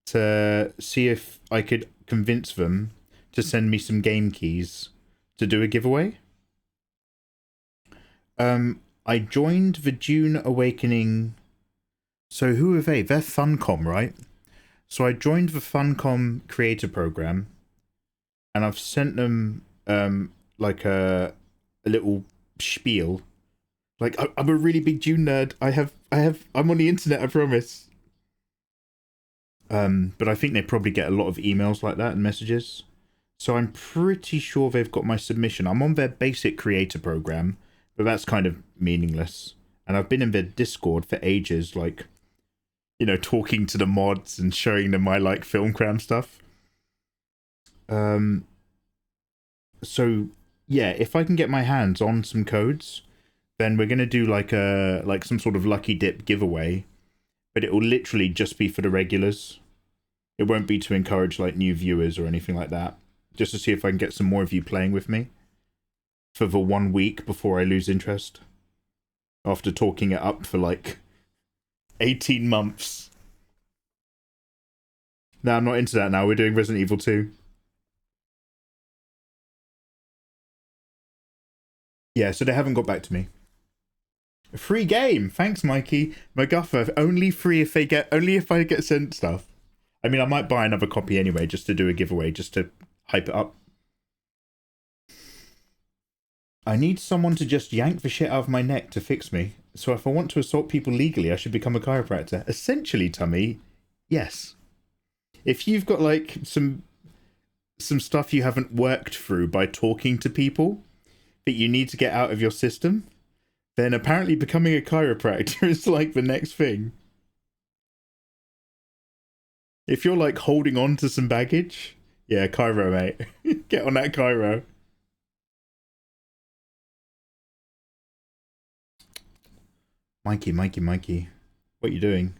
to see if I could convince them to send me some game keys to do a giveaway. I joined the Dune Awakening. So who are they? They're Funcom, right? So I joined the Funcom creator program. And I've sent them like a little spiel. Like, I'm a really big Dune nerd. I'm on the internet, I promise. But I think they probably get a lot of emails like that and messages. So I'm pretty sure they've got my submission. I'm on their basic creator program, but that's kind of meaningless. And I've been in their Discord for ages, like, you know, talking to the mods and showing them my, like, film cram stuff. So yeah, if I can get my hands on some codes, then we're gonna do like some sort of lucky dip giveaway, but it will literally just be for the regulars. It won't be to encourage like new viewers or anything like that. Just to see if I can get some more of you playing with me for the 1 week before I lose interest. After talking it up for like 18 months. No, I'm not into that now. We're doing Resident Evil 2. Yeah, so they haven't got back to me. A free game. Thanks, Mikey. McGuffer. Only free if I get sent stuff. I mean, I might buy another copy anyway, just to do a giveaway, just to hype it up. I need someone to just yank the shit out of my neck to fix me. So if I want to assault people legally, I should become a chiropractor. Essentially, Tummy, yes. If you've got like some stuff you haven't worked through by talking to people that you need to get out of your system, then apparently becoming a chiropractor is like the next thing. If you're like holding on to some baggage, yeah, chiro, mate. Get on that chiro. Mikey, what are you doing?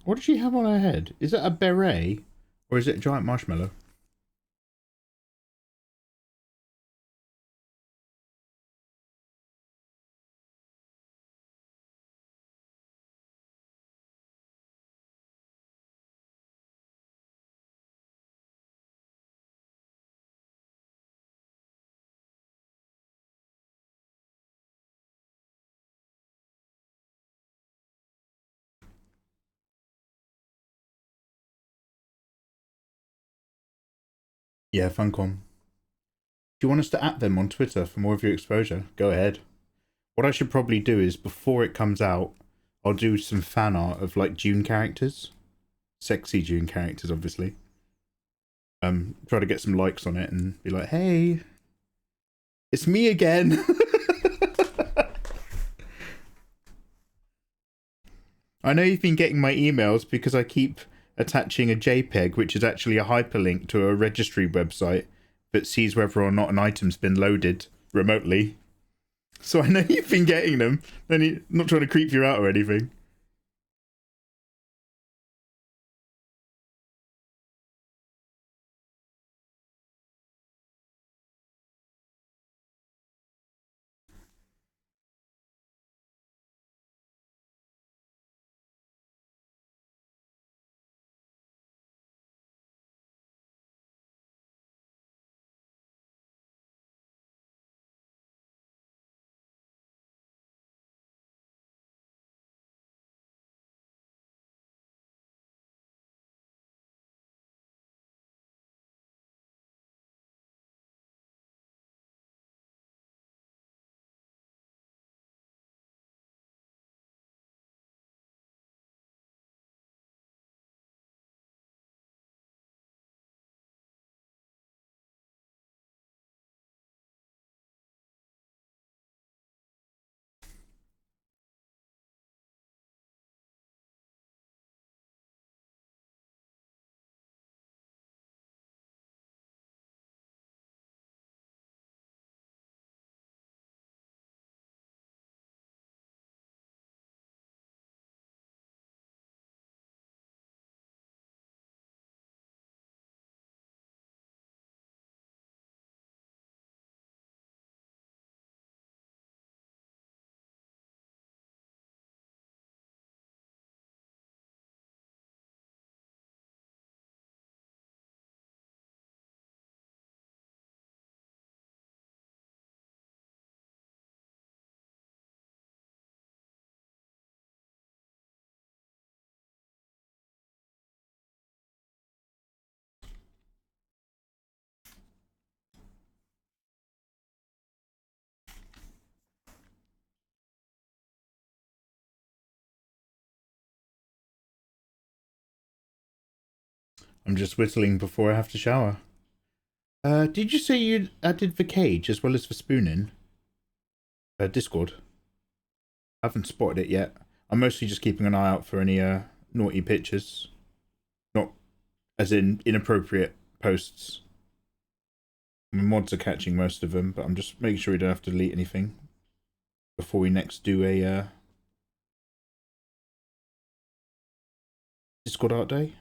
What does she have on her head? Is that a beret? Or is it a giant marshmallow? Yeah, Funcom. Do you want us to at them on Twitter for more of your exposure? Go ahead. What I should probably do is, before it comes out, I'll do some fan art of like June characters. Sexy June characters, obviously. Try to get some likes on it and be like, hey, it's me again. I know you've been getting my emails because I keep attaching a JPEG, which is actually a hyperlink to a registry website that sees whether or not an item's been loaded remotely. So I know you've been getting them. I'm not trying to creep you out or anything. I'm just whistling before I have to shower. Did you say you added the cage as well as the spooning? Discord. I haven't spotted it yet. I'm mostly just keeping an eye out for any naughty pictures. Not as in inappropriate posts. My mods are catching most of them, but I'm just making sure we don't have to delete anything before we next do a Discord art day.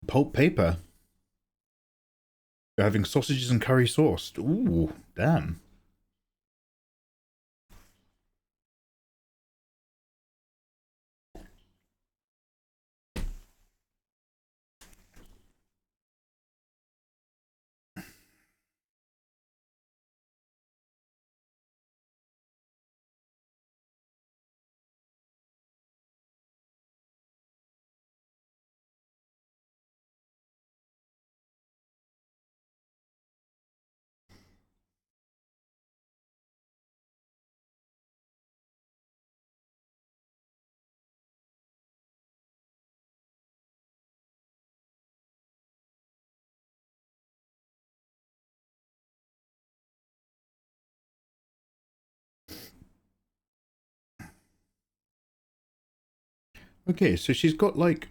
Pulp paper. You're having sausages and curry sauce. Ooh, damn. Okay, so she's got like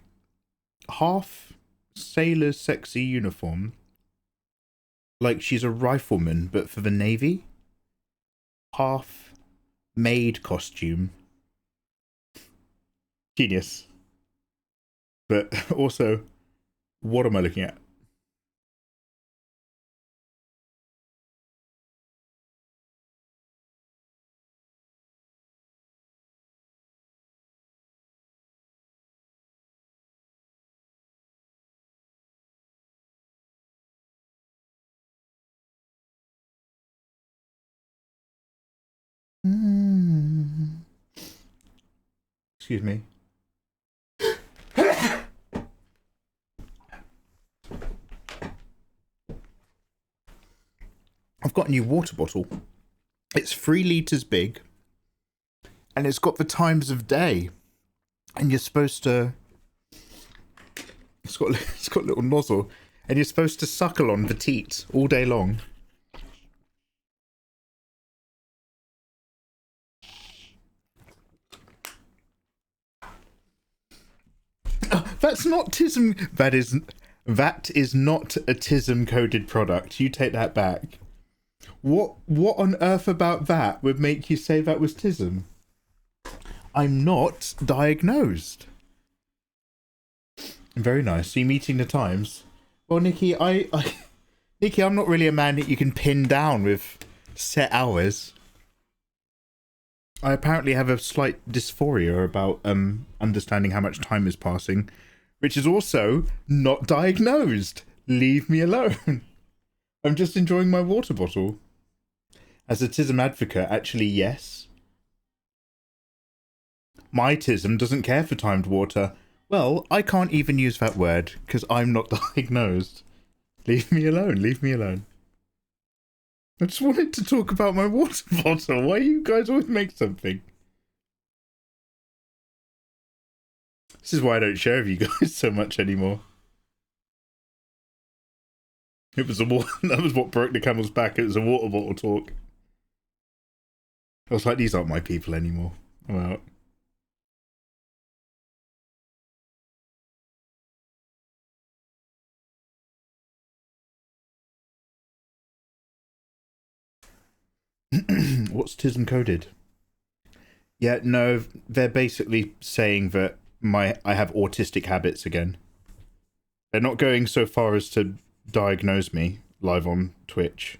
half sailor's sexy uniform. Like she's a rifleman, but for the Navy. Half maid costume. Genius. But also, what am I looking at? Excuse me. I've got a new water bottle. It's 3 litres big. And it's got the times of day. And you're supposed to... It's got a little nozzle. And you're supposed to suckle on the teat all day long. That's not TISM. That is not a TISM coded product. You take that back. What on earth about that would make you say that was TISM? I'm not diagnosed. Very nice. So you meeting the times? Well, Nikke, Nikke, I'm not really a man that you can pin down with set hours. I apparently have a slight dysphoria about understanding how much time is passing, which is also not diagnosed. Leave me alone. I'm just enjoying my water bottle. As a TISM advocate, actually, yes. My TISM doesn't care for timed water. Well, I can't even use that word because I'm not diagnosed. Leave me alone. Leave me alone. I just wanted to talk about my water bottle. Why you guys always make something? This is why I don't share with you guys so much anymore. It was that was what broke the camel's back. It was a water bottle talk. I was like, these aren't my people anymore. I'm out. What's tism coded? Yeah, no, they're basically saying that I have autistic habits again. They're not going so far as to diagnose me live on Twitch,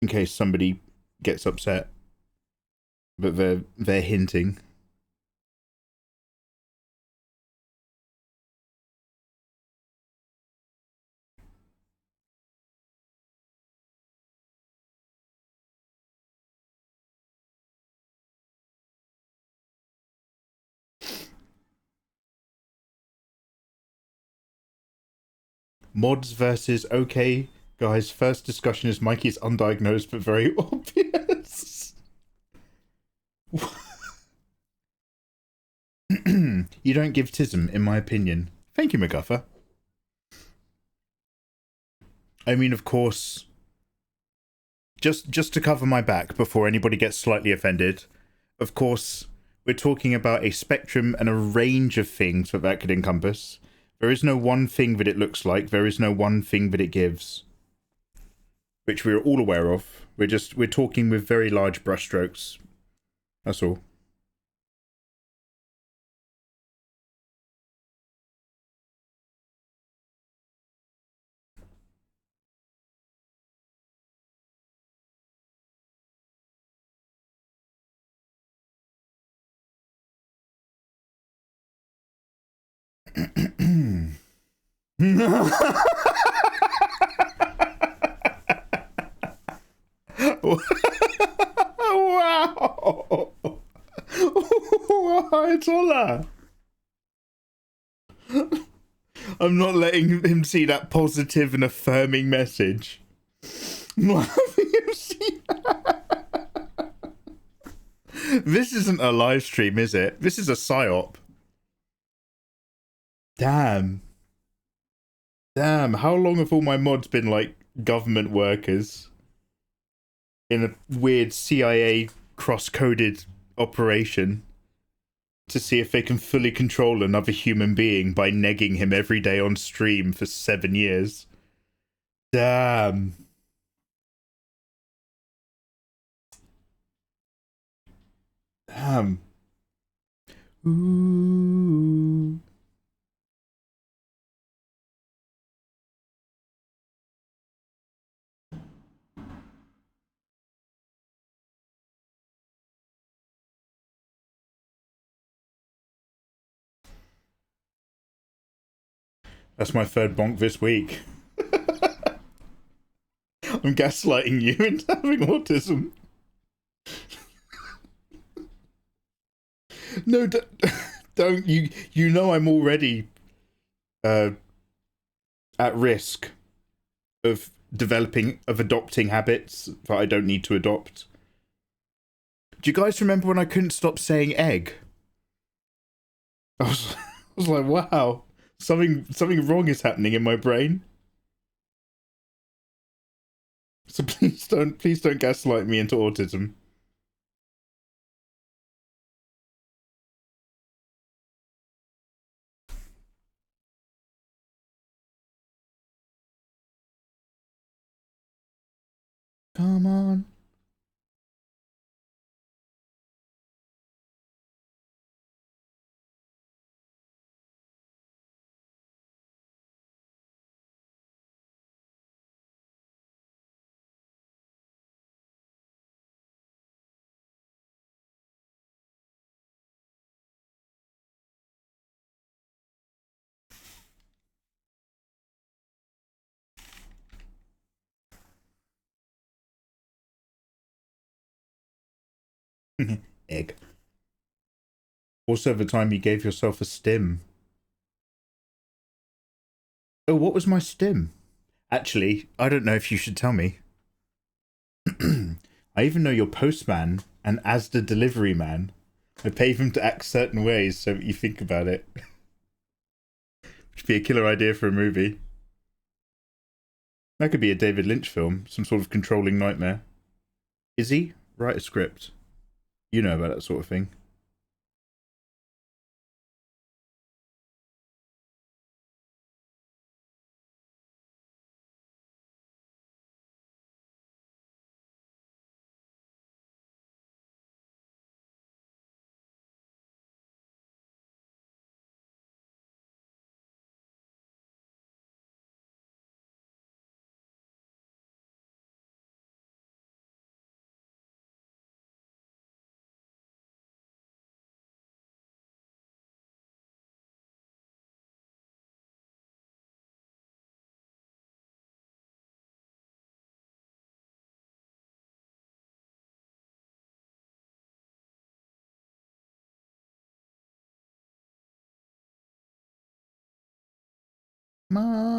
in case somebody gets upset. But they're hinting. Mods versus okay, guys. First discussion is Mikey's undiagnosed but very obvious. You don't give tism, in my opinion. Thank you, MacGuffer. I mean, of course, just to cover my back before anybody gets slightly offended, of course, we're talking about a spectrum and a range of things that could encompass. There is no one thing that it looks like. There is no one thing that it gives, which we're all aware of. We're talking with very large brushstrokes. That's all. Wow! It's Ola. I'm not letting him see that positive and affirming message. I'm not having him see that. This isn't a live stream, is it? This is a psyop. Damn. Damn, how long have all my mods been like government workers in a weird CIA cross-coded operation to see if they can fully control another human being by negging him every day on stream for 7 years? Damn. Damn. Ooh. That's my third bonk this week. I'm gaslighting you into having autism. No, don't. You know I'm already at risk of adopting habits that I don't need to adopt. Do you guys remember when I couldn't stop saying egg? I was like, wow, something wrong is happening in my brain. So please don't gaslight me into autism. Come on. Egg. Also, the time you gave yourself a stim. Oh, what was my stim? Actually, I don't know if you should tell me. I even know your postman and Asda delivery man. I pay them to act certain ways so that you think about it. Which would be a killer idea for a movie. That could be a David Lynch film, some sort of controlling nightmare. Izzy, write a script. You know about that sort of thing. Ma.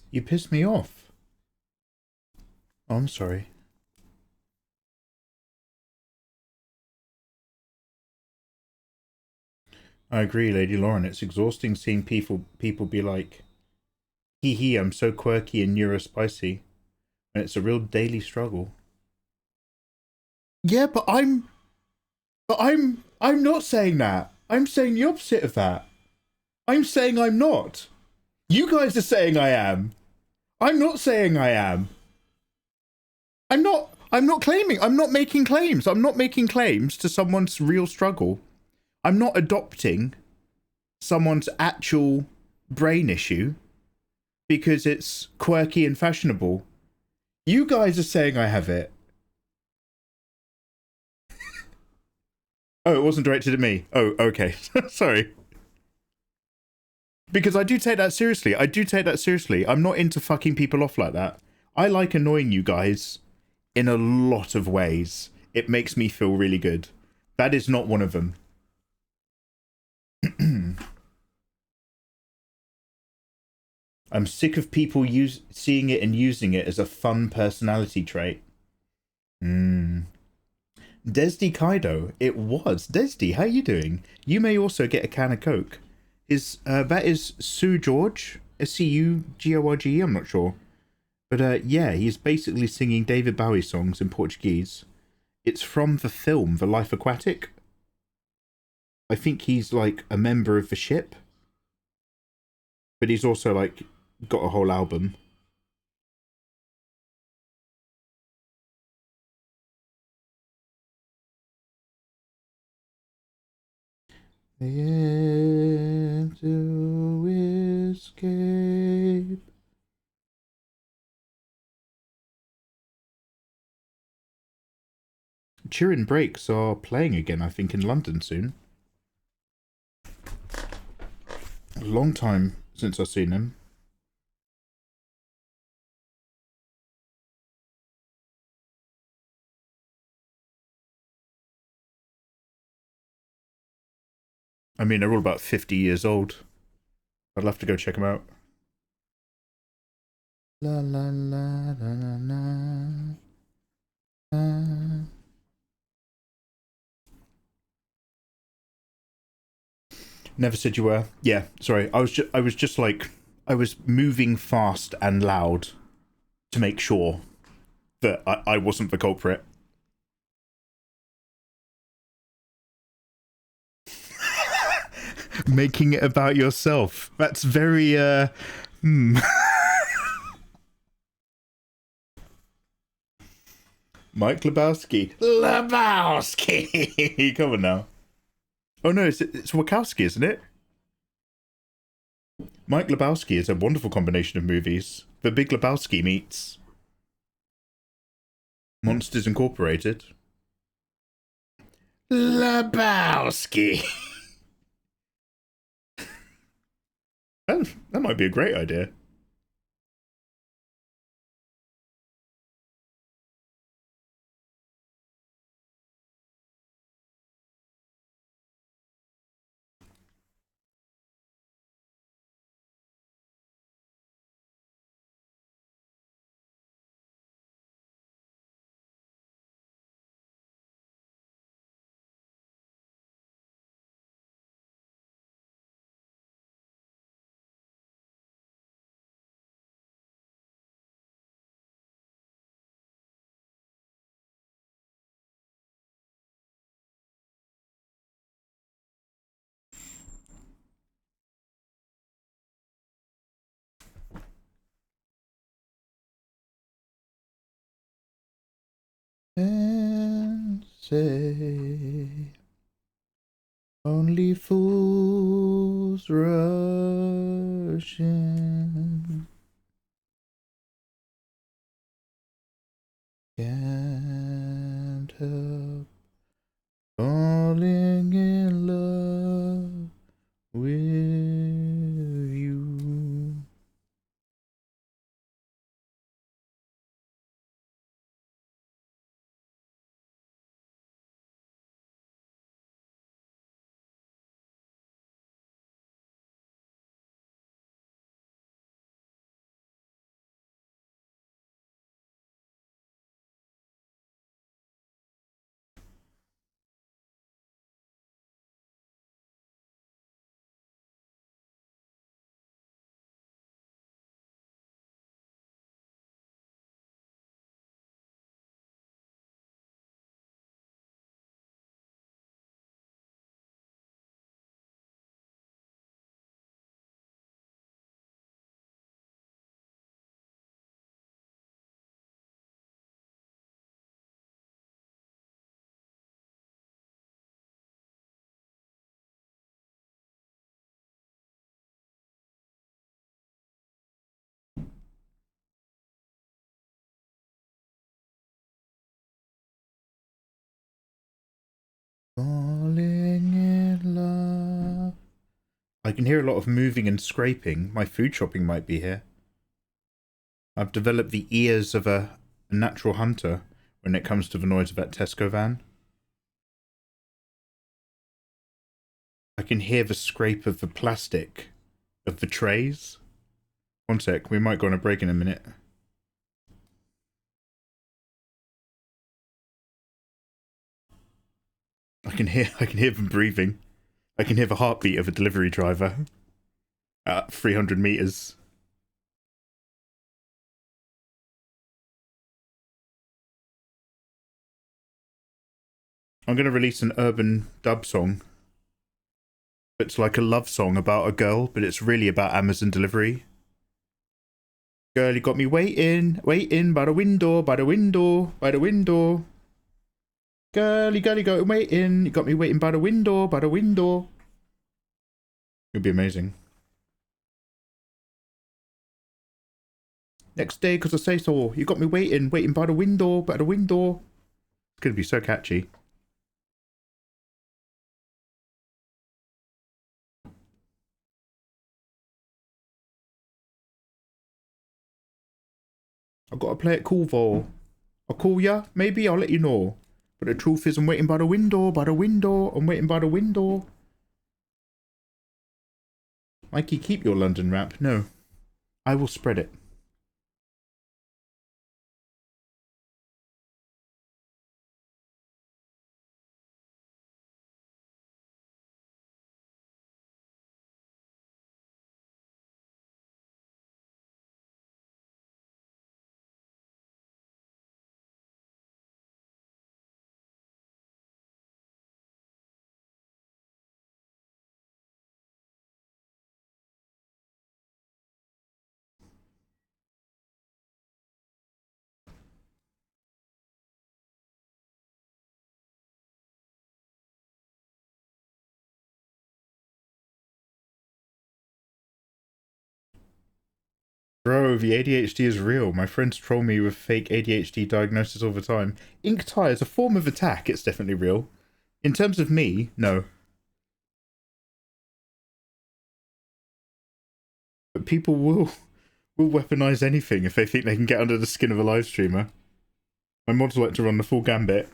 You pissed me off. Oh, I'm sorry. I agree, Lady Lauren. It's exhausting seeing people be like, hee hee, I'm so quirky and neurospicy. And it's a real daily struggle. Yeah, but I'm not saying that. I'm saying the opposite of that. I'm saying I'm not. You guys are saying I am. I'm not saying I am. I'm not claiming. I'm not making claims. I'm not making claims to someone's real struggle. I'm not adopting someone's actual brain issue because it's quirky and fashionable. You guys are saying I have it. Oh, it wasn't directed at me. Oh, okay. Sorry. Because I do take that seriously. I do take that seriously. I'm not into fucking people off like that. I like annoying you guys in a lot of ways. It makes me feel really good. That is not one of them. I'm sick of people seeing it and using it as a fun personality trait. Desdi Kaido, it was. Desdi, how you doing? You may also get a can of Coke. That is Sue George? S-C-U-G-O-R-G-E, I'm not sure. But yeah, he's basically singing David Bowie songs in Portuguese. It's from the film The Life Aquatic. I think he's like a member of the ship. But he's also like got a whole album. I am to escape. Cheering Breaks are playing again, I think, in London soon. A long time since I've seen them. I mean, they're all about 50 years old. I'd love to go check them out. La la la la la la. Never said you were. Yeah, sorry. I was just like, I was moving fast and loud to make sure that I wasn't the culprit. Making it about yourself. That's very, Mike Lebowski. Lebowski! Come on now. Oh no, it's Wachowski, isn't it? Mike Lebowski is a wonderful combination of movies. The Big Lebowski meets Monsters Incorporated. Lebowski! That might be a great idea. and say only fools rush in. Can't help falling in love with you. Falling in love. I can hear a lot of moving and scraping. My food shopping might be here. I've developed the ears of a natural hunter when it comes to the noise of that Tesco van. I can hear the scrape of the plastic of the trays. One sec, we might go on a break in a minute. I can hear them breathing. I can hear the heartbeat of a delivery driver at 300 meters. I'm going to release an urban dub song. It's like a love song about a girl, but it's really about Amazon delivery. Girl, you got me waiting by the window, by the window, by the window. Girly, girly, got me waiting. You got me waiting by the window, by the window. It'd be amazing. Next day, because I say so. You got me waiting by the window, by the window. It's going to be so catchy. I've got to play it cool, though. I'll call ya. Maybe I'll let you know. But the truth is, I'm waiting by the window, by the window. I'm waiting by the window. Mikey, keep your London rap. No. I will spread it. Bro, the ADHD is real. My friends troll me with fake ADHD diagnosis all the time. Ink tie is a form of attack. It's definitely real. In terms of me, no. But people will weaponize anything if they think they can get under the skin of a live streamer. My mods like to run the full gambit.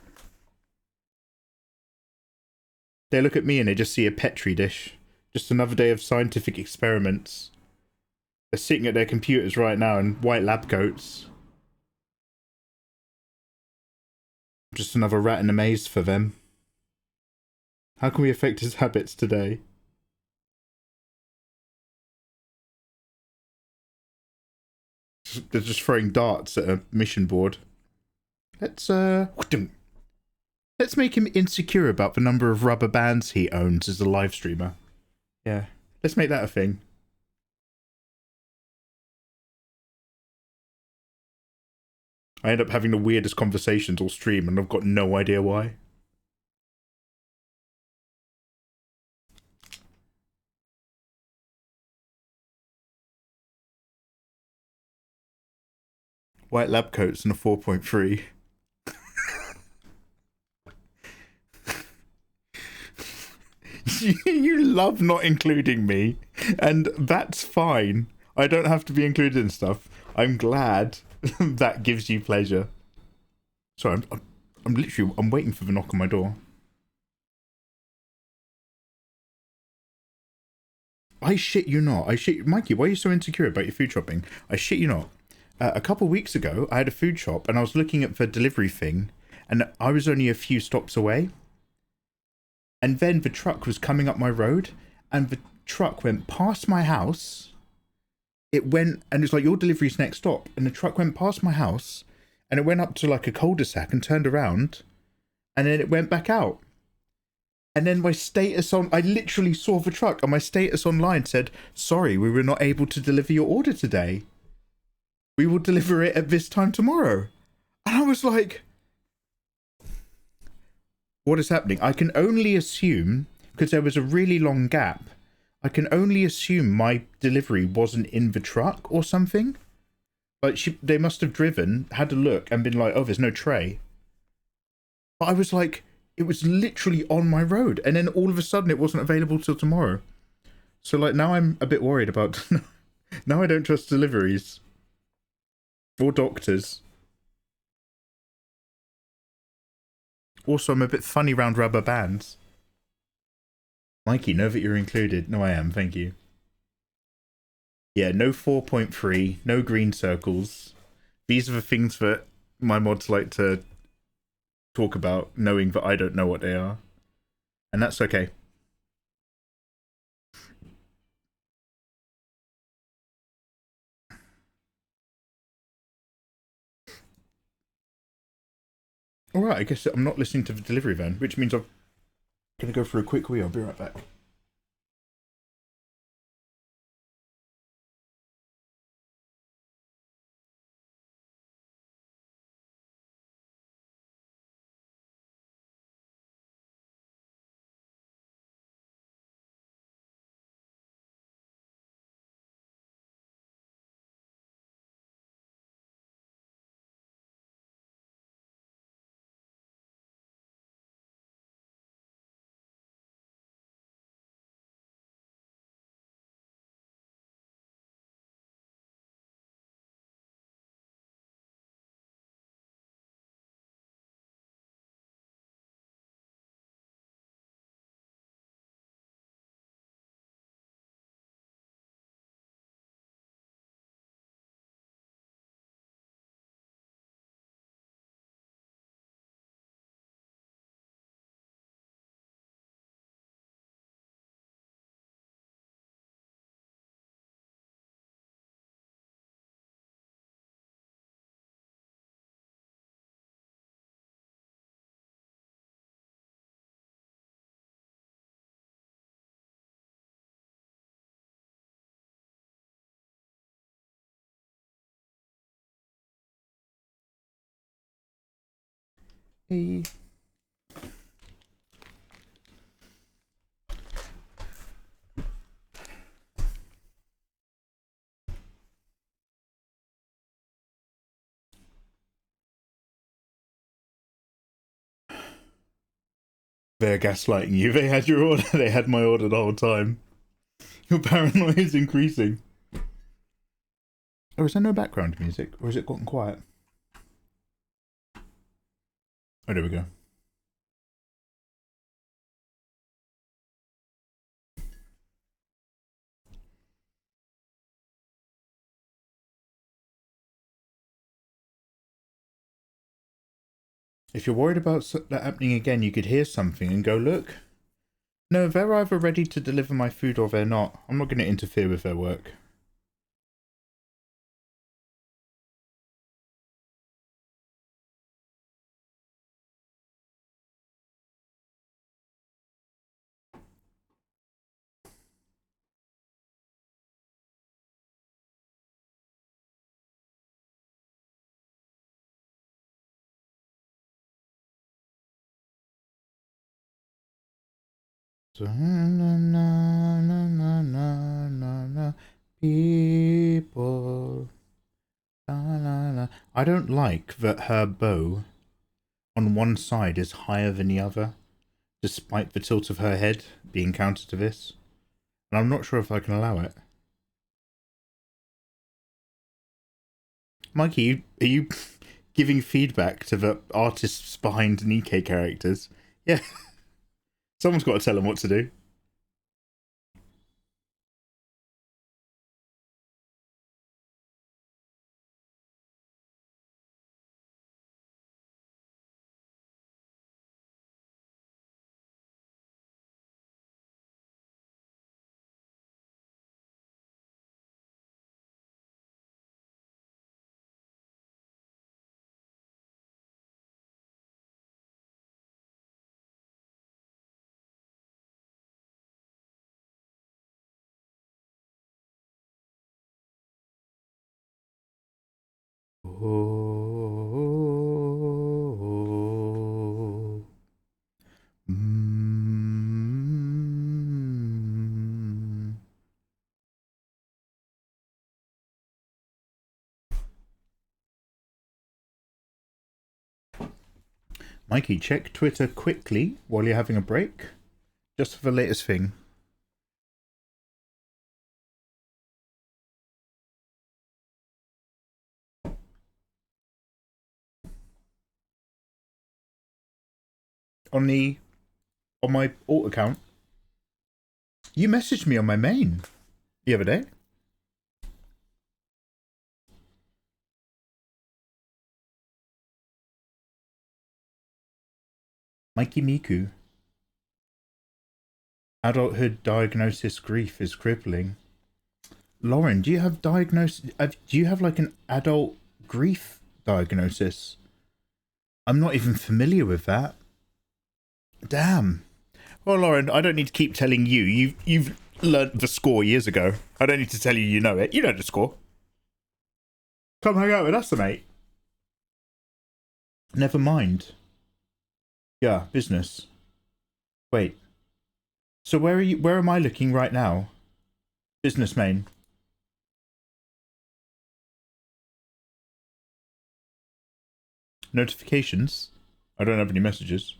They look at me and they just see a Petri dish. Just another day of scientific experiments. They're sitting at their computers right now in white lab coats. Just another rat in a maze for them. How can we affect his habits today? They're just throwing darts at a mission board. Let's make him insecure about the number of rubber bands he owns as a live streamer. Yeah, let's make that a thing. I end up having the weirdest conversations all stream, and I've got no idea why. White lab coats and a 4.3. You love not including me, and that's fine. I don't have to be included in stuff. I'm glad that gives you pleasure. Sorry, I'm waiting for the knock on my door. I shit you not. Mikey, why are you so insecure about your food shopping? I shit you not. A couple weeks ago, I had a food shop and I was looking at the delivery thing, and I was only a few stops away. And then the truck was coming up my road, and the truck went past my house. It went, and it's like, your delivery's next stop. And the truck went past my house, and it went up to like a cul-de-sac and turned around, and then it went back out. And then my status I literally saw the truck, and my status online said, sorry, we were not able to deliver your order today. We will deliver it at this time tomorrow. And I was like, what is happening? I can only assume, because there was a really long gap, I can only assume my delivery wasn't in the truck or something. Like, they must have driven, had a look, and been like, oh, there's no tray. But I was like, it was literally on my road, and then all of a sudden it wasn't available till tomorrow. So, like, now I'm a bit worried about... Now I don't trust deliveries. Or doctors. Also, I'm a bit funny round rubber bands. Mikey, know that you're included. No, I am. Thank you. Yeah, no 4.3. No green circles. These are the things that my mods like to talk about, knowing that I don't know what they are. And that's okay. Alright, I guess I'm not listening to the delivery van, which means I'm going to go for a quick wee. I'll be right back. Hey. They're gaslighting you. They had your order. They had my order the whole time. Your paranoia is increasing. Oh, is there no background music? Or has it gotten quiet? Oh, there we go. If you're worried about that happening again, you could hear something and go look. No, they're either ready to deliver my food or they're not. I'm not going to interfere with their work. So, na, na, na, na, na, na, na, people. La, la, la. I don't like that her bow on one side is higher than the other, despite the tilt of her head being counter to this. And I'm not sure if I can allow it. Mikey, are you giving feedback to the artists behind Nikke characters? Yeah. Someone's got to tell them what to do. Oh. Mm. Mikey, check Twitter quickly while you're having a break, just for the latest thing. On my alt account, you messaged me on my main the other day. Mikey Miku. Adulthood diagnosis grief is crippling. Lauren, do you have diagnosis? Do you have like an adult grief diagnosis? I'm not even familiar with that. Damn. Well, Lauren, I don't need to keep telling you. You've learnt the score years ago. I don't need to tell you you know it. You know the score. Come hang out with us, mate. Never mind. Yeah, business. Wait. So where are you? Where am I looking right now? Business main. Notifications. I don't have any messages.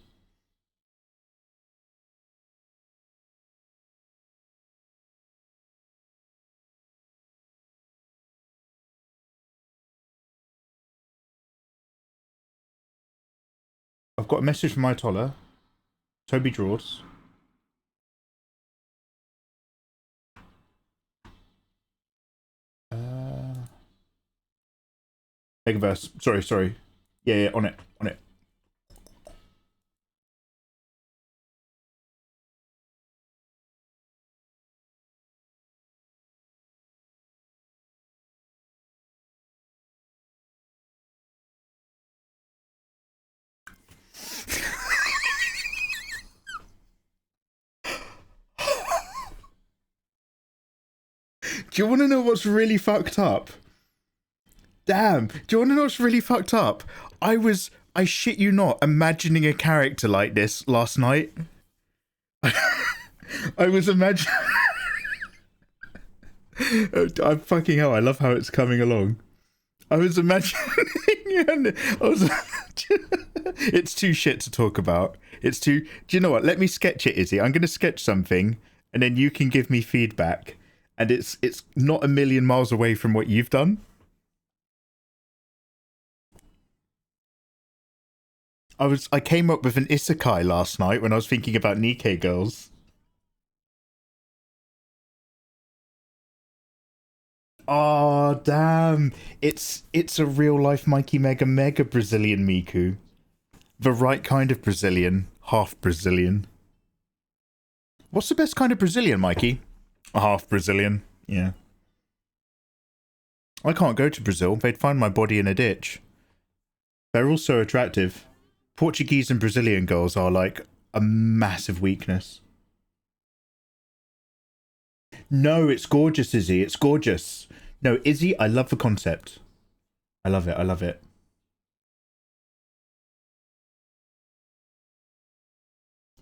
I've got a message from my Toller. Toby Draws. Megaverse. Sorry. Yeah, on it. Do you want to know what's really fucked up? Damn. Do you want to know what's really fucked up? I shit you not, imagining a character like this last night. I was imagining... I'm fucking hell, I love how it's coming along. I was imagining... It's too shit to talk about. It's too... Do you know what? Let me sketch it, Izzy. I'm going to sketch something, and then you can give me feedback. And it's not a million miles away from what you've done. I came up with an isekai last night when I was thinking about Nikke girls. Oh damn! It's a real life Mikey Mega Brazilian Miku, the right kind of Brazilian, half Brazilian. What's the best kind of Brazilian, Mikey? A half Brazilian, yeah. I can't go to Brazil. They'd find my body in a ditch. They're all so attractive. Portuguese and Brazilian girls are like a massive weakness. No, it's gorgeous, Izzy. It's gorgeous. No, Izzy, I love the concept. I love it.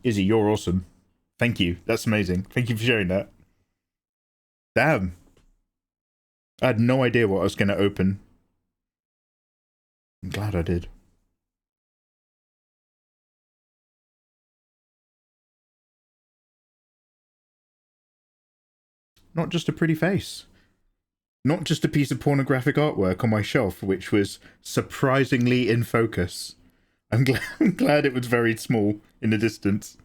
Izzy, you're awesome. Thank you. That's amazing. Thank you for sharing that. Damn. I had no idea what I was going to open. I'm glad I did. Not just a pretty face. Not just a piece of pornographic artwork on my shelf, which was surprisingly in focus. I'm glad it was very small in the distance.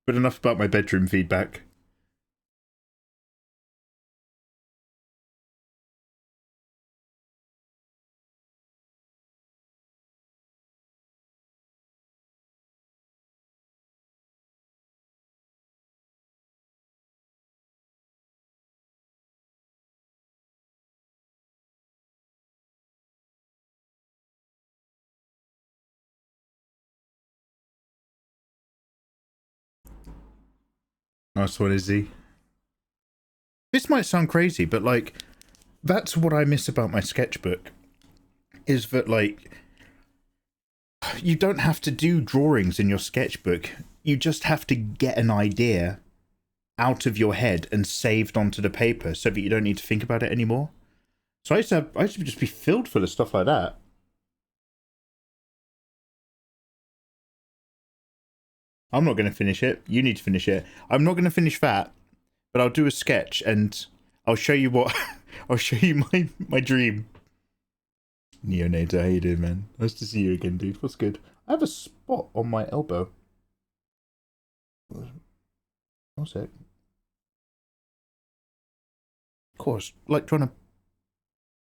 But enough about my bedroom feedback. Nice one, Izzy. This might sound crazy, but like, that's what I miss about my sketchbook. Is that like, you don't have to do drawings in your sketchbook. You just have to get an idea out of your head and saved onto the paper so that you don't need to think about it anymore. So I used to just be filled full of stuff like that. I'm not going to finish it. You need to finish it. I'm not going to finish that, but I'll do a sketch and I'll show you what... I'll show you my dream. Neonator, how you doing, man? Nice to see you again, dude. What's good? I have a spot on my elbow. One sec. Of course, like trying to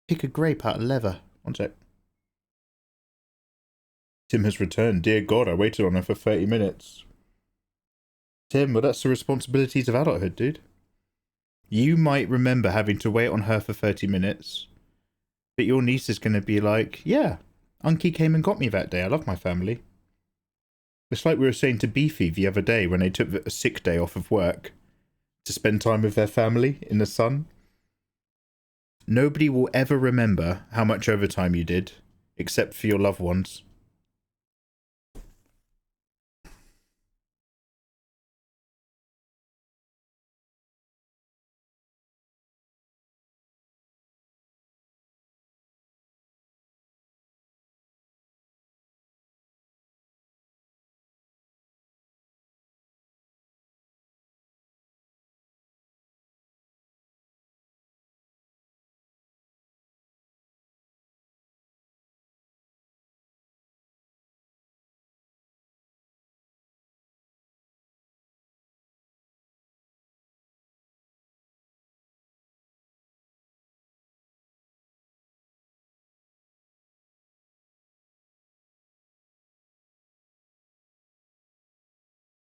pick a grape out of leather. One sec. Tim has returned. Dear God, I waited on her for 30 minutes. Tim, well, that's the responsibilities of adulthood, dude. You might remember having to wait on her for 30 minutes, but your niece is going to be like, yeah, Unky came and got me that day. I love my family. It's like we were saying to Beefy the other day when they took a sick day off of work to spend time with their family in the sun. Nobody will ever remember how much overtime you did, except for your loved ones.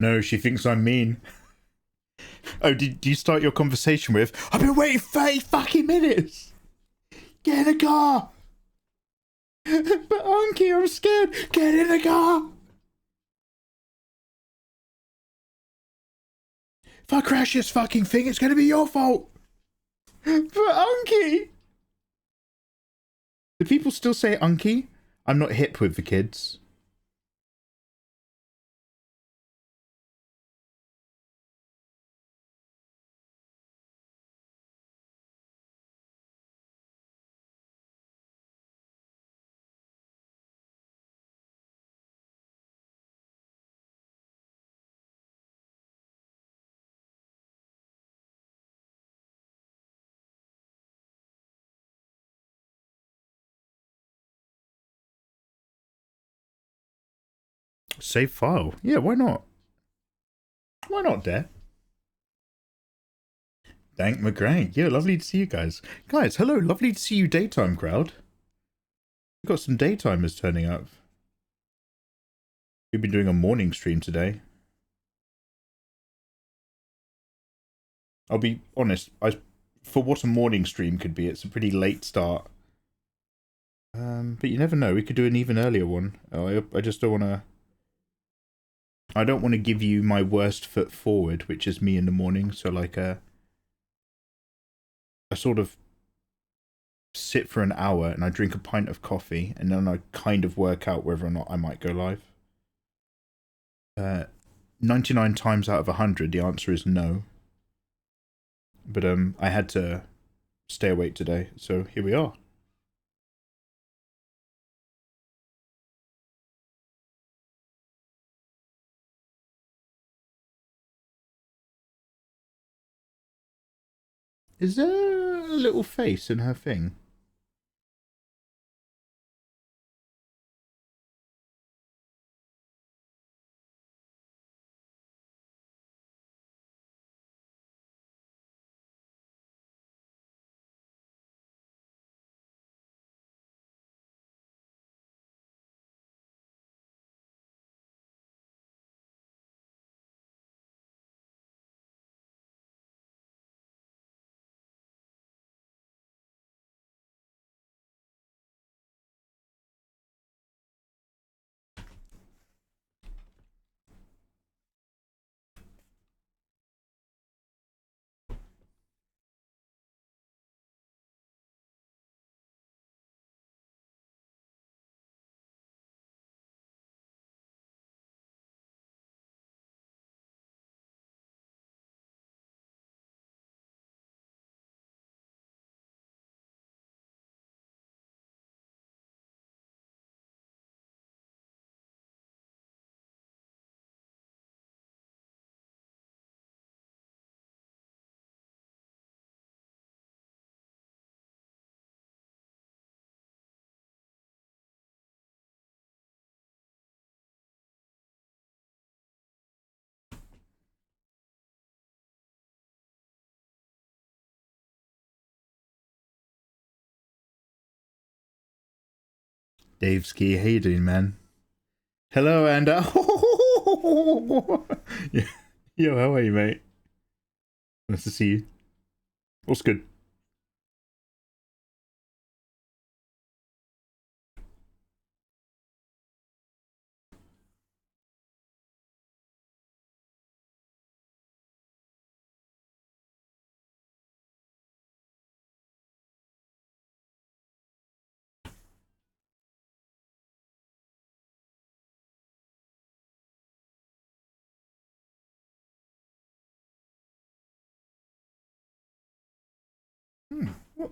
No, she thinks I'm mean. Oh, did you start your conversation with, I've been waiting 30 fucking minutes! Get in the car! But Unky, I'm scared! Get in the car! If I crash this fucking thing, it's gonna be your fault! But Unky! Do people still say Unky? I'm not hip with the kids. Save file. Yeah, why not? Why not, Dare? Thank McGrank. Yeah, lovely to see you guys. Guys, hello. Lovely to see you, daytime crowd. We've got some daytimers turning up. We've been doing a morning stream today. I'll be honest, for what a morning stream could be, it's a pretty late start. But you never know. We could do an even earlier one. I just don't want to... I don't want to give you my worst foot forward, which is me in the morning. So like a sort of sit for an hour and I drink a pint of coffee, and then I kind of work out whether or not I might go live. 99 times out of 100, the answer is no. But I had to stay awake today, so here we are. Is there a little face in her thing? Dave Ski, how you doing, man? Hello, and yo, how are you, mate? Nice to see you. What's good? What?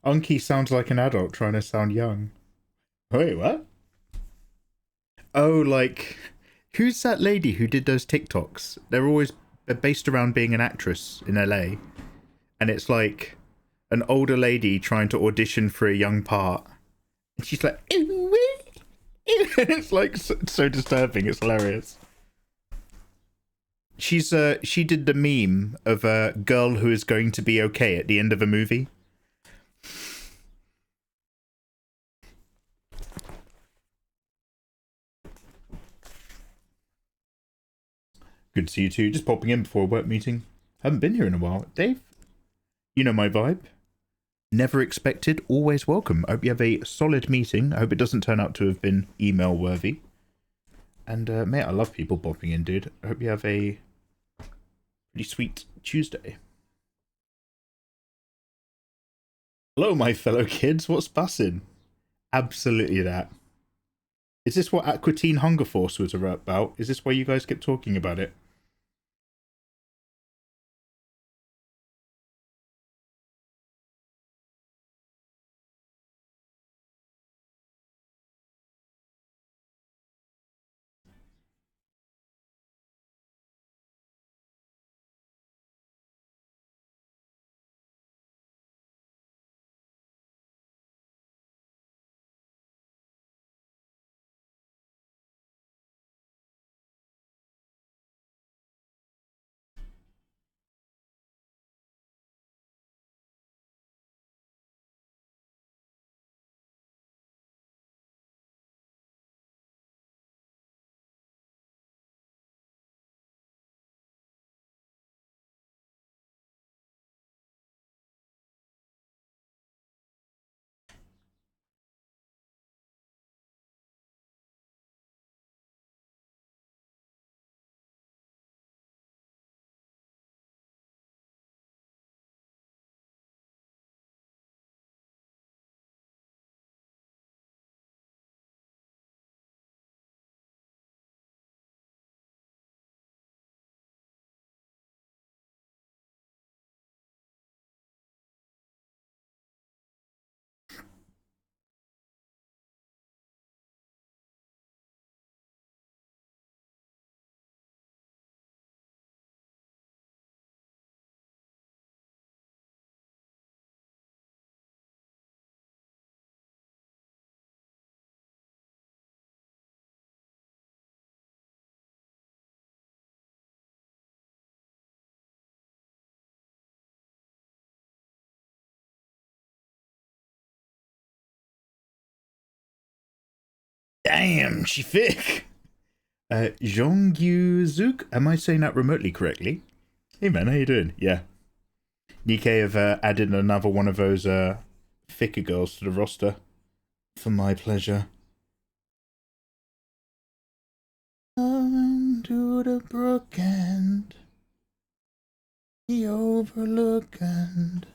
Unky sounds like an adult trying to sound young. Wait, what? Oh, like, who's that lady who did those TikToks? They're based around being an actress in LA, and it's like an older lady trying to audition for a young part, and she's like, and it's like so disturbing. It's hilarious. She did the meme of a girl who is going to be okay at the end of a movie. Good to see you too. Just popping in before a work meeting. Haven't been here in a while. Dave, you know my vibe. Never expected, always welcome. I hope you have a solid meeting. I hope it doesn't turn out to have been email worthy. And mate, I love people popping in, dude. I hope you have a pretty sweet Tuesday. Hello, my fellow kids. What's bussin'? Absolutely that. Is this what Aqua Teen Hunger Force was about? Is this why you guys kept talking about it? Damn, she thick. Zhongyuzuk, am I saying that remotely correctly? Hey man, how you doing? Yeah. Nikke have added another one of those thicker girls to the roster. For my pleasure. Down to the brook and the overlook and...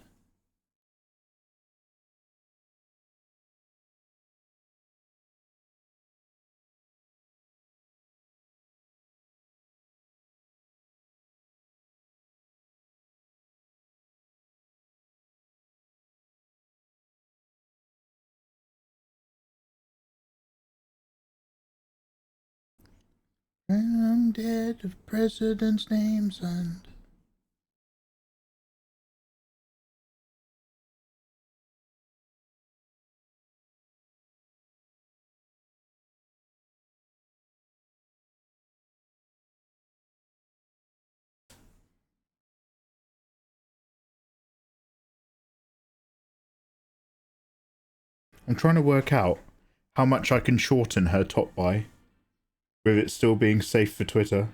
I'm dead of presidents' names and... I'm trying to work out how much I can shorten her top by, with it still being safe for Twitter.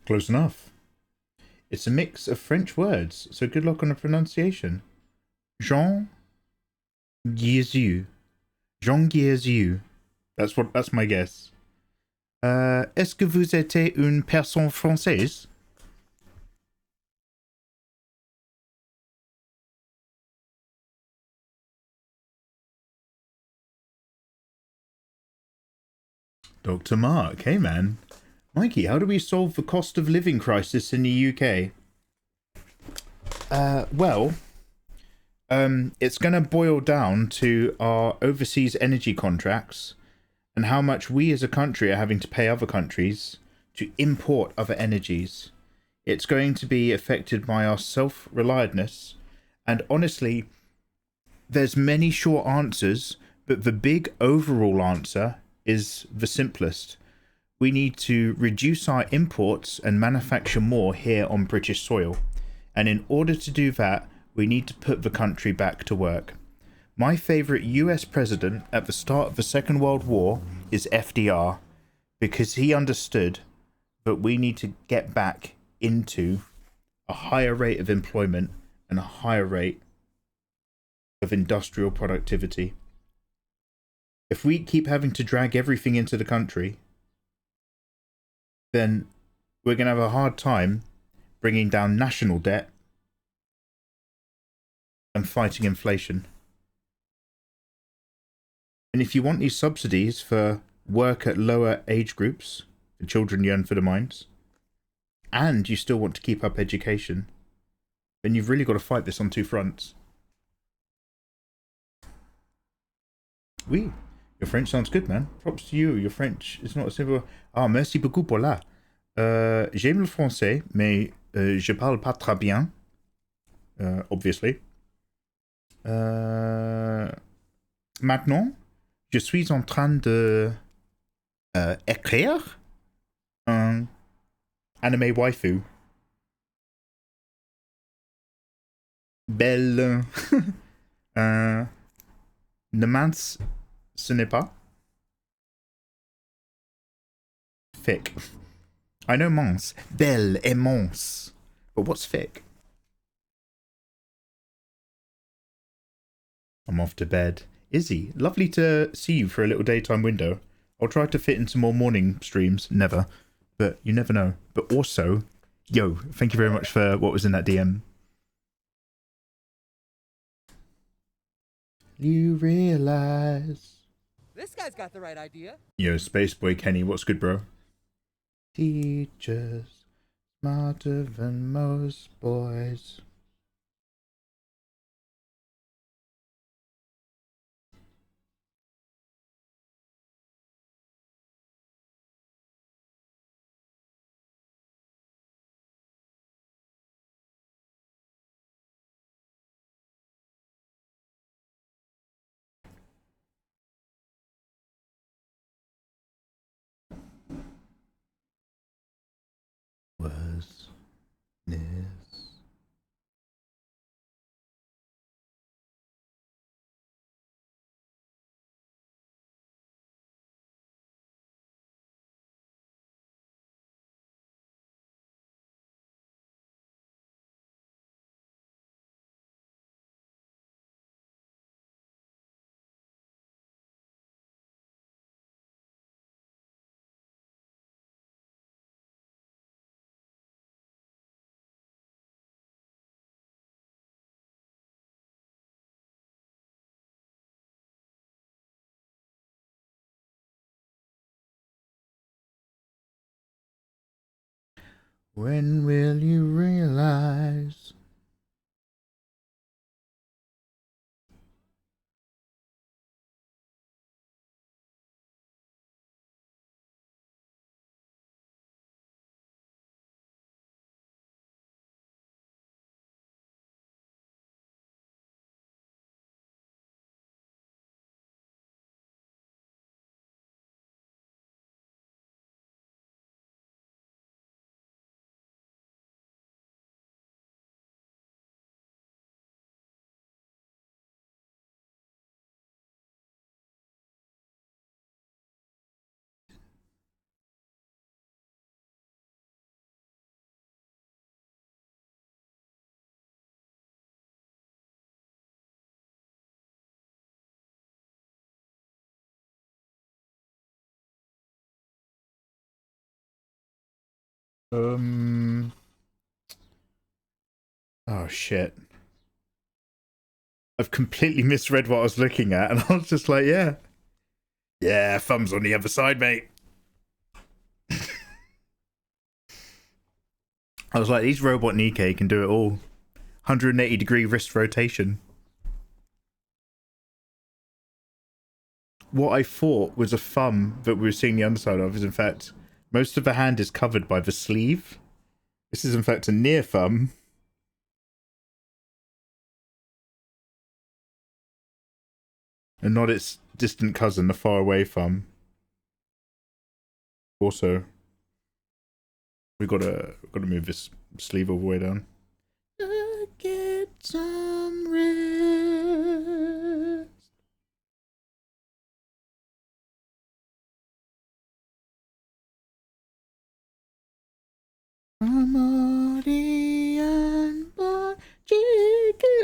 Close enough. It's a mix of French words, so good luck on the pronunciation. Jean Guizu. Jean Guizu. That's my guess. Est-ce que vous êtes une personne française? Dr. Mark, hey man. Mikey, how do we solve the cost of living crisis in the UK? It's going to boil down to our overseas energy contracts and how much we as a country are having to pay other countries to import other energies. It's going to be affected by our self-reliedness. And honestly, there's many short answers, but the big overall answer is the simplest. We need to reduce our imports and manufacture more here on British soil. And in order to do that, we need to put the country back to work. My favourite US president at the start of the Second World War is FDR, because he understood that we need to get back into a higher rate of employment and a higher rate of industrial productivity. If we keep having to drag everything into the country, then we're going to have a hard time bringing down national debt and fighting inflation. And if you want these subsidies for work at lower age groups, the children yearn for the mines, and you still want to keep up education, then you've really got to fight this on two fronts. Oui, your French sounds good, man. Props to you. Your French is not a simple... Ah, merci beaucoup pour là. J'aime le français, mais je parle pas très bien. Obviously. Maintenant, je suis en train de écrire un anime waifu. Belle. Ne mince, ce n'est pas. Thick. I know mince. Belle et mince. But what's thick? I'm off to bed. Izzy, lovely to see you for a little daytime window. I'll try to fit into more morning streams. Never. but you never know. But also, yo, thank you very much for what was in that DM. You realize. This guy's got the right idea. Yo, Space Boy Kenny, what's good, bro? Teachers smarter than most boys. Was this? When will you realize? Oh shit. I've completely misread what I was looking at, and I was just like, yeah. Yeah, thumbs on the other side, mate. I was like, these robot Nikke can do it all. 180-degree wrist rotation. What I thought was a thumb that we were seeing the underside of is, in fact, most of the hand is covered by the sleeve. This is, in fact, a near thumb. And not its distant cousin, the far away thumb. Also, we gotta move this sleeve all the way down. Get some rest.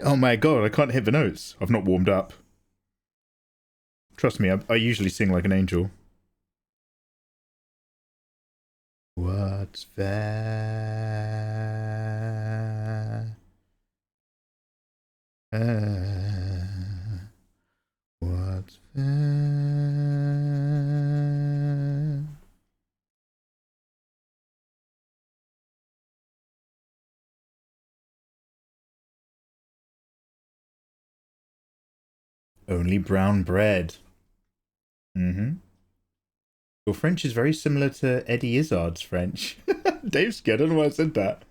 Oh my god, I can't hit the notes. I've not warmed up. Trust me, I usually sing like an angel. What's that? What's that? Only brown bread. Your French is very similar to Eddie Izzard's French. Dave's scared. I don't know why I said that.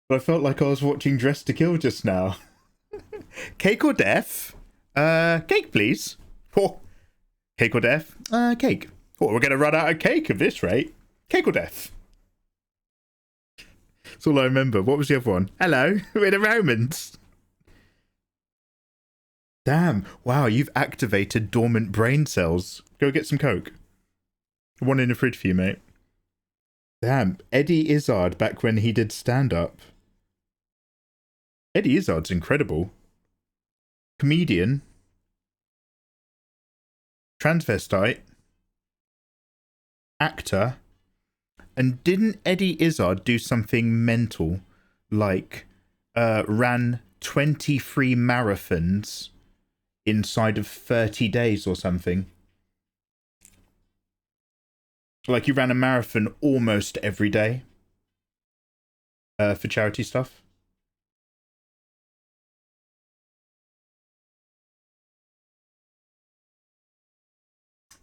But I felt like I was watching Dress to Kill just now. Cake or death? Cake, please. Oh. Cake or death? Cake. Oh, we're going to run out of cake at this rate. Cake or death? That's all I remember. What was the other one? Hello, we're the Romans. Damn. Wow, you've activated dormant brain cells. Go get some Coke. One in the fridge for you, mate. Damn. Eddie Izzard back when he did stand-up. Eddie Izzard's incredible. Comedian. Transvestite. Actor. And didn't Eddie Izzard do something mental, like ran 23 marathons inside of 30 days or something? Like he ran a marathon almost every day for charity stuff.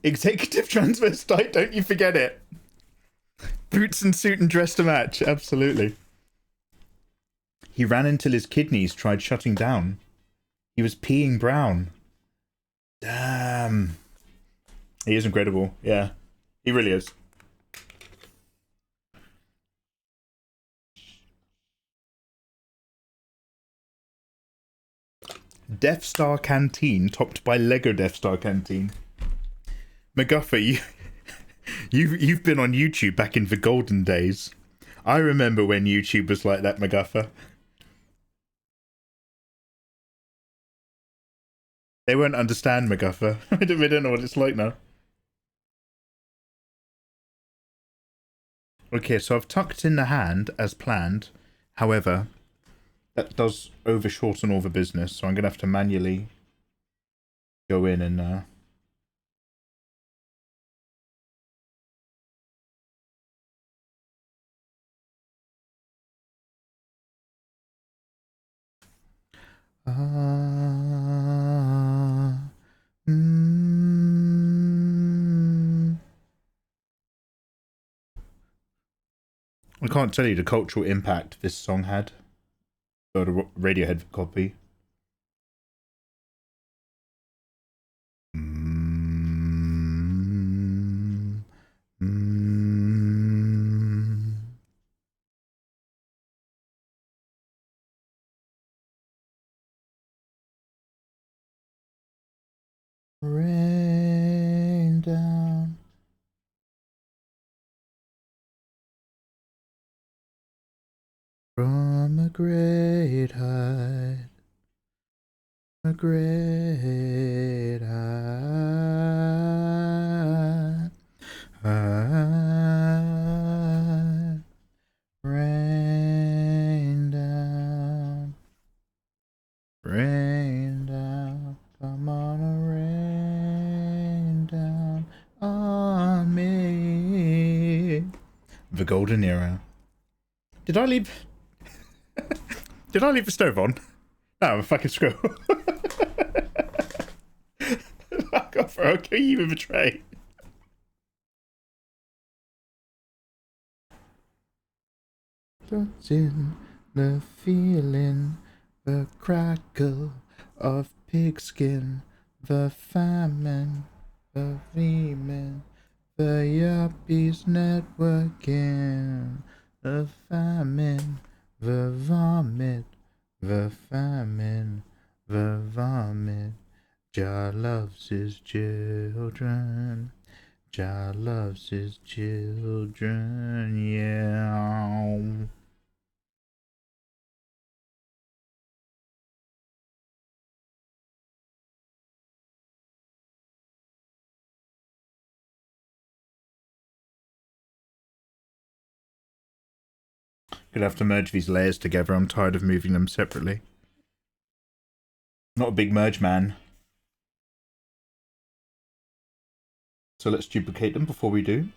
Executive transvestite, don't you forget it. Boots and suit and dress to match, absolutely. He ran until his kidneys tried shutting down. He was peeing brown. Damn. He is incredible, yeah. He really is. Death Star Canteen topped by Lego Death Star Canteen. MacGuffer, you've been on YouTube back in the golden days. I remember when YouTube was like that, MacGuffer. They won't understand, MacGuffer. They don't know what it's like now. Okay, so I've tucked in the hand as planned. However, that does over-shorten all the business, so I'm going to have to manually go in and... I can't tell you the cultural impact this song had. Or the Radiohead copy. Rain down. From a great height, a great height, rain down, come on, rain down on me. The golden era. Did I leave the stove on? No, I'm a fucking screw. Fuck off, I'll kill you with a tray. What's in the feeling, the crackle of pigskin, the famine, the vermin, the yuppies networking, the famine, the vomit, the famine, the vomit. Jah loves his children. Jah loves his children, yeah. Gonna have to merge these layers together. I'm tired of moving them separately. Not a big merge man. So let's duplicate them before we do.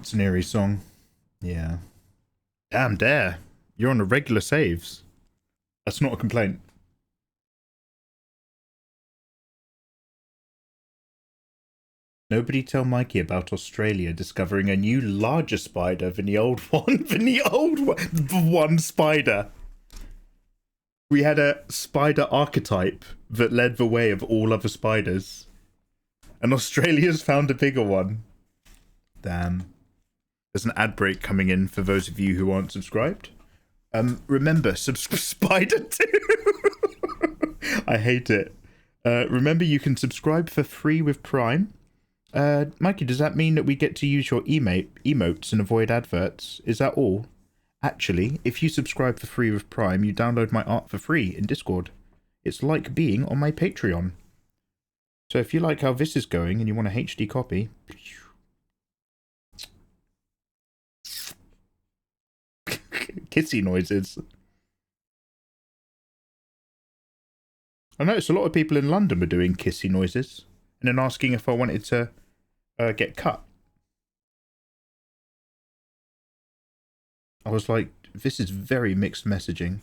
It's an eerie song. Yeah. Damn, Dare. You're on a regular saves. That's not a complaint. Nobody tell Mikey about Australia discovering a new larger spider than the old one. One spider. We had a spider archetype that led the way of all other spiders. And Australia's found a bigger one. Damn. There's an ad break coming in for those of you who aren't subscribed. Remember, Spider 2. I hate it. Remember, you can subscribe for free with Prime. Mikey, does that mean that we get to use your emotes and avoid adverts? Is that all? Actually, if you subscribe for free with Prime, you download my art for free in Discord. It's like being on my Patreon. So if you like how this is going and you want a HD copy... Kissy noises. I noticed a lot of people in London were doing kissy noises and then asking if I wanted to get cut. I was like, this is very mixed messaging.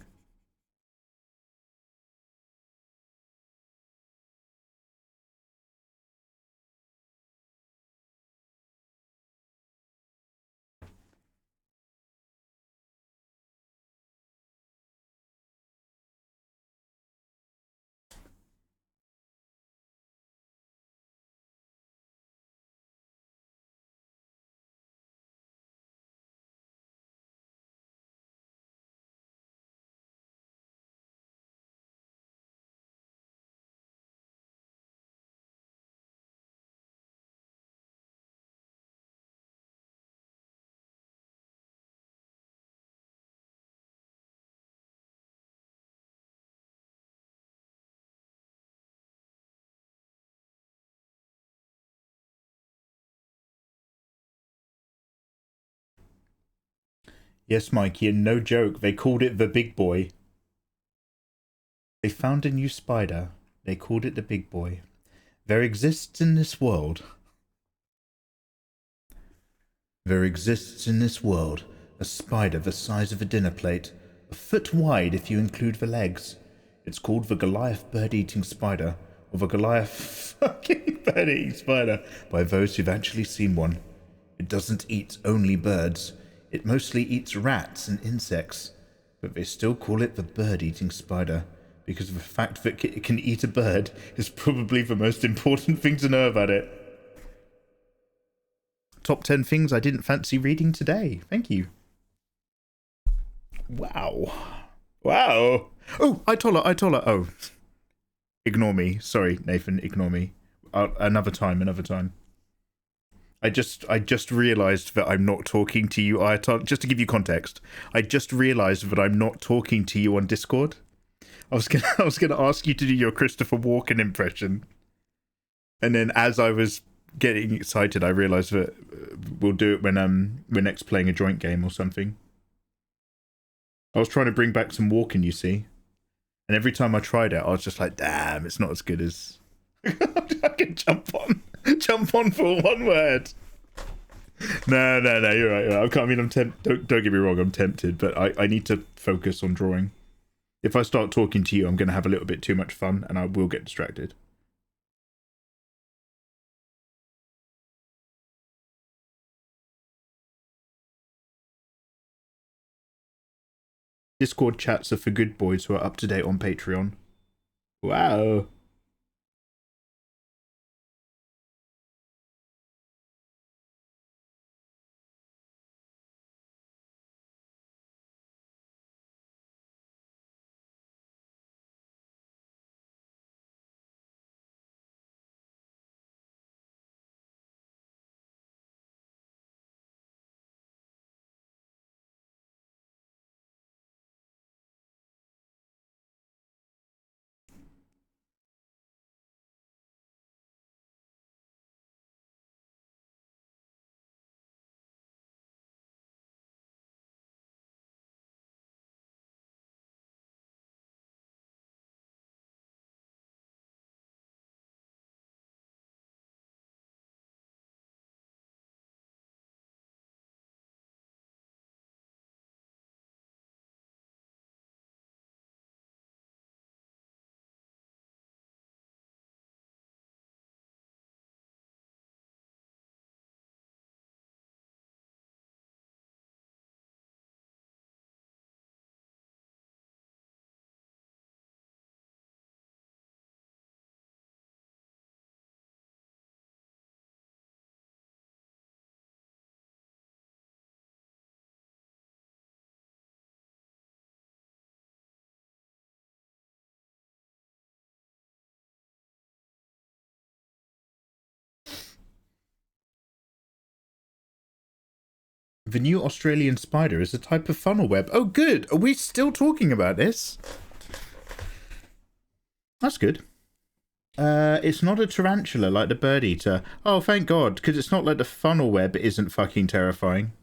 Yes, Mikey, and no joke, they called it the big boy. They found a new spider. They called it the big boy. There exists in this world... There exists in this world a spider the size of a dinner plate, a foot wide if you include the legs. It's called the Goliath bird-eating spider, or the Goliath fucking bird-eating spider, by those who've actually seen one. It doesn't eat only birds. It mostly eats rats and insects, but they still call it the bird-eating spider, because the fact that it can eat a bird is probably the most important thing to know about it. Top 10 things I didn't fancy reading today. Thank you. Wow. Wow. Oh, I told her. Oh. Ignore me. Sorry, Nathan, ignore me. Another time. I just realised that I'm not talking to you, Ayatollah. Just to give you context, I just realised that I'm not talking to you on Discord. I was gonna ask you to do your Christopher Walken impression, and then as I was getting excited, I realised that we'll do it when we're next playing a joint game or something. I was trying to bring back some Walken, you see, and every time I tried it, I was just like, "Damn, it's not as good as." I can jump on for one word. No, you're right. I mean, don't get me wrong, I'm tempted, but I need to focus on drawing. If I start talking to you, I'm going to have a little bit too much fun, and I will get distracted. Discord chats are for good boys who are up to date on Patreon. Wow. The new Australian spider is a type of funnel web. Oh, good. Are we still talking about this? That's good. It's not a tarantula like the bird eater. Oh, thank God, because it's not like the funnel web isn't fucking terrifying.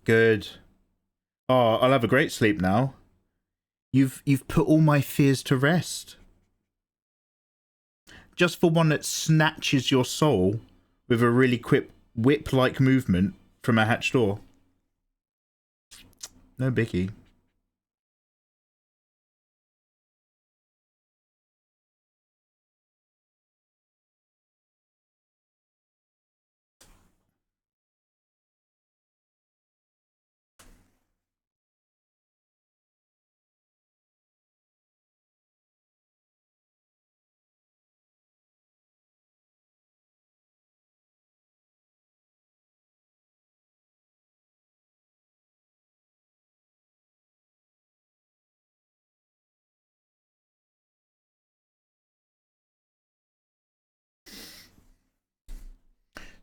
Good. Oh, I'll have a great sleep now. You've put all my fears to rest. Just for one that snatches your soul with a really quick whip-like movement from a hatch door. No biggie.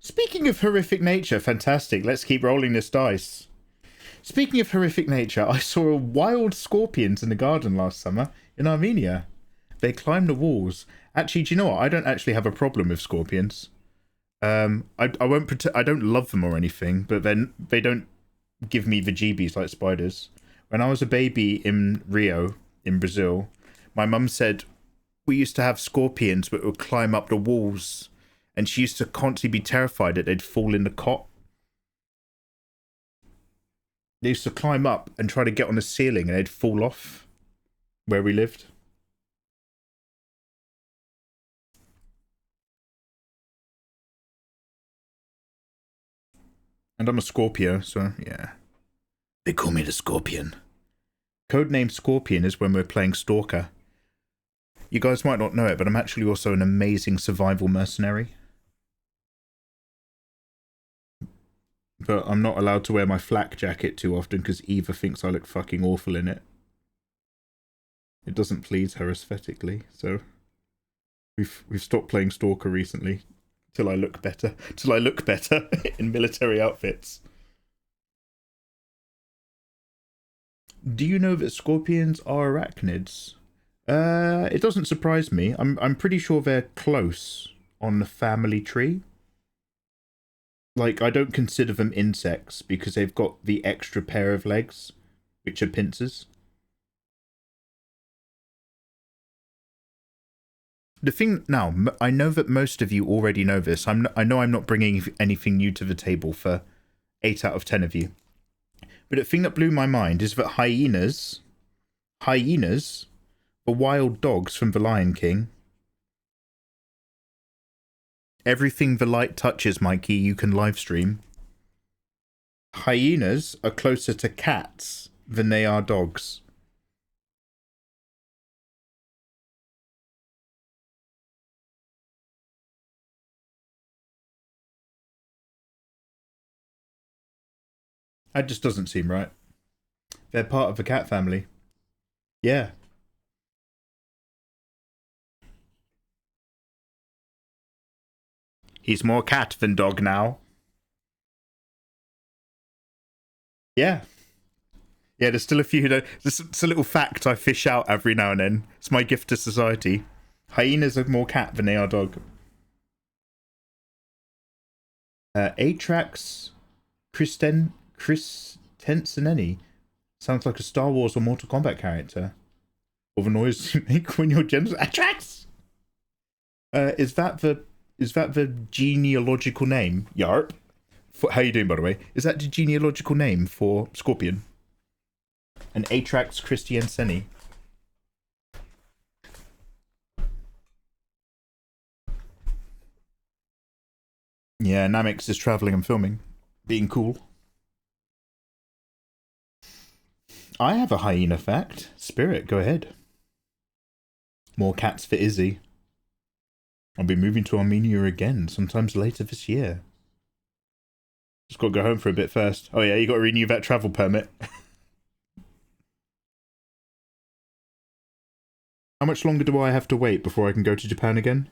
Speaking of horrific nature, fantastic. Let's keep rolling this dice. Speaking of horrific nature, I saw wild scorpions in the garden last summer in Armenia. They climbed the walls. Actually, do you know what? I don't actually have a problem with scorpions. I won't I don't love them or anything, but then they don't give me the jeebies like spiders. When I was a baby in Rio, in Brazil, my mum said we used to have scorpions that would climb up the walls. And she used to constantly be terrified that they'd fall in the cot. They used to climb up and try to get on the ceiling and they'd fall off where we lived. And I'm a Scorpio, so yeah. They call me the Scorpion. Codename Scorpion is when we're playing Stalker. You guys might not know it, but I'm actually also an amazing survival mercenary. But I'm not allowed to wear my flak jacket too often because Eva thinks I look fucking awful in it. It doesn't please her aesthetically, so we've stopped playing Stalker recently till I look better. Till I look better in military outfits. Do you know that scorpions are arachnids? It doesn't surprise me. I'm pretty sure they're close on the family tree. Like, I don't consider them insects because they've got the extra pair of legs, which are pincers. The thing now, I know that most of you already know this. I know I'm not bringing anything new to the table for 8 out of 10 of you. But the thing that blew my mind is that hyenas, the wild dogs from The Lion King. Everything the light touches, Mikey, you can live stream. Hyenas are closer to cats than they are dogs. That just doesn't seem right. They're part of the cat family. Yeah. He's more cat than dog now. Yeah. Yeah, there's still a few who don't. It's a little fact I fish out every now and then. It's my gift to society. Hyenas are more cat than they are dog. Atrax Christenseneni sounds like a Star Wars or Mortal Kombat character. Or the noise you make when you're gentle. Atrax! Is that the genealogical name? Yarp. How you doing, by the way? Is that the genealogical name for Scorpion? An Atrax Christianseni. Yeah, Namix is travelling and filming. Being cool. I have a hyena fact. Spirit, go ahead. More cats for Izzy. I'll be moving to Armenia again, sometimes later this year. Just got to go home for a bit first. Oh yeah, you got to renew that travel permit. How much longer do I have to wait before I can go to Japan again?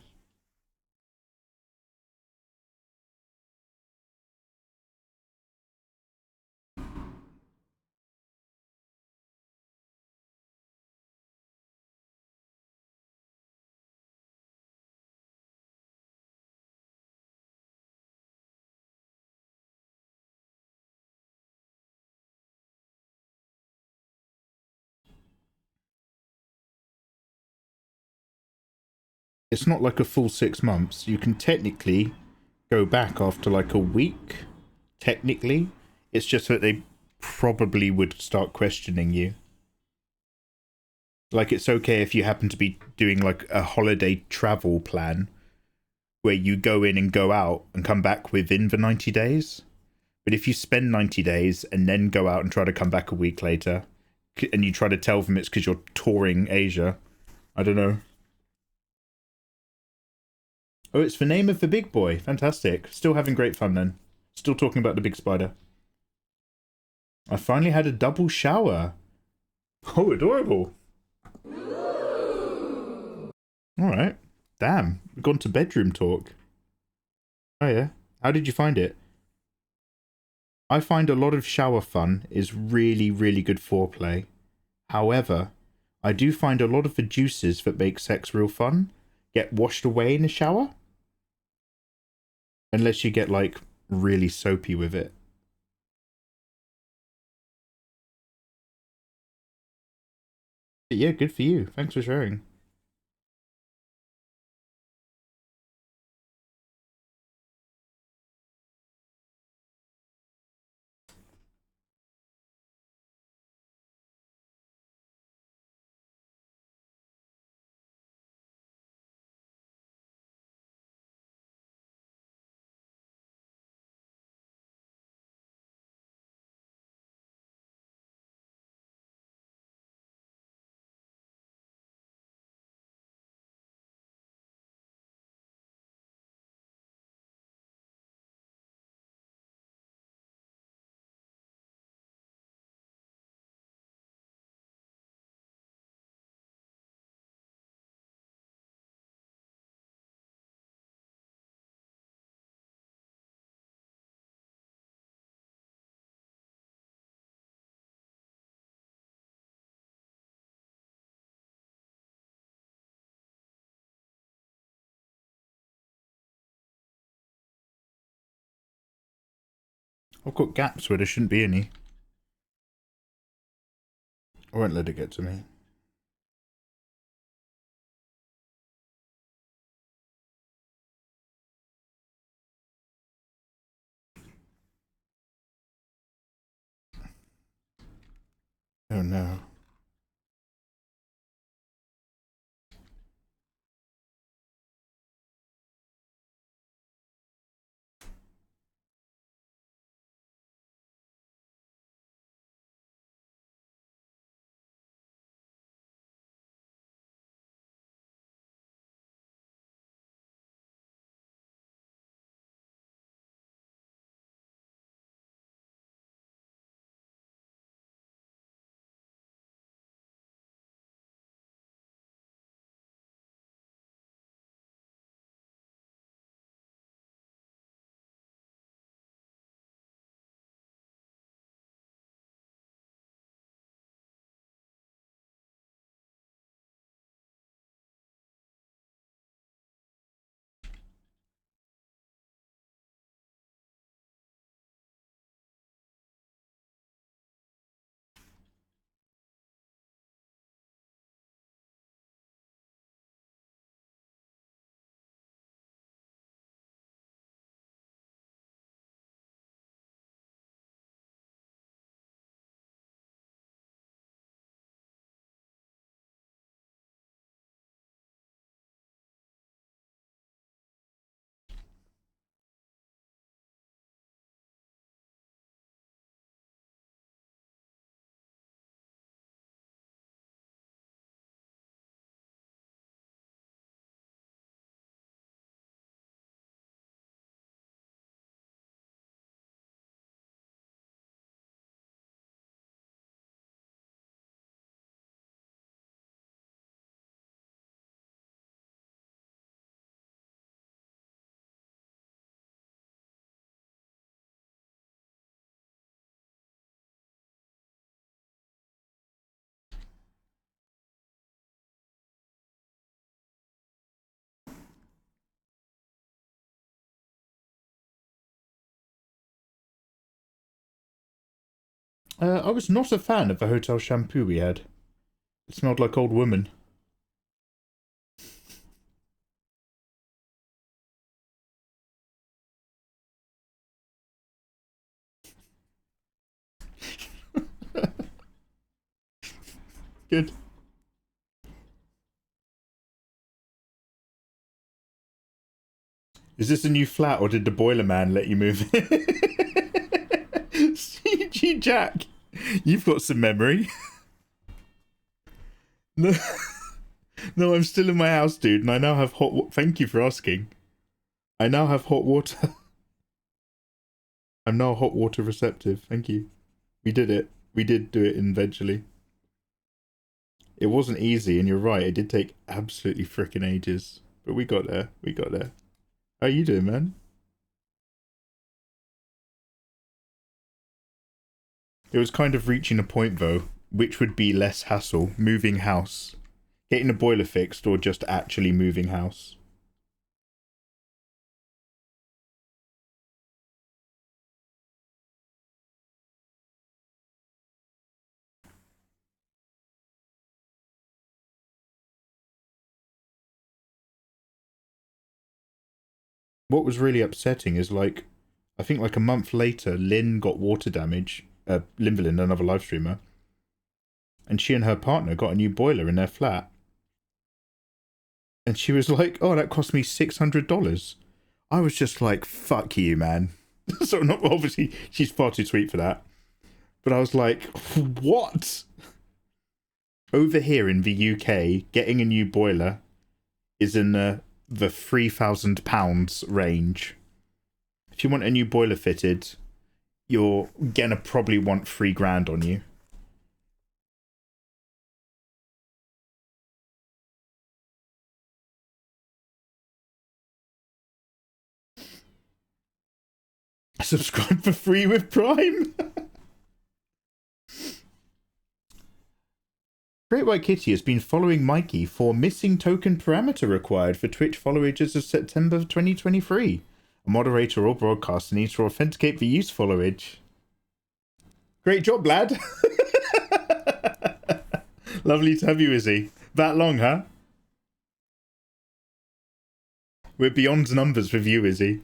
It's not like a full 6 months. You can technically go back after like a week. Technically. It's just that they probably would start questioning you. Like, it's okay if you happen to be doing like a holiday travel plan where you go in and go out and come back within the 90 days. But if you spend 90 days and then go out and try to come back a week later, and you try to tell them it's because you're touring Asia, I don't know. Oh, it's the name of the big boy. Fantastic. Still having great fun then. Still talking about the big spider. I finally had a double shower. Oh, adorable. Alright. Damn. We've gone to bedroom talk. Oh yeah. How did you find it? I find a lot of shower fun is really, really good foreplay. However, I do find a lot of the juices that make sex real fun get washed away in the shower. Unless you get, like, really soapy with it. But yeah, good for you. Thanks for sharing. I've got gaps where there shouldn't be any. I won't let it get to me. Oh no. I was not a fan of the hotel shampoo we had. It smelled like old woman. Good. Is this a new flat, or did the boiler man let you move in? CG Jack, you've got some memory. No, no, I'm still in my house, dude, and I now have hot. Thank you for asking. I now have hot water. I'm now hot water receptive. Thank you. We did it. We did do it eventually. It wasn't easy, and you're right. It did take absolutely frickin' ages, but we got there. We got there. How you doing, man? It was kind of reaching a point, though, which would be less hassle: moving house, getting the boiler fixed, or just actually moving house. What was really upsetting is, like, I think like a month later, Lynn got water damage. Linvelin, another live streamer, and she and her partner got a new boiler in their flat. And she was like, "Oh, that cost me $600." I was just like, "Fuck you, man." So not obviously, she's far too sweet for that. But I was like, "What?" Over here in the UK, getting a new boiler is in the £3,000 range. If you want a new boiler fitted, you're gonna probably want £3,000 on you. Subscribe for free with Prime. Great White Kitty has been following Mikey for missing token parameter required for Twitch followage as of September 2023. A moderator or broadcaster needs to authenticate the use followage. Great job, lad. Lovely to have you, Izzy. That long, huh? We're beyond numbers with you, Izzy.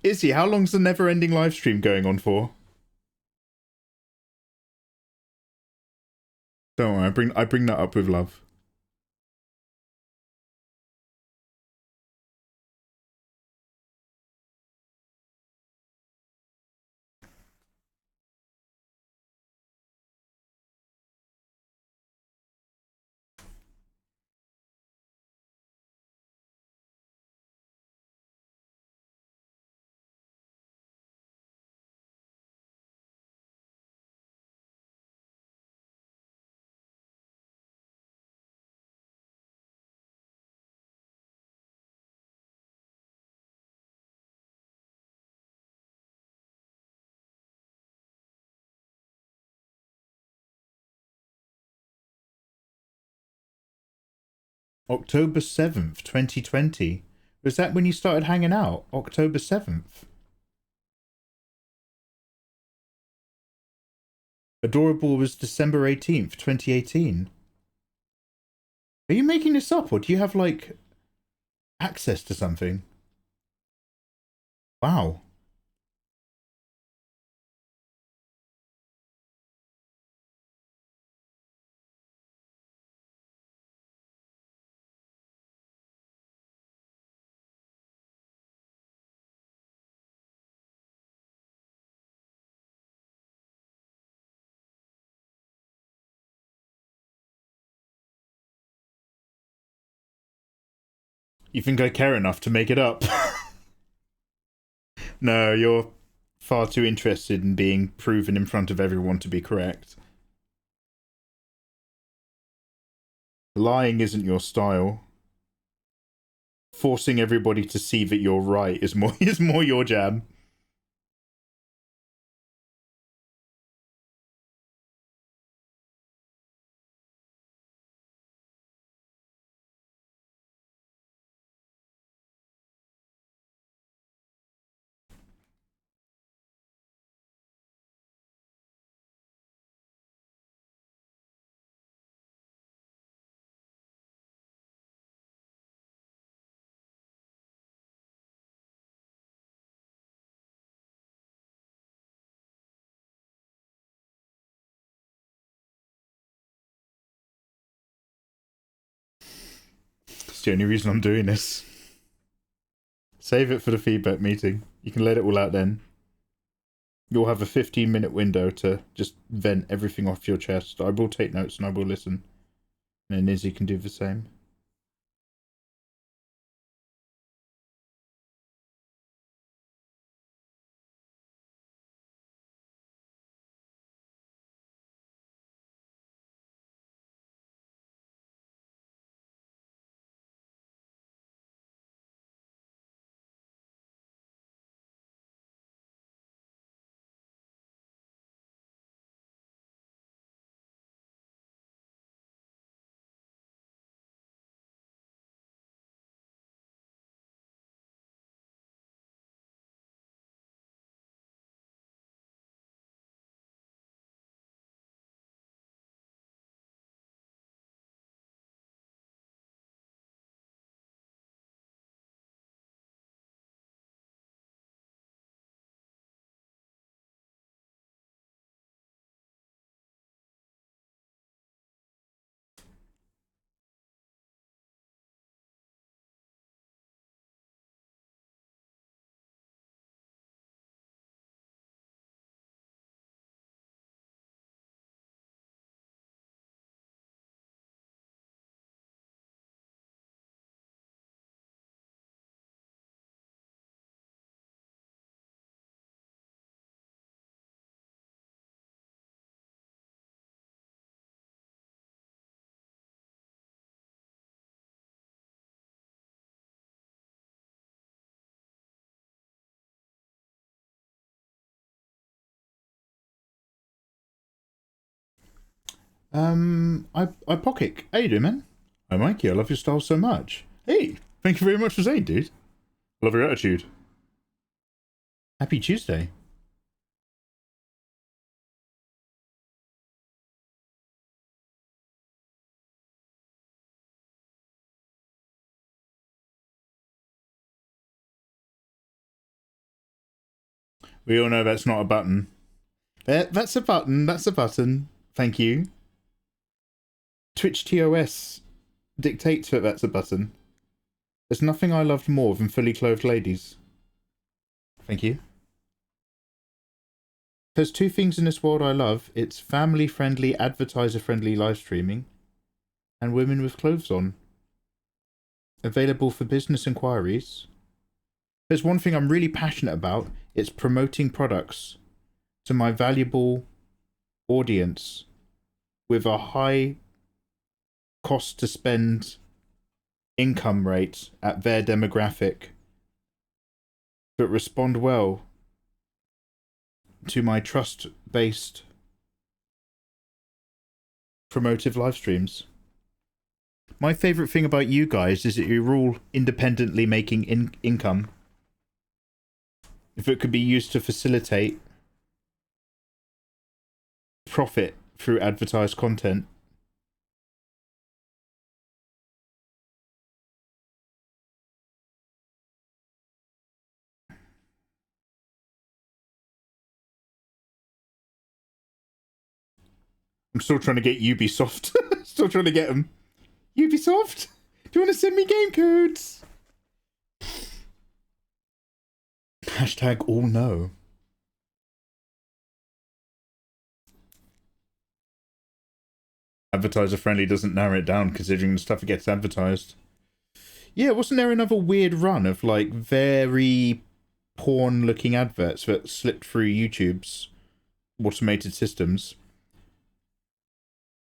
Izzy, how long's the never-ending live stream going on for? Don't worry, I bring that up with love. October 7th, 2020. Was that when you started hanging out? October 7th. Adorable was December 18th, 2018. Are you making this up, or do you have, like, access to something? Wow. You think I care enough to make it up? No, you're far too interested in being proven in front of everyone to be correct. Lying isn't your style. Forcing everybody to see that you're right is more your jam. It's the only reason I'm doing this. Save it for the feedback meeting. You can let it all out then. You'll have a 15-minute window to just vent everything off your chest. I will take notes and I will listen. And then Izzy can do the same. I Pocket. How you doing, man? Hi, Mikey. I love your style so much. Hey, thank you very much for saying, dude. I love your attitude. Happy Tuesday. We all know that's not a button. That's a button. That's a button. Thank you. Twitch TOS dictates that that's a button. There's nothing I loved more than fully clothed ladies. Thank you. There's two things in this world I love. It's family-friendly, advertiser-friendly live streaming and women with clothes on. Available for business inquiries. There's one thing I'm really passionate about. It's promoting products to my valuable audience with a high cost to spend income rate at their demographic, but respond well to my trust-based promotive live streams. My favourite thing about you guys is that you're all independently making income. If it could be used to facilitate profit through advertised content. I'm still trying to get Ubisoft. Still trying to get them. Ubisoft? Do you want to send me game codes? Hashtag all no. Advertiser friendly doesn't narrow it down considering the stuff that gets advertised. Yeah, wasn't there another weird run of like very porn looking adverts that slipped through YouTube's automated systems?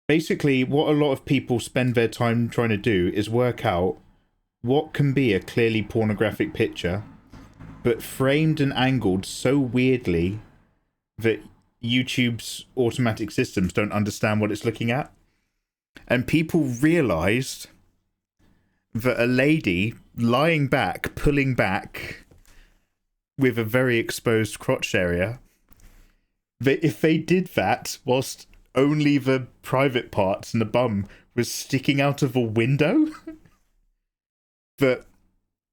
Basically, what a lot of people spend their time trying to do is work out what can be a clearly pornographic picture, but framed and angled so weirdly that YouTube's automatic systems don't understand what it's looking at. And people realised that a lady lying back, pulling back with a very exposed crotch area, that if they did that whilst only the private parts and the bum was sticking out of a window, that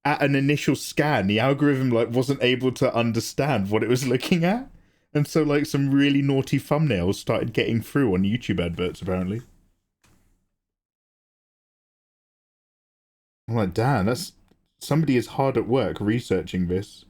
at an initial scan the algorithm like wasn't able to understand what it was looking at, and so like some really naughty thumbnails started getting through on YouTube adverts apparently. I'm like, damn, that's... Somebody is hard at work researching this.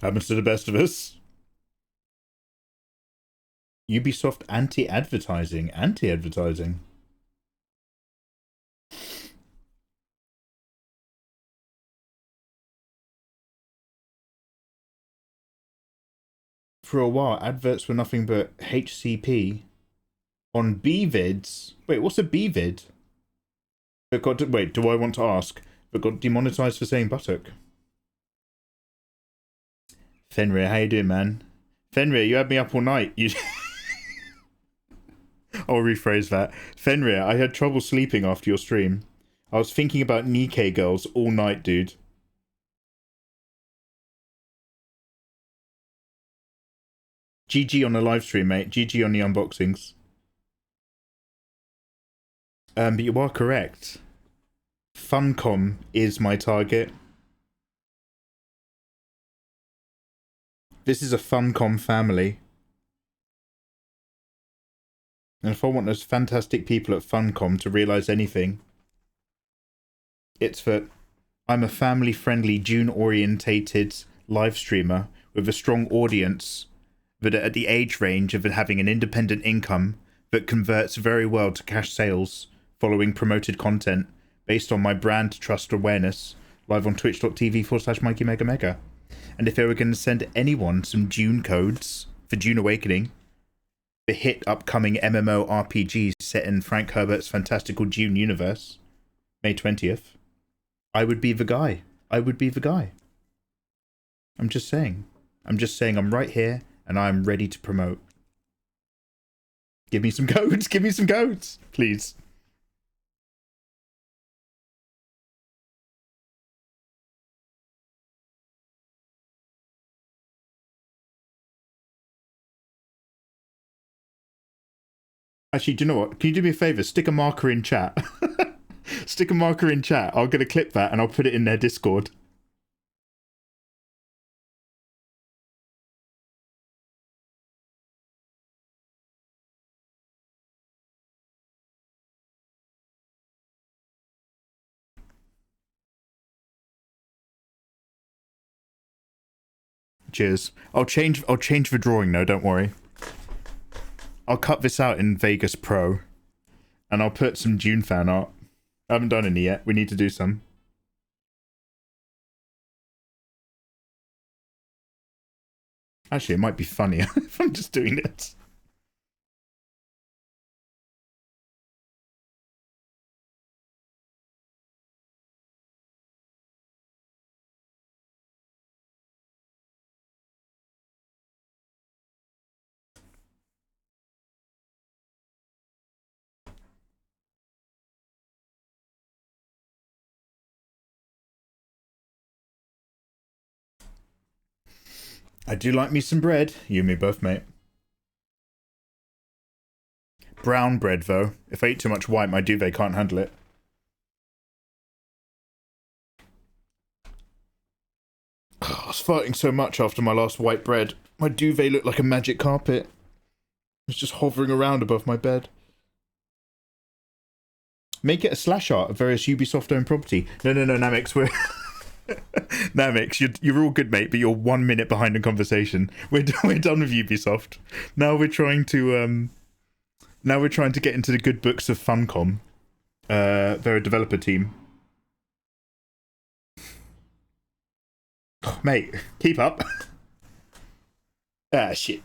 Happens to the best of us. Ubisoft anti-advertising. Anti-advertising. For a while, adverts were nothing but HCP on B-vids. Wait, what's a B-vid? Wait, do I want to ask? But got demonetized for saying buttock. Fenrir, how you doing, man? Fenrir, you had me up all night. I'll rephrase that. Fenrir, I had trouble sleeping after your stream. I was thinking about Nikke girls all night, dude. GG on the live stream, mate. GG on the unboxings. But you are correct. Funcom is my target. This is a Funcom family. And if I want those fantastic people at Funcom to realise anything, it's that I'm a family-friendly, June-orientated live streamer with a strong audience that are at the age range of having an independent income that converts very well to cash sales following promoted content based on my brand trust awareness live on twitch.tv/MikeyMegaMega. And if they were going to send anyone some June codes for June Awakening, the hit upcoming MMO RPG set in Frank Herbert's fantastical June universe, May 20th, I would be the guy. I would be the guy. I'm just saying. I'm right here and I'm ready to promote. Give me some codes. Give me some codes, please. Actually, do you know what? Can you do me a favour? Stick a marker in chat. Stick a marker in chat. I'll get a clip that and I'll put it in their Discord. Cheers. I'll change the drawing though, don't worry. I'll cut this out in Vegas Pro. And I'll put some June fan art. I haven't done any yet. We need to do some. Actually, it might be funnier if I'm just doing it. I do like me some bread. You and me both, mate. Brown bread, though. If I eat too much white, my duvet can't handle it. I was farting so much after my last white bread. My duvet looked like a magic carpet. It was just hovering around above my bed. Make it a slash art of various Ubisoft-owned property. No, Namix, we're... Namix, you're all good, mate, but you're 1 minute behind in conversation. We're done with Ubisoft. Now we're trying to get into the good books of Funcom. They're a developer team. Oh, mate, keep up. Ah, shit.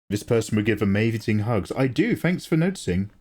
This person would give amazing hugs. I do, thanks for noticing.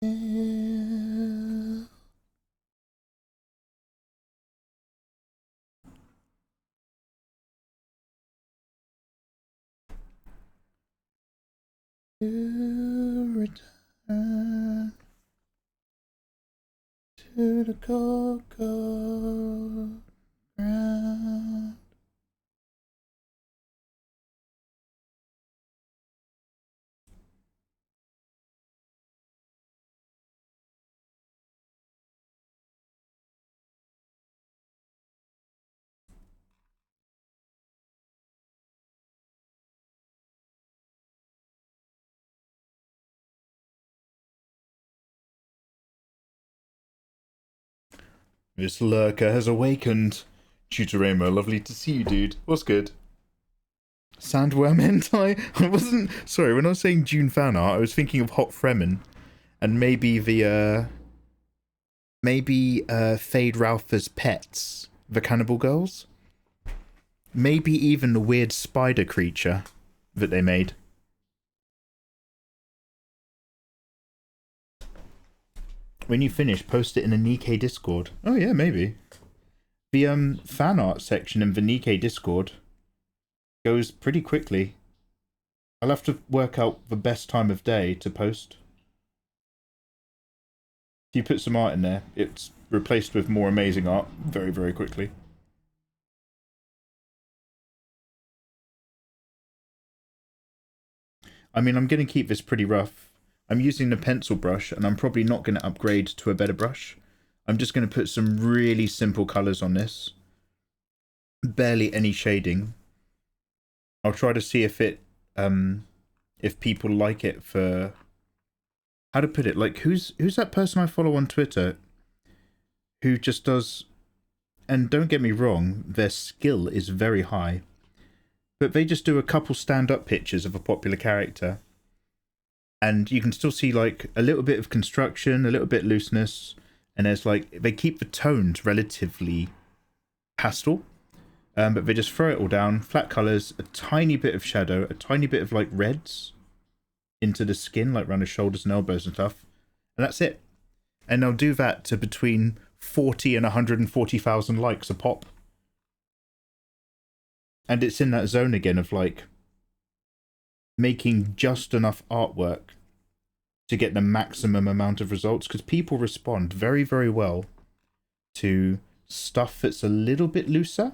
Return to the cocoa ground. This lurker has awakened. Tutoremo, lovely to see you, dude. What's good? Sandworm hentai? I wasn't... Sorry, when I was saying June fan art, I was thinking of Hot Fremen. And maybe the, Fade Ralpha's pets. The cannibal girls? Maybe even the weird spider creature that they made. When you finish, post it in the Nikke Discord. Oh yeah, maybe. The fan art section in the Nikke Discord goes pretty quickly. I'll have to work out the best time of day to post. If you put some art in there, it's replaced with more amazing art very, very quickly. I mean, I'm going to keep this pretty rough. I'm using the pencil brush, and I'm probably not going to upgrade to a better brush. I'm just going to put some really simple colours on this. Barely any shading. I'll try to see if it, if people like it for... How to put it? Like, who's that person I follow on Twitter who just does... And don't get me wrong, their skill is very high. But they just do a couple stand-up pictures of a popular character. And you can still see, like, a little bit of construction, a little bit looseness. And there's, like, they keep the tones relatively pastel. But they just throw it all down, flat colours, a tiny bit of shadow, a tiny bit of, like, reds into the skin, like around the shoulders and elbows and stuff. And that's it. And they'll do that to between 40 and 140,000 likes a pop. And it's in that zone again of, like, making just enough artwork to get the maximum amount of results, because people respond very, very well to stuff that's a little bit looser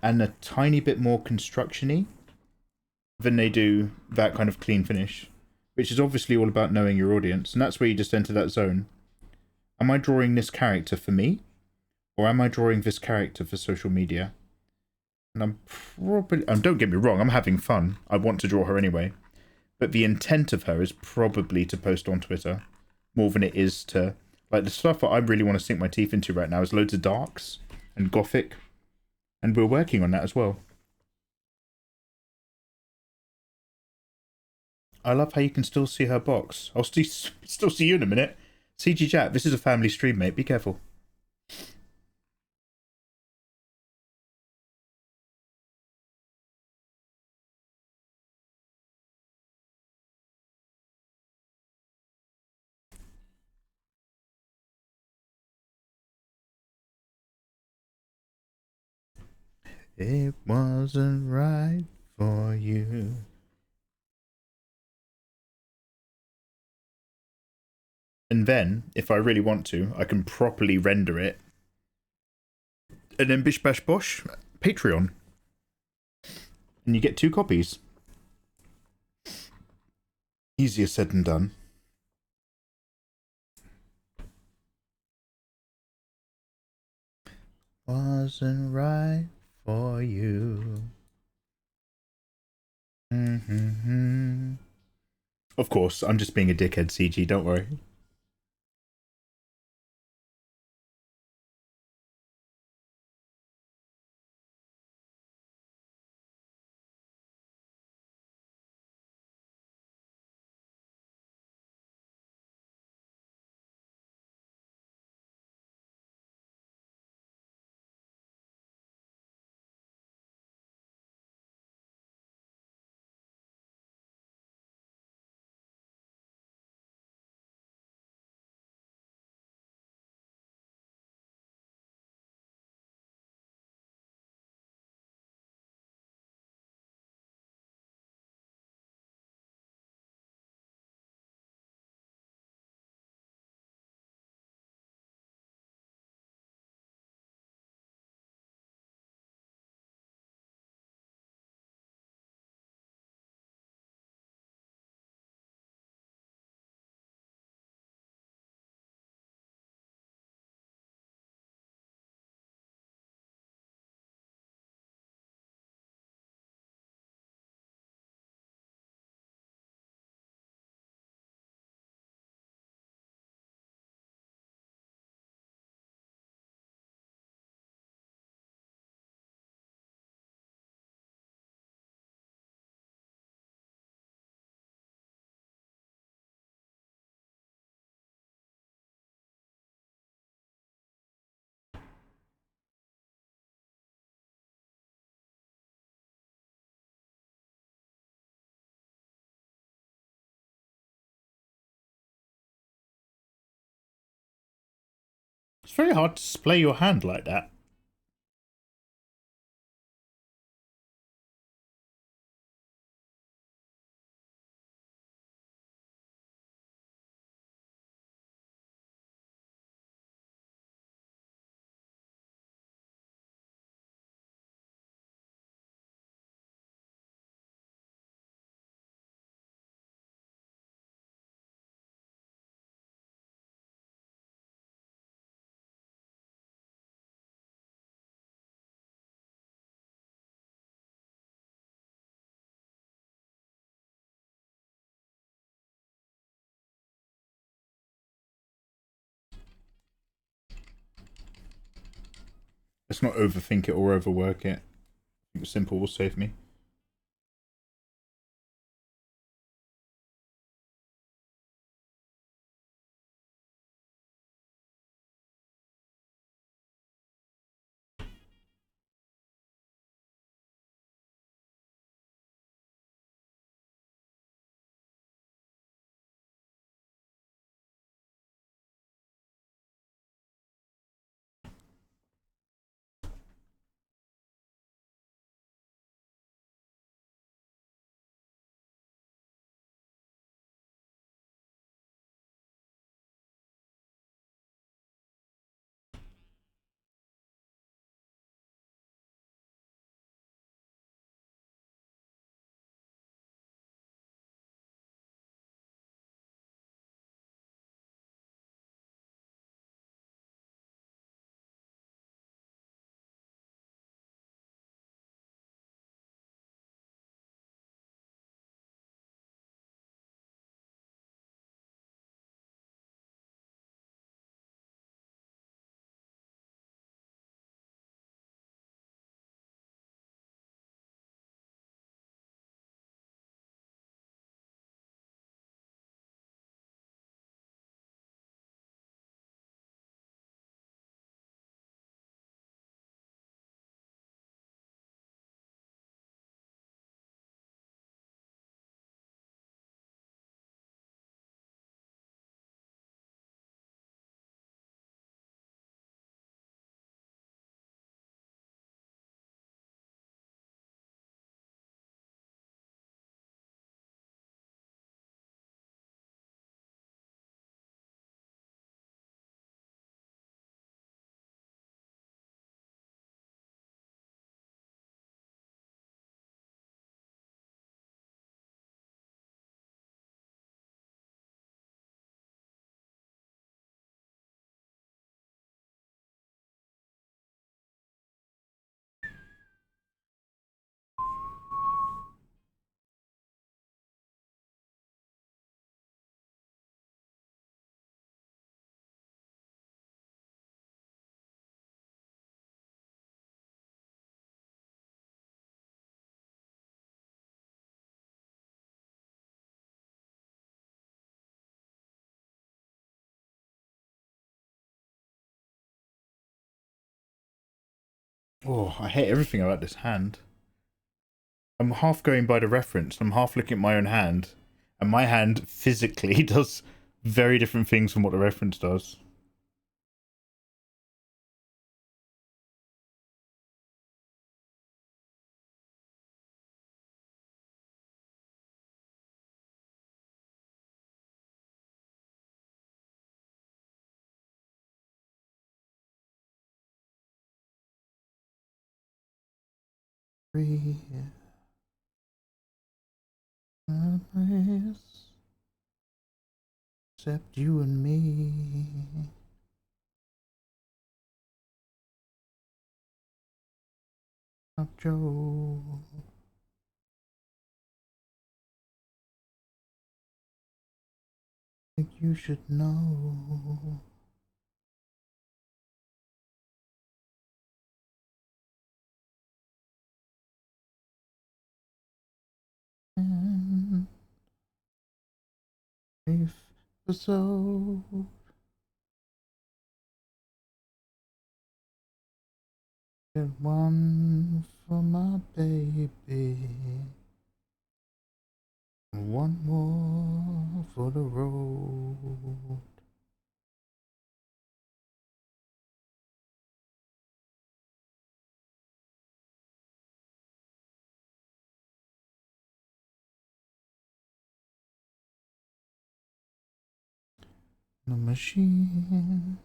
and a tiny bit more construction-y than they do that kind of clean finish, which is obviously all about knowing your audience, and that's where you just enter that zone. Am I drawing this character for me, or am I drawing this character for social media? And I'm probably... don't get me wrong, I'm having fun. I want to draw her anyway. But the intent of her is probably to post on Twitter more than it is to... Like, the stuff that I really want to sink my teeth into right now is loads of darks and gothic. And we're working on that as well. I love how you can still see her box. I'll still see you in a minute. CG Jack, this is a family stream, mate. Be careful. It wasn't right for you. And then, if I really want to, I can properly render it. And then bish bash bosh, Patreon. And you get 2 copies. Easier said than done. Wasn't right for you. Of course, I'm just being a dickhead, CG, don't worry. It's very hard to display your hand like that. Let's not overthink it or overwork it. I think simple will save me. Oh, I hate everything about this hand. I'm half going by the reference. I'm half looking at my own hand. And my hand physically does very different things from what the reference does. Except you and me. Not Joe. Think you should know. If so, get one for my baby, and one more for the road. The machine.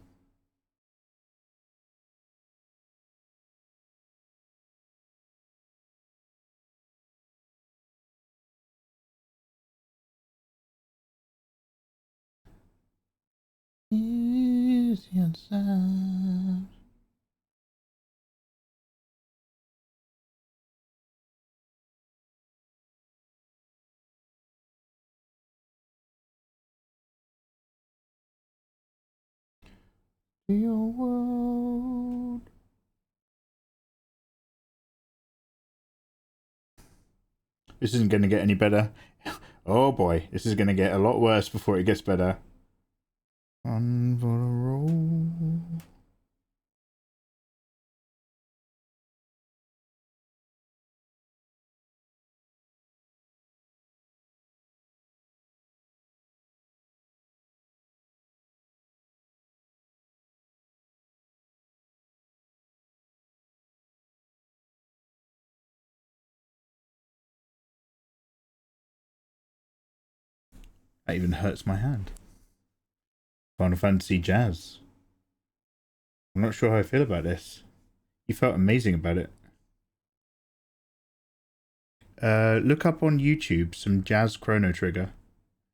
Easy and sound. To your world. This isn't going to get any better. Oh boy, this is going to get a lot worse before it gets better. On for the roll. That even hurts my hand. Final Fantasy Jazz. I'm not sure how I feel about this. You felt amazing about it. Look up on YouTube some Jazz Chrono Trigger,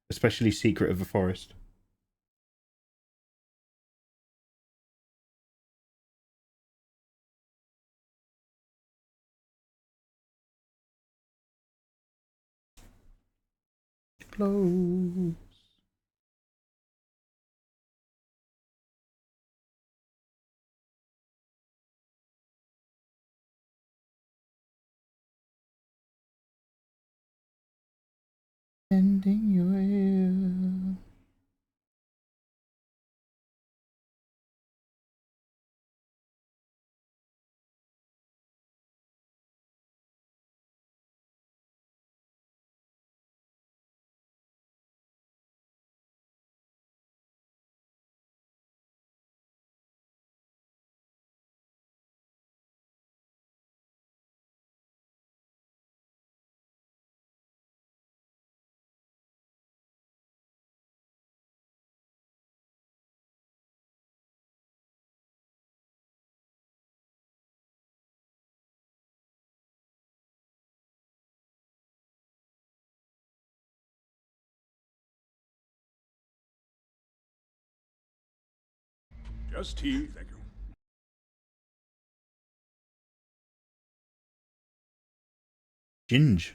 especially Secret of the Forest. Close. Ending your ear. Just tea, thank you. Ginge.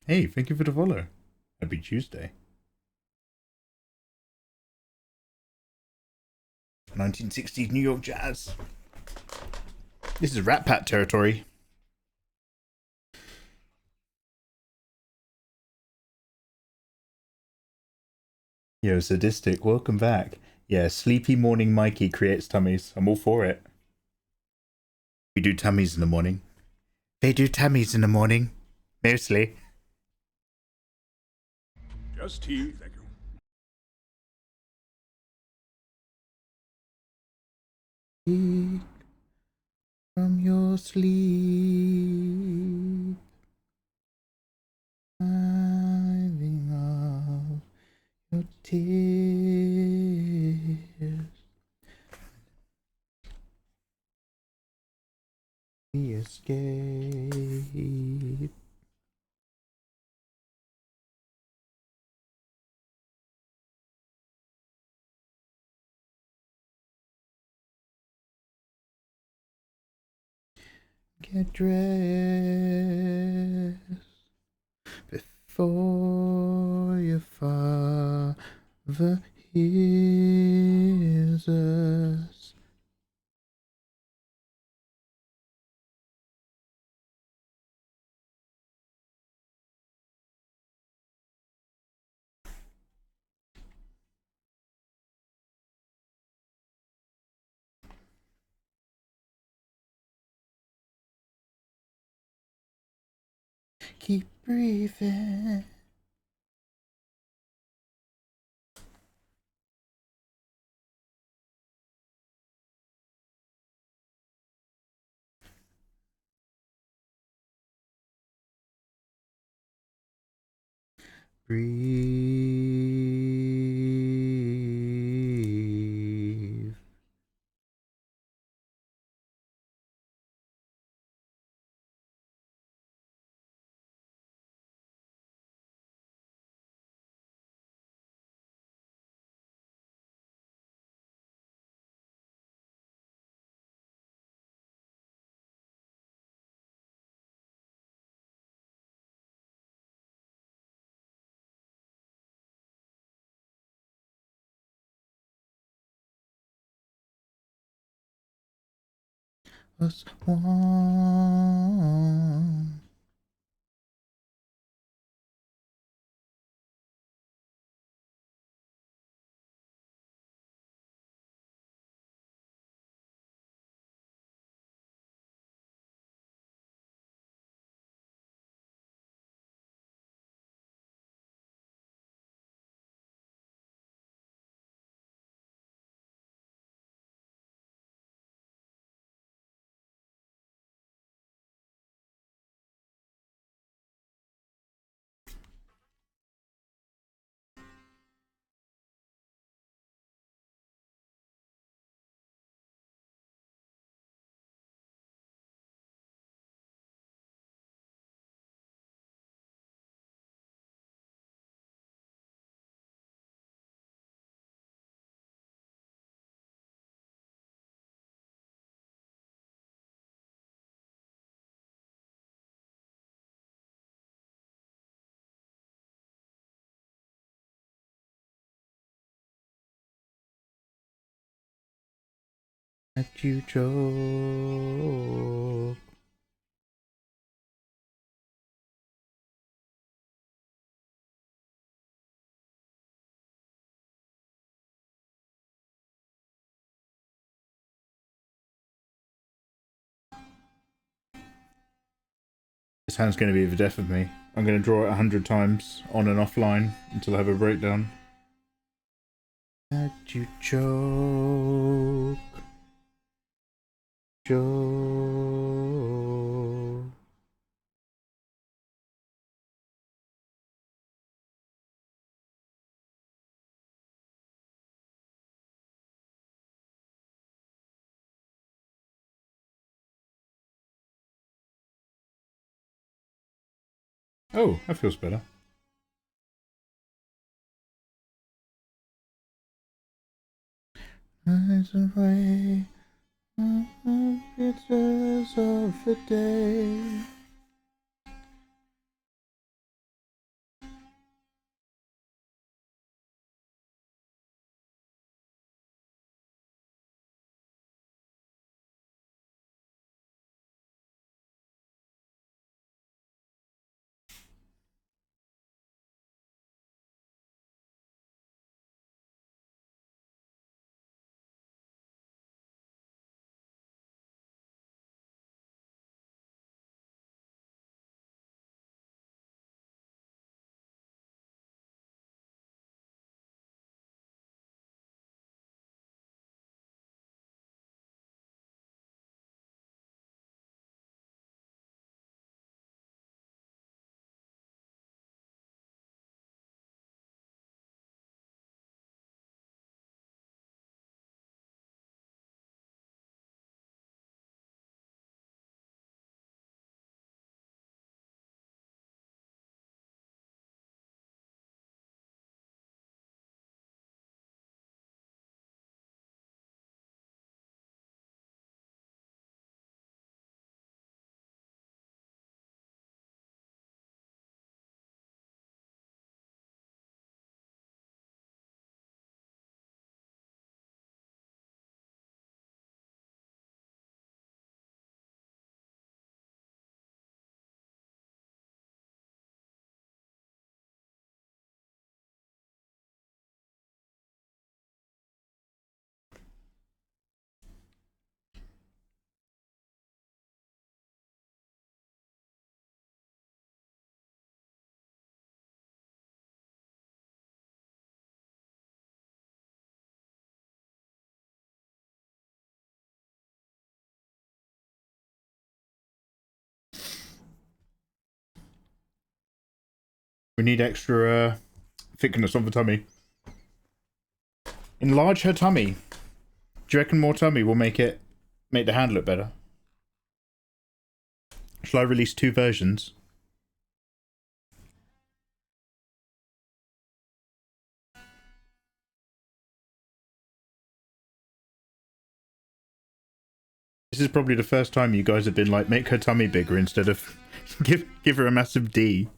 Hey, thank you for the follow. Happy Tuesday. 1960s New York jazz. This is Rat Pat territory. Yo, sadistic, welcome back. Yeah, sleepy morning Mikey creates tummies. I'm all for it. We do tummies in the morning. They do tummies in the morning. Mostly. Just tea, thank you. Wake from your sleep. Hiding off your tears. We escape. Get dressed before your father hears us. Keep breathing. Breathe. us one. Let you joke. This hand's going to be the death of me. I'm going to draw it 100 times on and offline until I have a breakdown. Let you joke. Joke. Oh, that feels better. Nice away, pictures of the day. We need extra thickness on the tummy. Enlarge her tummy. Do you reckon more tummy will make the hand look better? Shall I release 2 versions? This is probably the first time you guys have been like, make her tummy bigger instead of give her a massive D.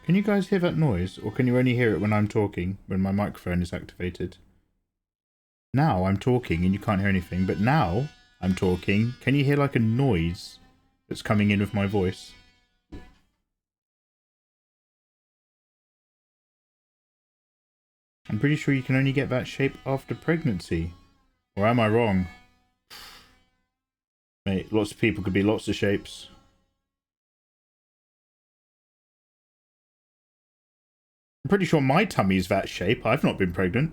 Can you guys hear that noise, or can you only hear it when I'm talking, when my microphone is activated? Now I'm talking and you can't hear anything, but now I'm talking. Can you hear like a noise that's coming in with my voice? I'm pretty sure you can only get that shape after pregnancy. Or am I wrong? Mate, lots of people could be lots of shapes. I'm pretty sure my tummy's that shape. I've not been pregnant.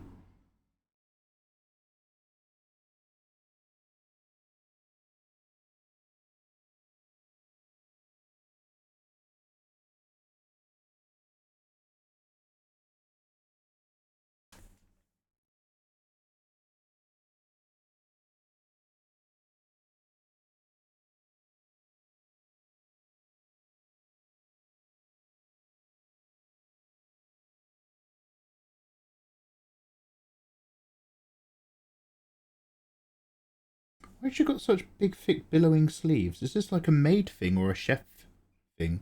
Why's she got such big, thick, billowing sleeves? Is this like a maid thing or a chef thing?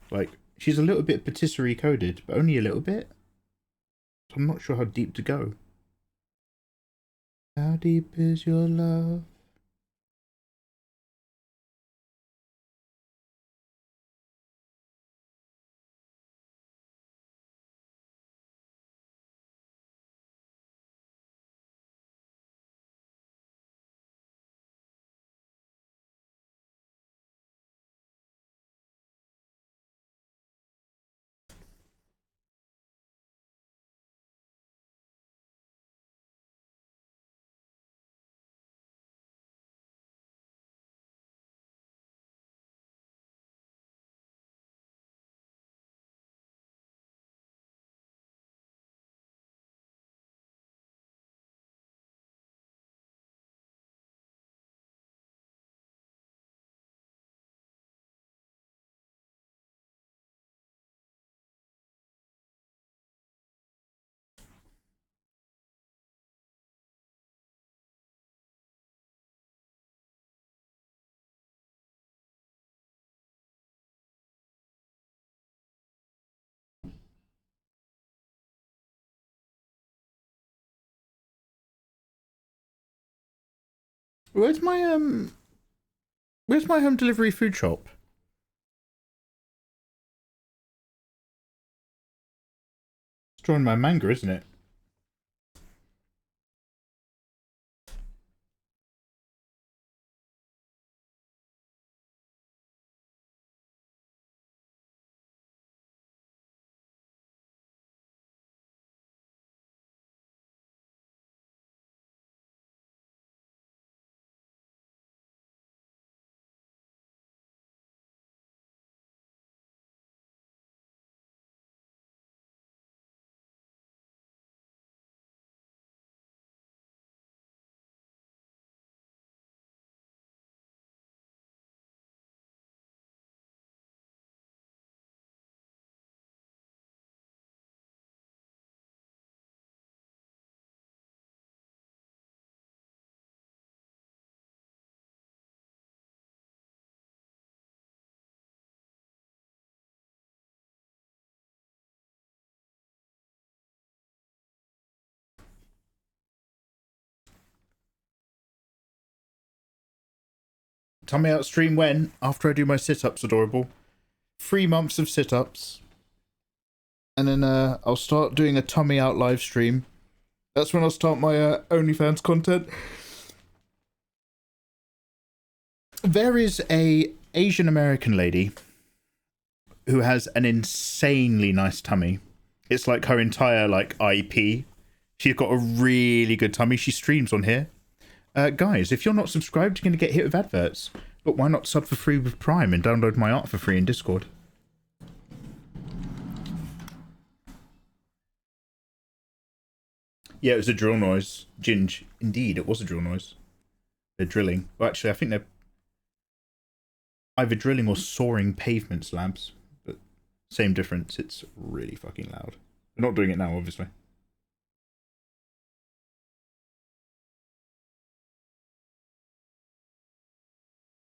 Like, she's a little bit patisserie coded, but only a little bit. So I'm not sure how deep to go. How deep is your love? Where's my home delivery food shop? It's drawing my manga, isn't it? Tummy out stream when? After I do my sit-ups, adorable. 3 months of sit-ups. And then I'll start doing a tummy out live stream. That's when I'll start my OnlyFans content. There is a Asian American lady who has an insanely nice tummy. It's like her entire like IP. She's got a really good tummy. She streams on here. Guys, if you're not subscribed, you're going to get hit with adverts. But why not sub for free with Prime and download my art for free in Discord? Yeah, it was a drill noise. Ginge. Indeed, it was a drill noise. They're drilling. Well, actually, I think they're either drilling or sawing pavement slabs. But same difference. It's really fucking loud. They're not doing it now, obviously.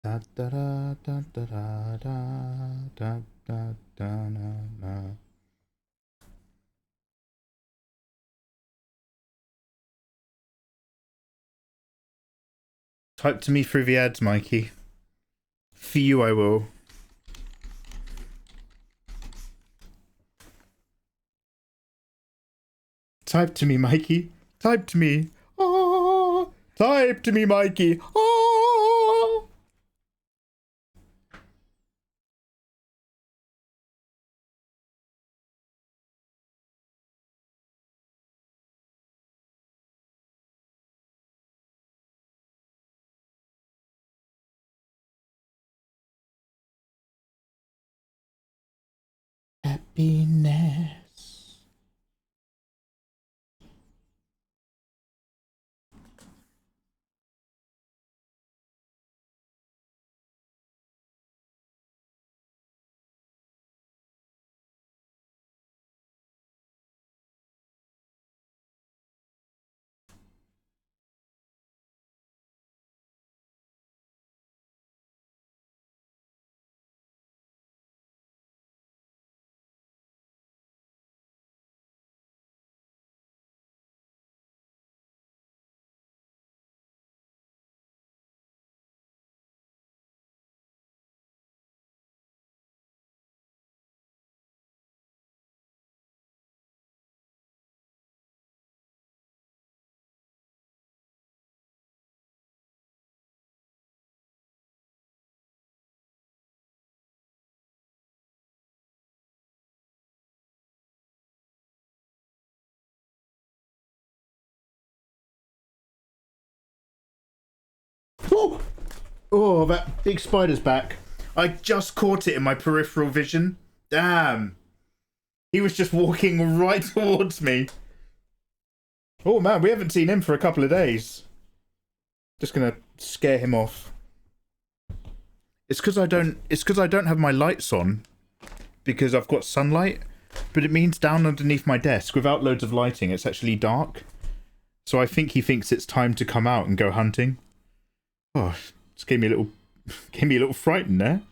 Da da da da da da da da da da. Type to me through the ads, Mikey. For you, I will. Type to me, Mikey. Type to me. Oh, type to me, Mikey. Oh. Happiness. Oh! Oh, that big spider's back. I just caught it in my peripheral vision. Damn. He was just walking right towards me. Oh man, we haven't seen him for a couple of days. Just gonna scare him off. It's because I don't have my lights on because I've got sunlight, but it means down underneath my desk without loads of lighting it's actually dark. So I think he thinks it's time to come out and go hunting. Oh, just gave me a little frightened there.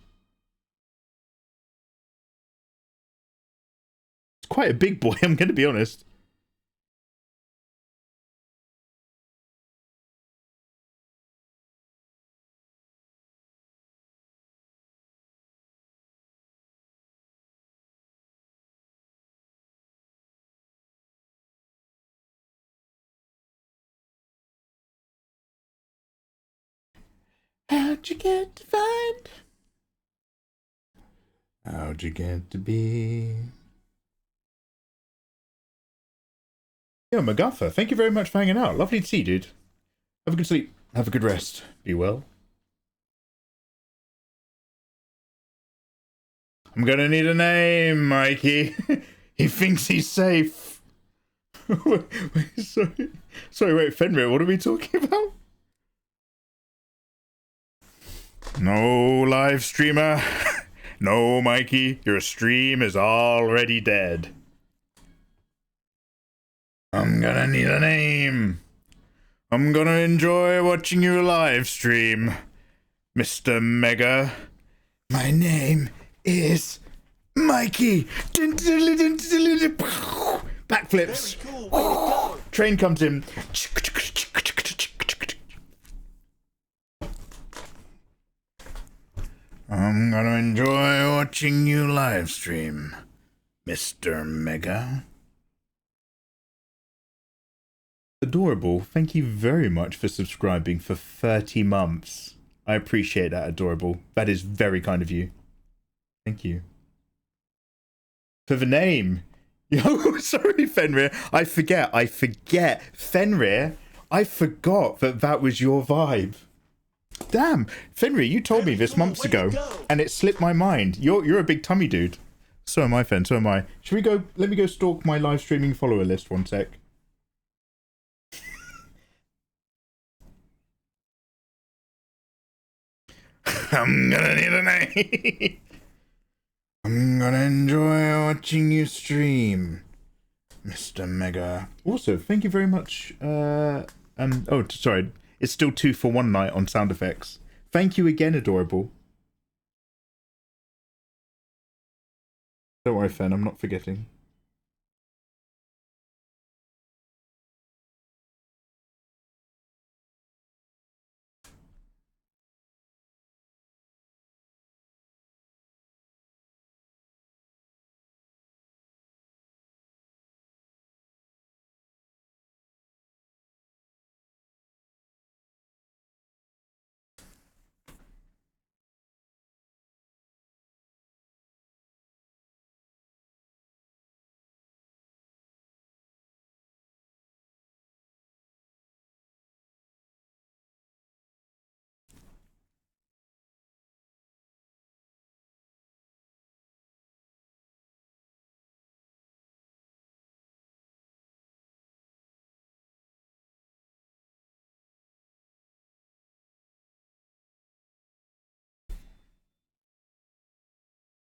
It's quite a big boy, I'm going to be honest. How'd you get to find? How'd you get to be? Yo, MacGuffer, thank you very much for hanging out. Lovely to see you, dude. Have a good sleep. Have a good rest. Be well. I'm gonna need a name, Mikey. He thinks he's safe. Sorry, wait, Fenrir, what are we talking about? No, live streamer. No, Mikey, your stream is already dead. I'm gonna need a name. I'm gonna enjoy watching you live stream, Mr. Mega. My name is Mikey. Backflips. Cool. Train comes in. I'm gonna enjoy watching you live stream, Mr. Mega. Adorable, thank you very much for subscribing for 30 months. I appreciate that, Adorable. That is very kind of you. Thank you. For the name. Yo, sorry, Fenrir. I forget. Fenrir, I forgot that was your vibe. Damn, Fenrir, you told me this months ago, and it slipped my mind. You're a big tummy dude. So am I, Fen, so am I. Should we go, let me go stalk my live streaming follower list 1 sec. I'm gonna need a name. I'm gonna enjoy watching you stream, Mr. Mega. Also, thank you very much. Oh, sorry. It's still 2 for 1 night on sound effects. Thank you again, adorable. Don't worry, Fen, I'm not forgetting.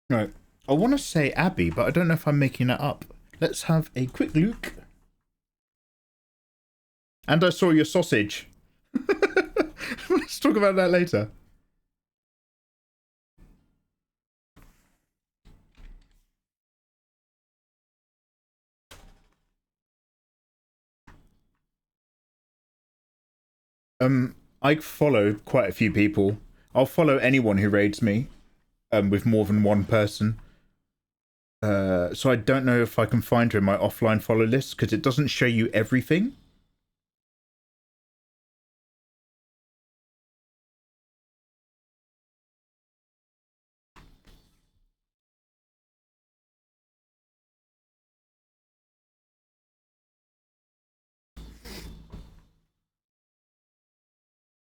Right. I want to say Abby, but I don't know if I'm making that up. Let's have a quick look. And I saw your sausage. Let's talk about that later. I follow quite a few people. I'll follow anyone who raids me, with more than one person. So I don't know if I can find her in my offline follow list because it doesn't show you everything.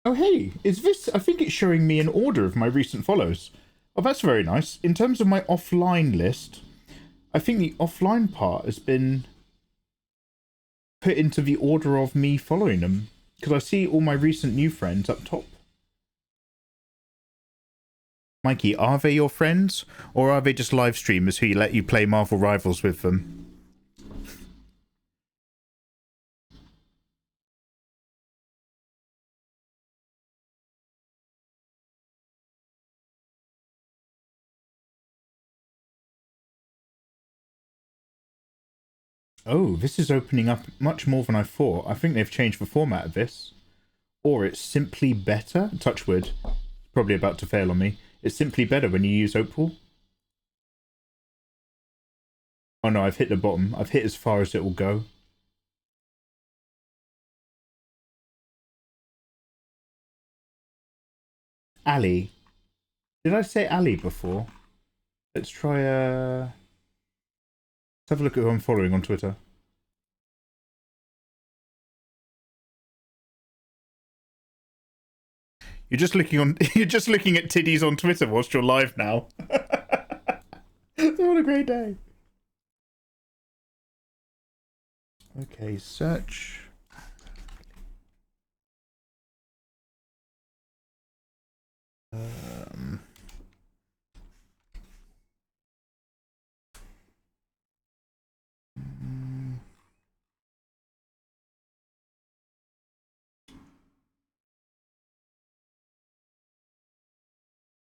Oh, hey, is this... I think it's showing me an order of my recent follows. Oh, that's very nice. In terms of my offline list, I think the offline part has been put into the order of me following them. Because I see all my recent new friends up top. Mikey, are they your friends? Or are they just live streamers who let you play Marvel Rivals with them? Oh, this is opening up much more than I thought. I think they've changed the format of this. Or it's simply better. Touchwood. Probably about to fail on me. It's simply better when you use Opal. Oh no, I've hit the bottom. I've hit as far as it will go. Ali. Did I say Ali before? Let's try let's have a look at who I'm following on Twitter. You're just looking on you're just looking at tiddies on Twitter whilst you're live now. What a great day. Okay, search.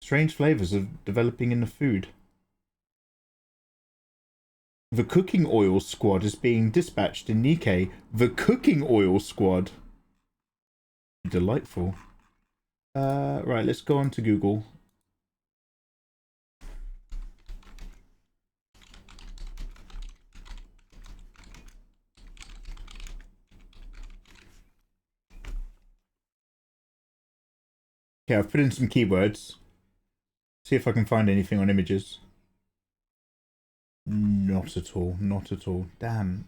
Strange flavors are developing in the food. The cooking oil squad is being dispatched in Nikke. The cooking oil squad. Delightful. Right, let's go on to Google. Okay, I've put in some keywords. See if I can find anything on images. Not at all. Not at all. Damn.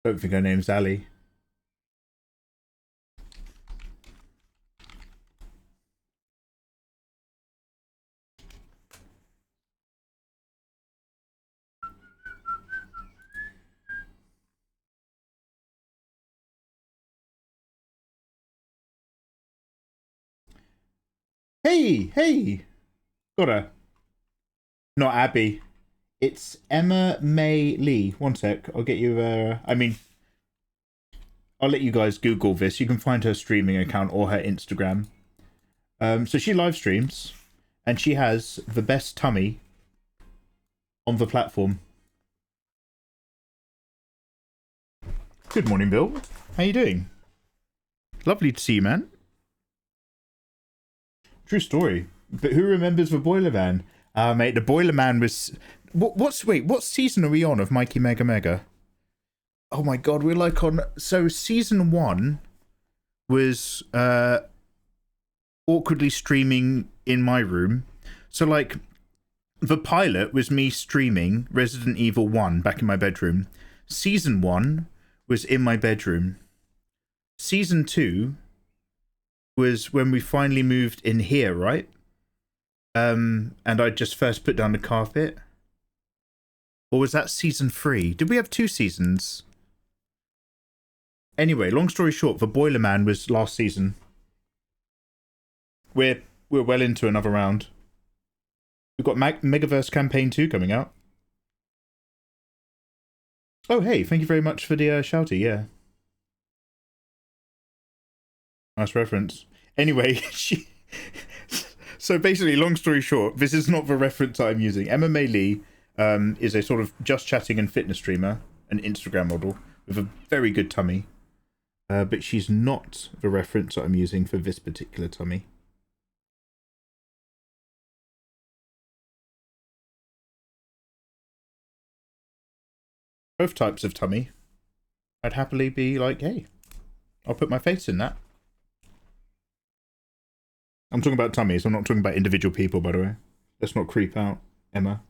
Don't think her name's Ali. Hey, hey! Got her. Not Abby. It's Emma May Lee. One sec. I'll get you. I'll let you guys Google this. You can find her streaming account or her Instagram. So she live streams, and she has the best tummy on the platform. Good morning, Bill. How you doing? Lovely to see you, man. True story. But who remembers the Boiler Man? Mate, the Boiler Man was... What season are we on of Mikey Mega Mega? Oh my god, we're like on... So season 1 was awkwardly streaming in my room. So like, the pilot was me streaming Resident Evil 1 back in my bedroom. Season 1 was in my bedroom. Season 2 was when we finally moved in here, right? And I just first put down the carpet. Or was that season 3? Did we have 2 seasons? Anyway, long story short, the Boiler Man was last season. We're well into another round. We've got Megaverse Campaign 2 coming out. Oh, hey, thank you very much for the shouty, yeah. Nice reference. Anyway, so basically, long story short, this is not the reference I'm using. Emma May Lee is a sort of just chatting and fitness streamer, an Instagram model with a very good tummy. But she's not the reference that I'm using for this particular tummy. Both types of tummy. I'd happily be like, hey, I'll put my face in that. I'm talking about tummies. I'm not talking about individual people, by the way. Let's not creep out, Emma.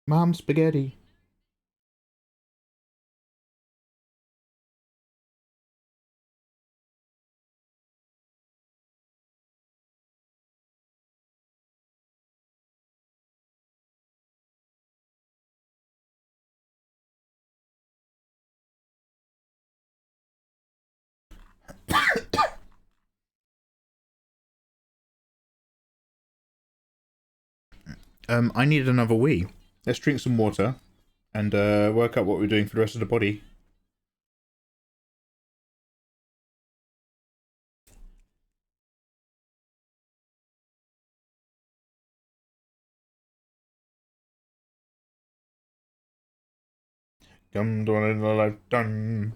Mom, spaghetti. I need another wee. Let's drink some water and work out what we're doing for the rest of the body. Come to in a lifetime.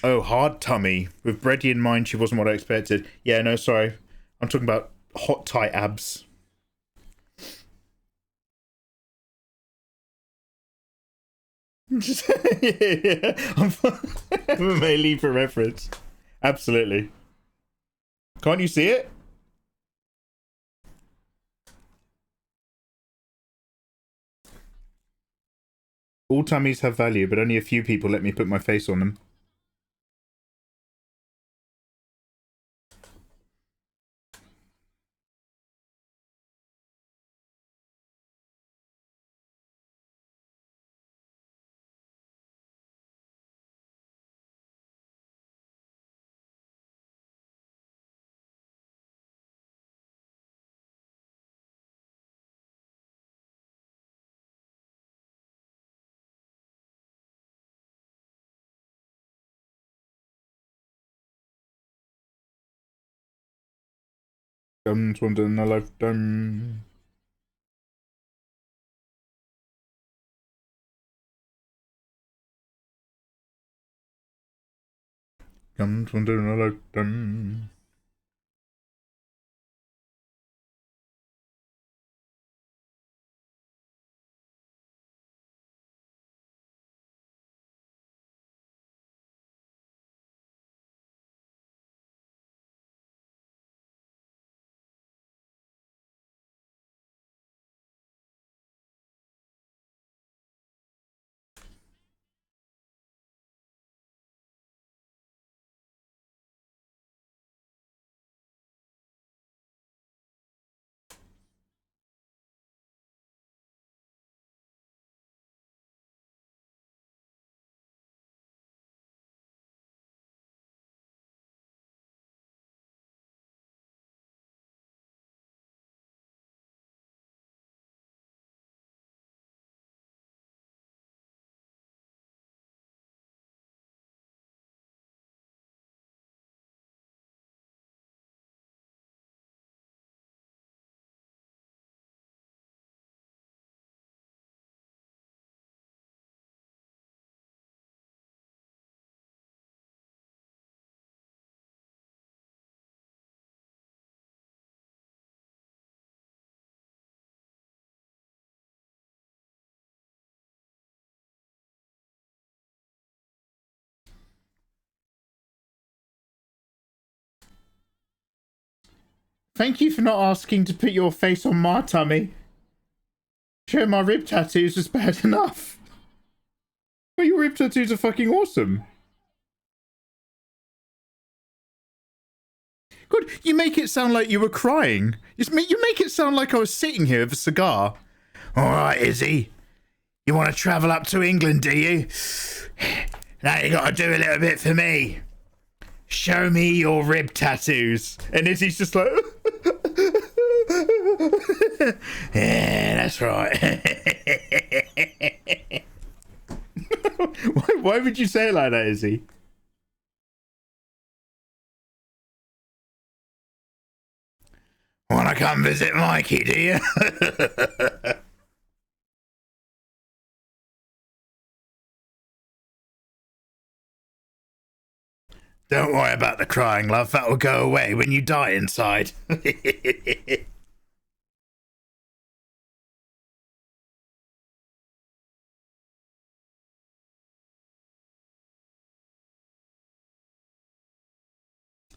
Oh, hard tummy. With Bready in mind, she wasn't what I expected. Yeah, no, sorry. I'm talking about hot, tight abs. Yeah. I'm a leave for reference. Absolutely. Can't you see it? All tummies have value, but only a few people let me put my face on them. Comes once in a lifetime. Comes once in a lifetime. Thank you for not asking to put your face on my tummy. Showing my rib tattoos was bad enough. But your rib tattoos are fucking awesome. God, you make it sound like you were crying. You make it sound like I was sitting here with a cigar. All right, Izzy. You want to travel up to England, do you? Now you got to do a little bit for me. Show me your rib tattoos. And Izzy's just like... yeah, that's right. Why would you say it like that, Izzy? Wanna come visit Mikey, do you? Don't worry about the crying, love. That will go away when you die inside.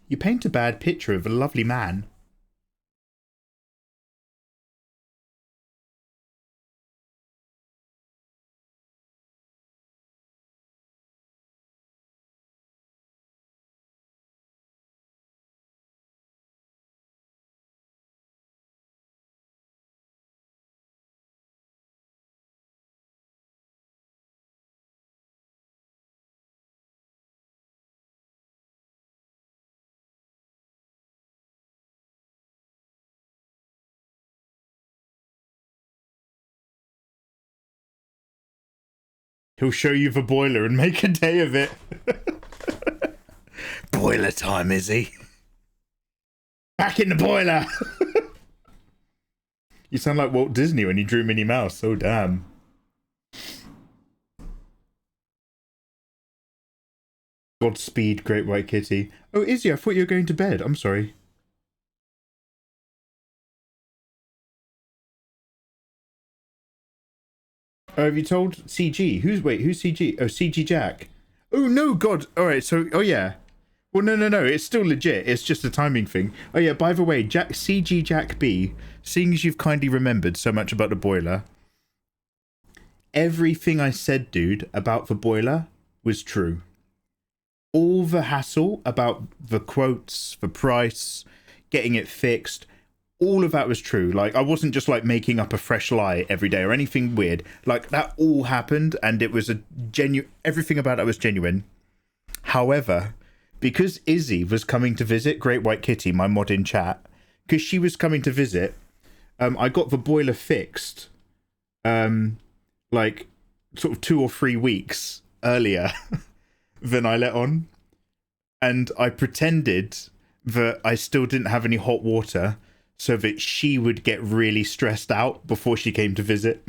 You paint a bad picture of a lovely man. He'll show you the boiler and make a day of it. Boiler time, Izzy. Back in the boiler. You sound like Walt Disney when he drew Minnie Mouse. Oh, damn. Godspeed, Great White Kitty. Oh, Izzy, I thought you were going to bed. I'm sorry. Have you told CG? Who's CG? Oh, CG Jack. Oh, no, God. All right, so, oh, yeah. Well, no. It's still legit. It's just a timing thing. Oh, yeah, by the way, CG Jack B, seeing as you've kindly remembered so much about the boiler, everything I said, dude, about the boiler was true. All the hassle about the quotes, the price, getting it fixed, all of that was true. Like, I wasn't just like making up a fresh lie every day or anything weird. Like, that all happened, and it was a everything about it was genuine. However, because Izzy was coming to visit, Great White Kitty, my mod in chat, because she was coming to visit, I got the boiler fixed, like, sort of 2 or 3 weeks earlier than I let on. And I pretended that I still didn't have any hot water, so that she would get really stressed out before she came to visit.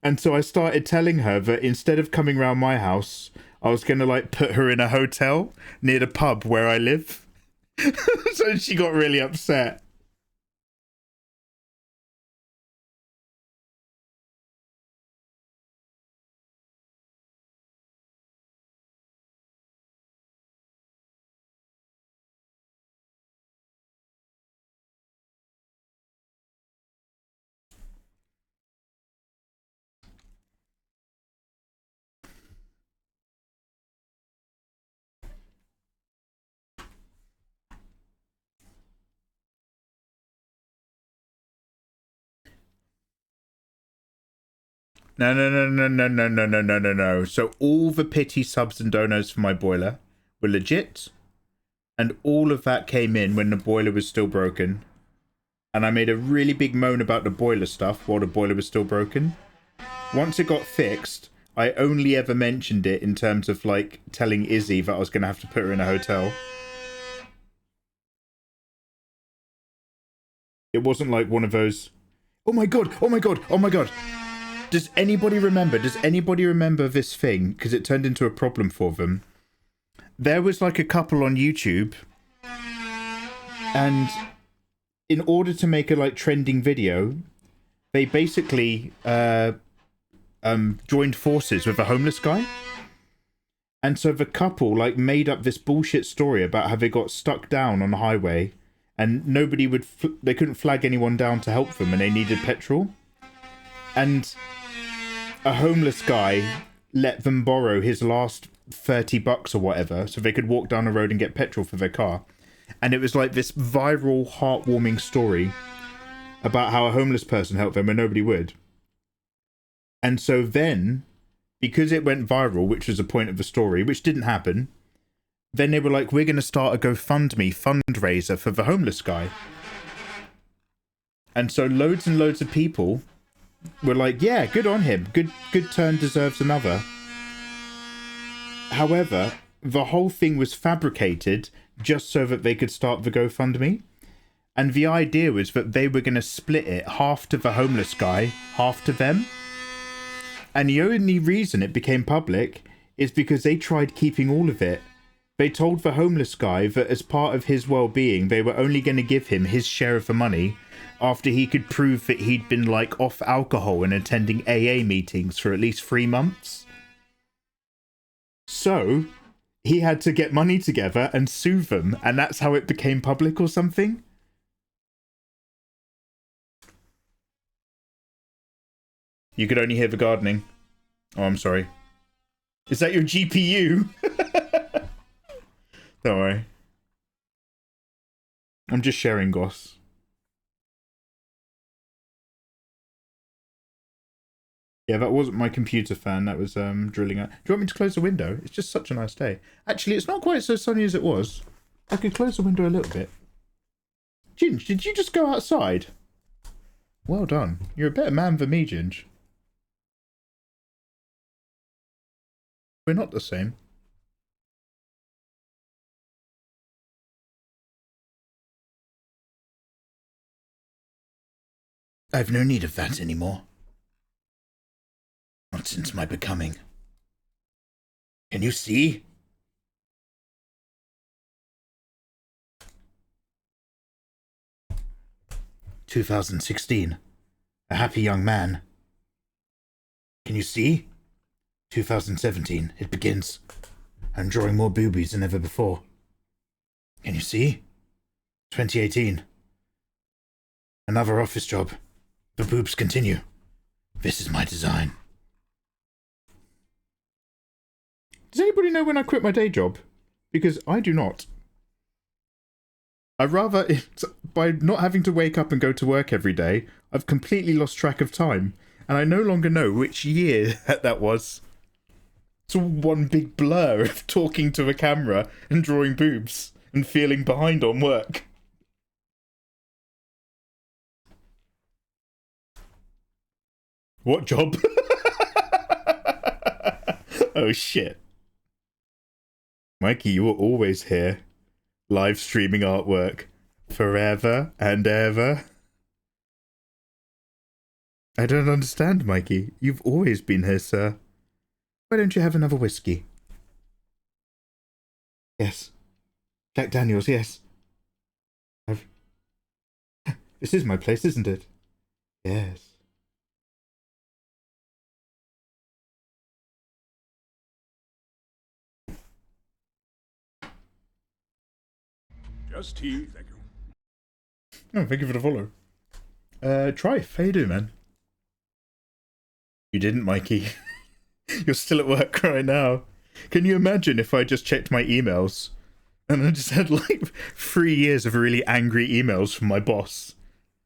And so I started telling her that instead of coming round my house, I was going to like put her in a hotel near the pub where I live. So she got really upset. No. So all the pity subs and donos for my boiler were legit. And all of that came in when the boiler was still broken. And I made a really big moan about the boiler stuff while the boiler was still broken. Once it got fixed, I only ever mentioned it in terms of like telling Izzy that I was going to have to put her in a hotel. It wasn't like one of those, oh my god. Does anybody remember this thing? Because it turned into a problem for them. There was like a couple on YouTube, and in order to make a like trending video, they basically joined forces with a homeless guy. And so the couple like made up this bullshit story about how they got stuck down on the highway and nobody would, they couldn't flag anyone down to help them and they needed petrol. And a homeless guy let them borrow his last $30 or whatever so they could walk down the road and get petrol for their car. And it was like this viral, heartwarming story about how a homeless person helped them when nobody would. And so then, because it went viral, which was the point of the story, which didn't happen, then they were like, we're going to start a GoFundMe fundraiser for the homeless guy. And so loads and loads of people were like, yeah, good on him. Good turn deserves another. However, the whole thing was fabricated just so that they could start the GoFundMe. And the idea was that they were going to split it, half to the homeless guy, half to them. And the only reason it became public is because they tried keeping all of it. They told the homeless guy that as part of his well-being, they were only going to give him his share of the money after he could prove that he'd been like off alcohol and attending AA meetings for at least 3 months. So he had to get money together and sue them, and that's how it became public or something. You could only hear the gardening. Oh, I'm sorry. Is that your GPU? Don't worry. I'm just sharing goss. Yeah, that wasn't my computer fan. That was drilling out. Do you want me to close the window? It's just such a nice day. Actually, it's not quite so sunny as it was. I could close the window a little bit. Ginge, did you just go outside? Well done. You're a better man than me, Ginge. We're not the same. I've no need of that anymore. Not since my becoming. Can you see? "2016. A happy young man. Can you see? 2017. It begins. I'm drawing more boobies than ever before. Can you see? 2018. Another office job. The boobs continue. This is my design." Does anybody know when I quit my day job? Because I do not. By not having to wake up and go to work every day, I've completely lost track of time. And I no longer know which year that was. It's all one big blur of talking to a camera and drawing boobs and feeling behind on work. What job? Oh shit. Mikey, you were always here. Live streaming artwork. Forever and ever. I don't understand, Mikey. You've always been here, sir. Why don't you have another whiskey? Yes. Jack Daniels, yes. This is my place, isn't it? Yes. Just tea, thank you. Oh, thank you for the follow. Trife, how you doing, man? You didn't, Mikey. You're still at work right now. Can you imagine if I just checked my emails and I just had like 3 years of really angry emails from my boss?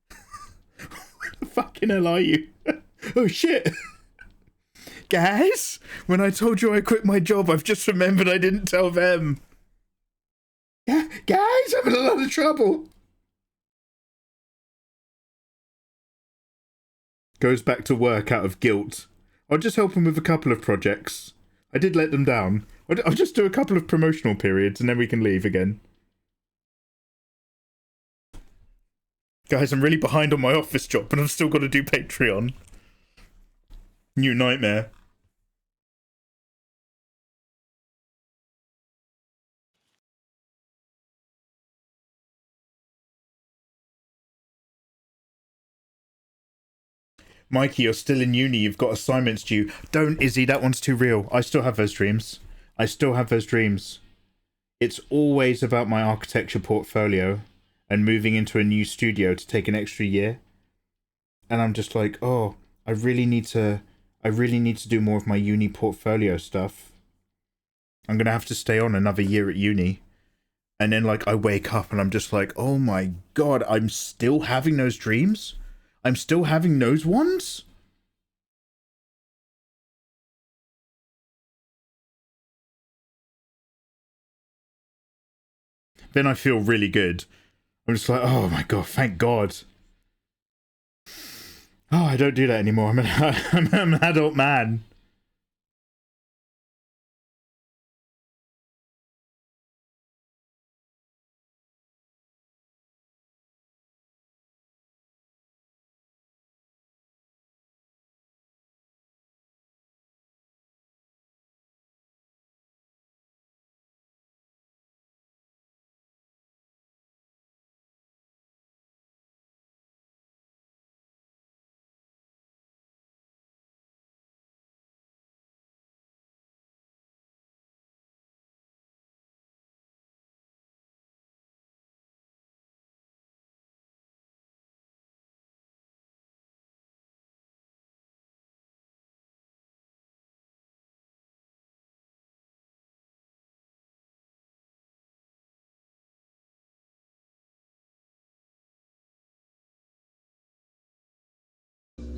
Where the fucking hell are you? Oh shit. Guys, when I told you I quit my job, I've just remembered I didn't tell them. Yeah, guys, I'm in a lot of trouble. Goes back to work out of guilt. I'll just help him with a couple of projects. I did let them down. I'll just do a couple of promotional periods and then we can leave again. Guys, I'm really behind on my office job, but I've still got to do Patreon. New nightmare. Mikey, you're still in uni. You've got assignments due. Don't, Izzy. That one's too real. I still have those dreams. I still have those dreams. It's always about my architecture portfolio and moving into a new studio to take an extra year. And I'm just like, oh, I really need to do more of my uni portfolio stuff. I'm going to have to stay on another year at uni. And then like I wake up and I'm just like, oh my God, I'm still having those dreams? I'm still having those ones? Then I feel really good. I'm just like, oh my God, thank God. Oh, I don't do that anymore. I'm an adult man.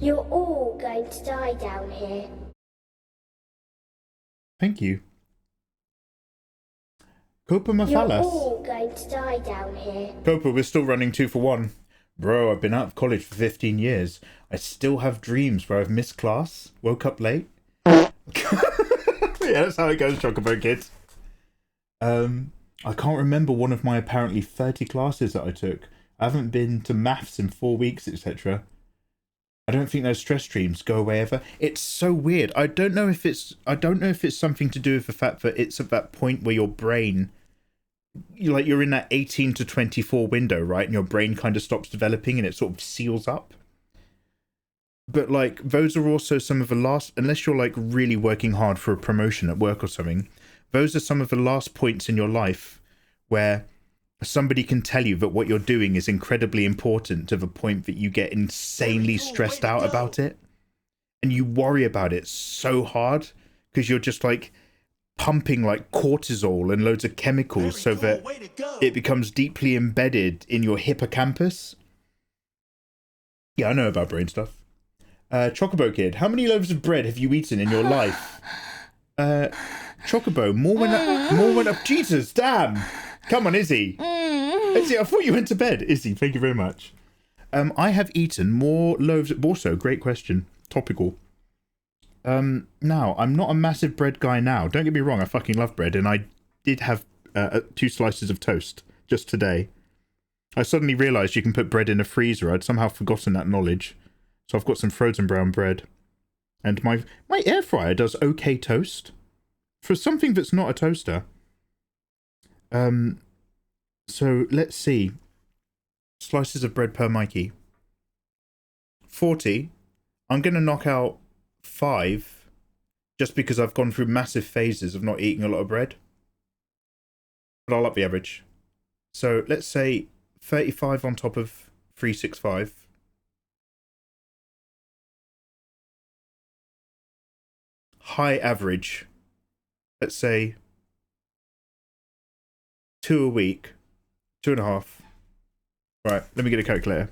You're all going to die down here. Thank you. Copa You're Mafalas. all going to die down here. Copa, we're still running 2 for 1. Bro, I've been out of college for 15 years. I still have dreams where I've missed class, woke up late. Yeah, that's how it goes, Chocobo Kids. I can't remember one of my apparently 30 classes that I took. I haven't been to maths in 4 weeks, etc. I don't think those stress dreams go away ever. It's so weird. I don't know if it's something to do with the fact that it's at that point where your brain, you're in that 18 to 24 window, right? And your brain kind of stops developing and it sort of seals up. But like those are also some of the last, unless you're like really working hard for a promotion at work or something, those are some of the last points in your life where somebody can tell you that what you're doing is incredibly important to the point that you get insanely stressed out about it. And you worry about it so hard because you're just like pumping like cortisol and loads of chemicals so that it becomes deeply embedded in your hippocampus. Yeah, I know about brain stuff. Chocobo Kid, how many loaves of bread have you eaten in your life? Chocobo, more went up. Jesus, damn. Come on, Izzy. Izzy, I thought you went to bed. Izzy, thank you very much. I have eaten more loaves. Also, great question. Topical. Now, I'm not a massive bread guy now. Don't get me wrong, I fucking love bread. And I did have 2 slices of toast just today. I suddenly realised you can put bread in a freezer. I'd somehow forgotten that knowledge. So I've got some frozen brown bread. And my air fryer does okay toast. For something that's not a toaster. So let's see. Slices of bread per Mikey. 40. I'm going to knock out 5 just because I've gone through massive phases of not eating a lot of bread. But I'll up the average. So let's say 35 on top of 365. High average. Let's say 2 a week. 2.5. Right, let me get a calculator.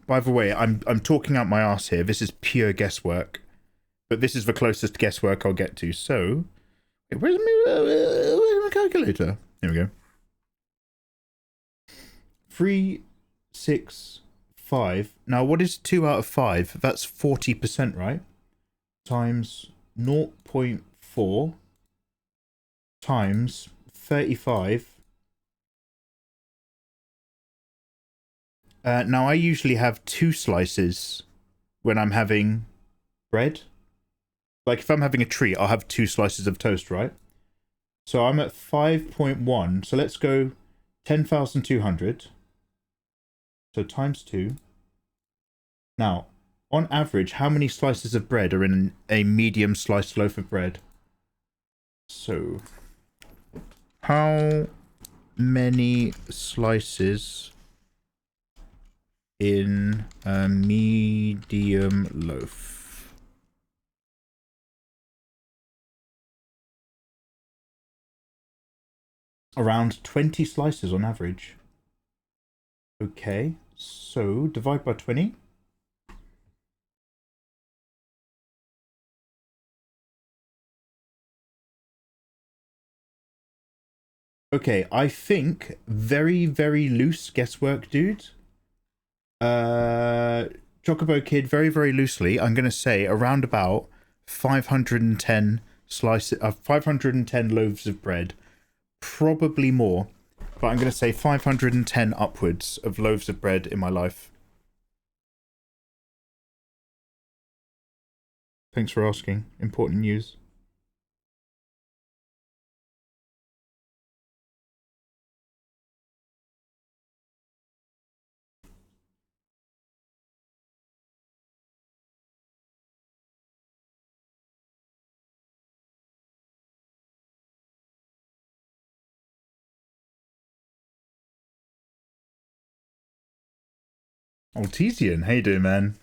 By the way, I'm talking out my ass here. This is pure guesswork. But this is the closest guesswork I'll get to. So, where's my calculator? Here we go. 3, 6, 5. Now, what is 2 out of 5? That's 40%, right? Times 0.4 times 35. Now, I usually have 2 slices when I'm having bread. Like, if I'm having a treat, I'll have 2 slices of toast, right? So I'm at 5.1. So let's go 10,200. So times 2. Now, On average, how many slices of bread are in a medium sliced loaf of bread? So, how many slices in a medium loaf? Around 20 slices on average. Okay, so divide by 20. Okay, I think very, very loose guesswork, dude. Chocobo Kid, very, very loosely, I'm going to say around about 510 slices, 510 loaves of bread. Probably more, but I'm going to say 510 upwards of loaves of bread in my life. Thanks for asking. Important news. Oh, Tesian, how you doing, man?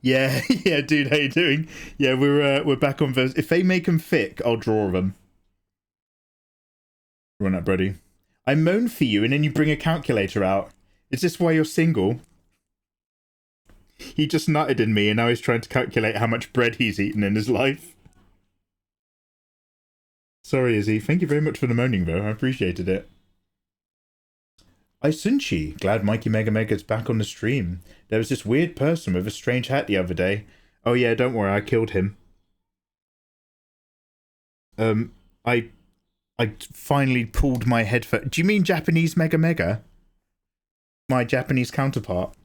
Yeah, yeah, dude, how you doing? Yeah, we're back on verse. If they make them thick, I'll draw them. Run that, Bready. I moan for you, and then you bring a calculator out. Is this why you're single? He just nutted in me, and now he's trying to calculate how much bread he's eaten in his life. Sorry, Izzy. Thank you very much for the moaning, though. I appreciated it. Sunchi, glad Mikey Mega Mega's back on the stream. There was this weird person with a strange hat the other day. Oh yeah, don't worry, I killed him. I finally pulled my headphone. Do you mean Japanese Mega Mega? My Japanese counterpart?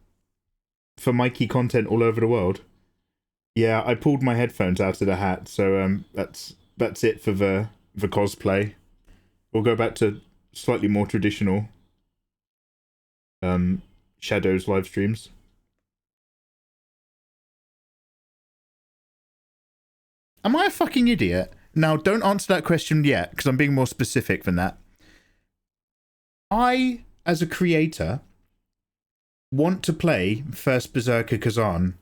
For Mikey content all over the world? Yeah, I pulled my headphones out of the hat, so that's it for the cosplay. We'll go back to slightly more traditional Shadows live streams. Am I a fucking idiot? Now, don't answer that question yet, because I'm being more specific than that. I, as a creator, want to play First Berserker Kazan,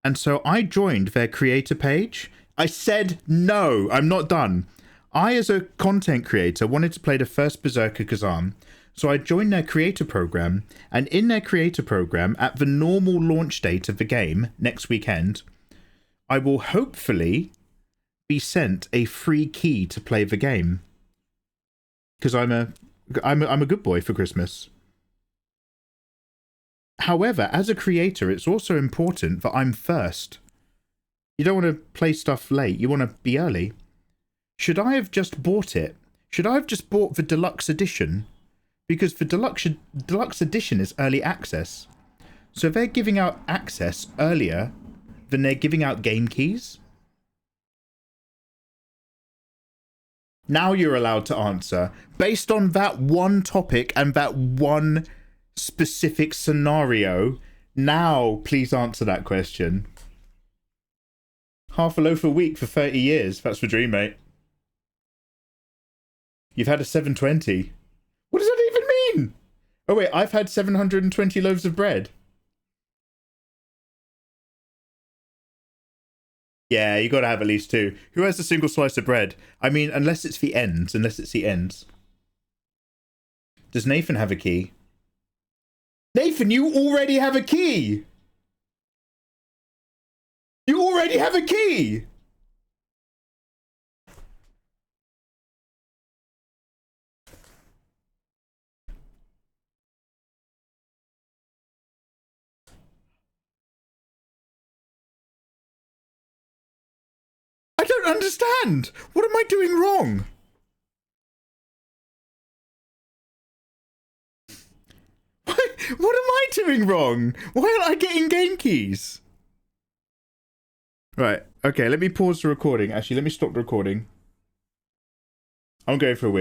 and so I joined their creator page. I said no, I'm not done. I, as a content creator, wanted to play the First Berserker Kazan. So I joined their creator program, and in their creator program, at the normal launch date of the game, next weekend, I will hopefully be sent a free key to play the game. Because I'm a good boy for Christmas. However, as a creator, it's also important that I'm first. You don't want to play stuff late, you want to be early. Should I have just bought it? Should I have just bought the deluxe edition? Because the deluxe edition is early access. So they're giving out access earlier than they're giving out game keys. Now you're allowed to answer. Based on that one topic and that one specific scenario, now please answer that question. Half a loaf a week for 30 years. That's the dream, mate. You've had a 720. What does that even mean? Oh wait, I've had 720 loaves of bread. Yeah, you gotta have at least two. Who has a single slice of bread? I mean, unless it's the ends. Does Nathan have a key? Nathan, you already have a key! You already have a key! I don't understand. What am I doing wrong? What am I doing wrong? Why aren't I getting game keys? Right, okay, let me pause the recording. Actually, let me stop the recording. I'm going for a wee.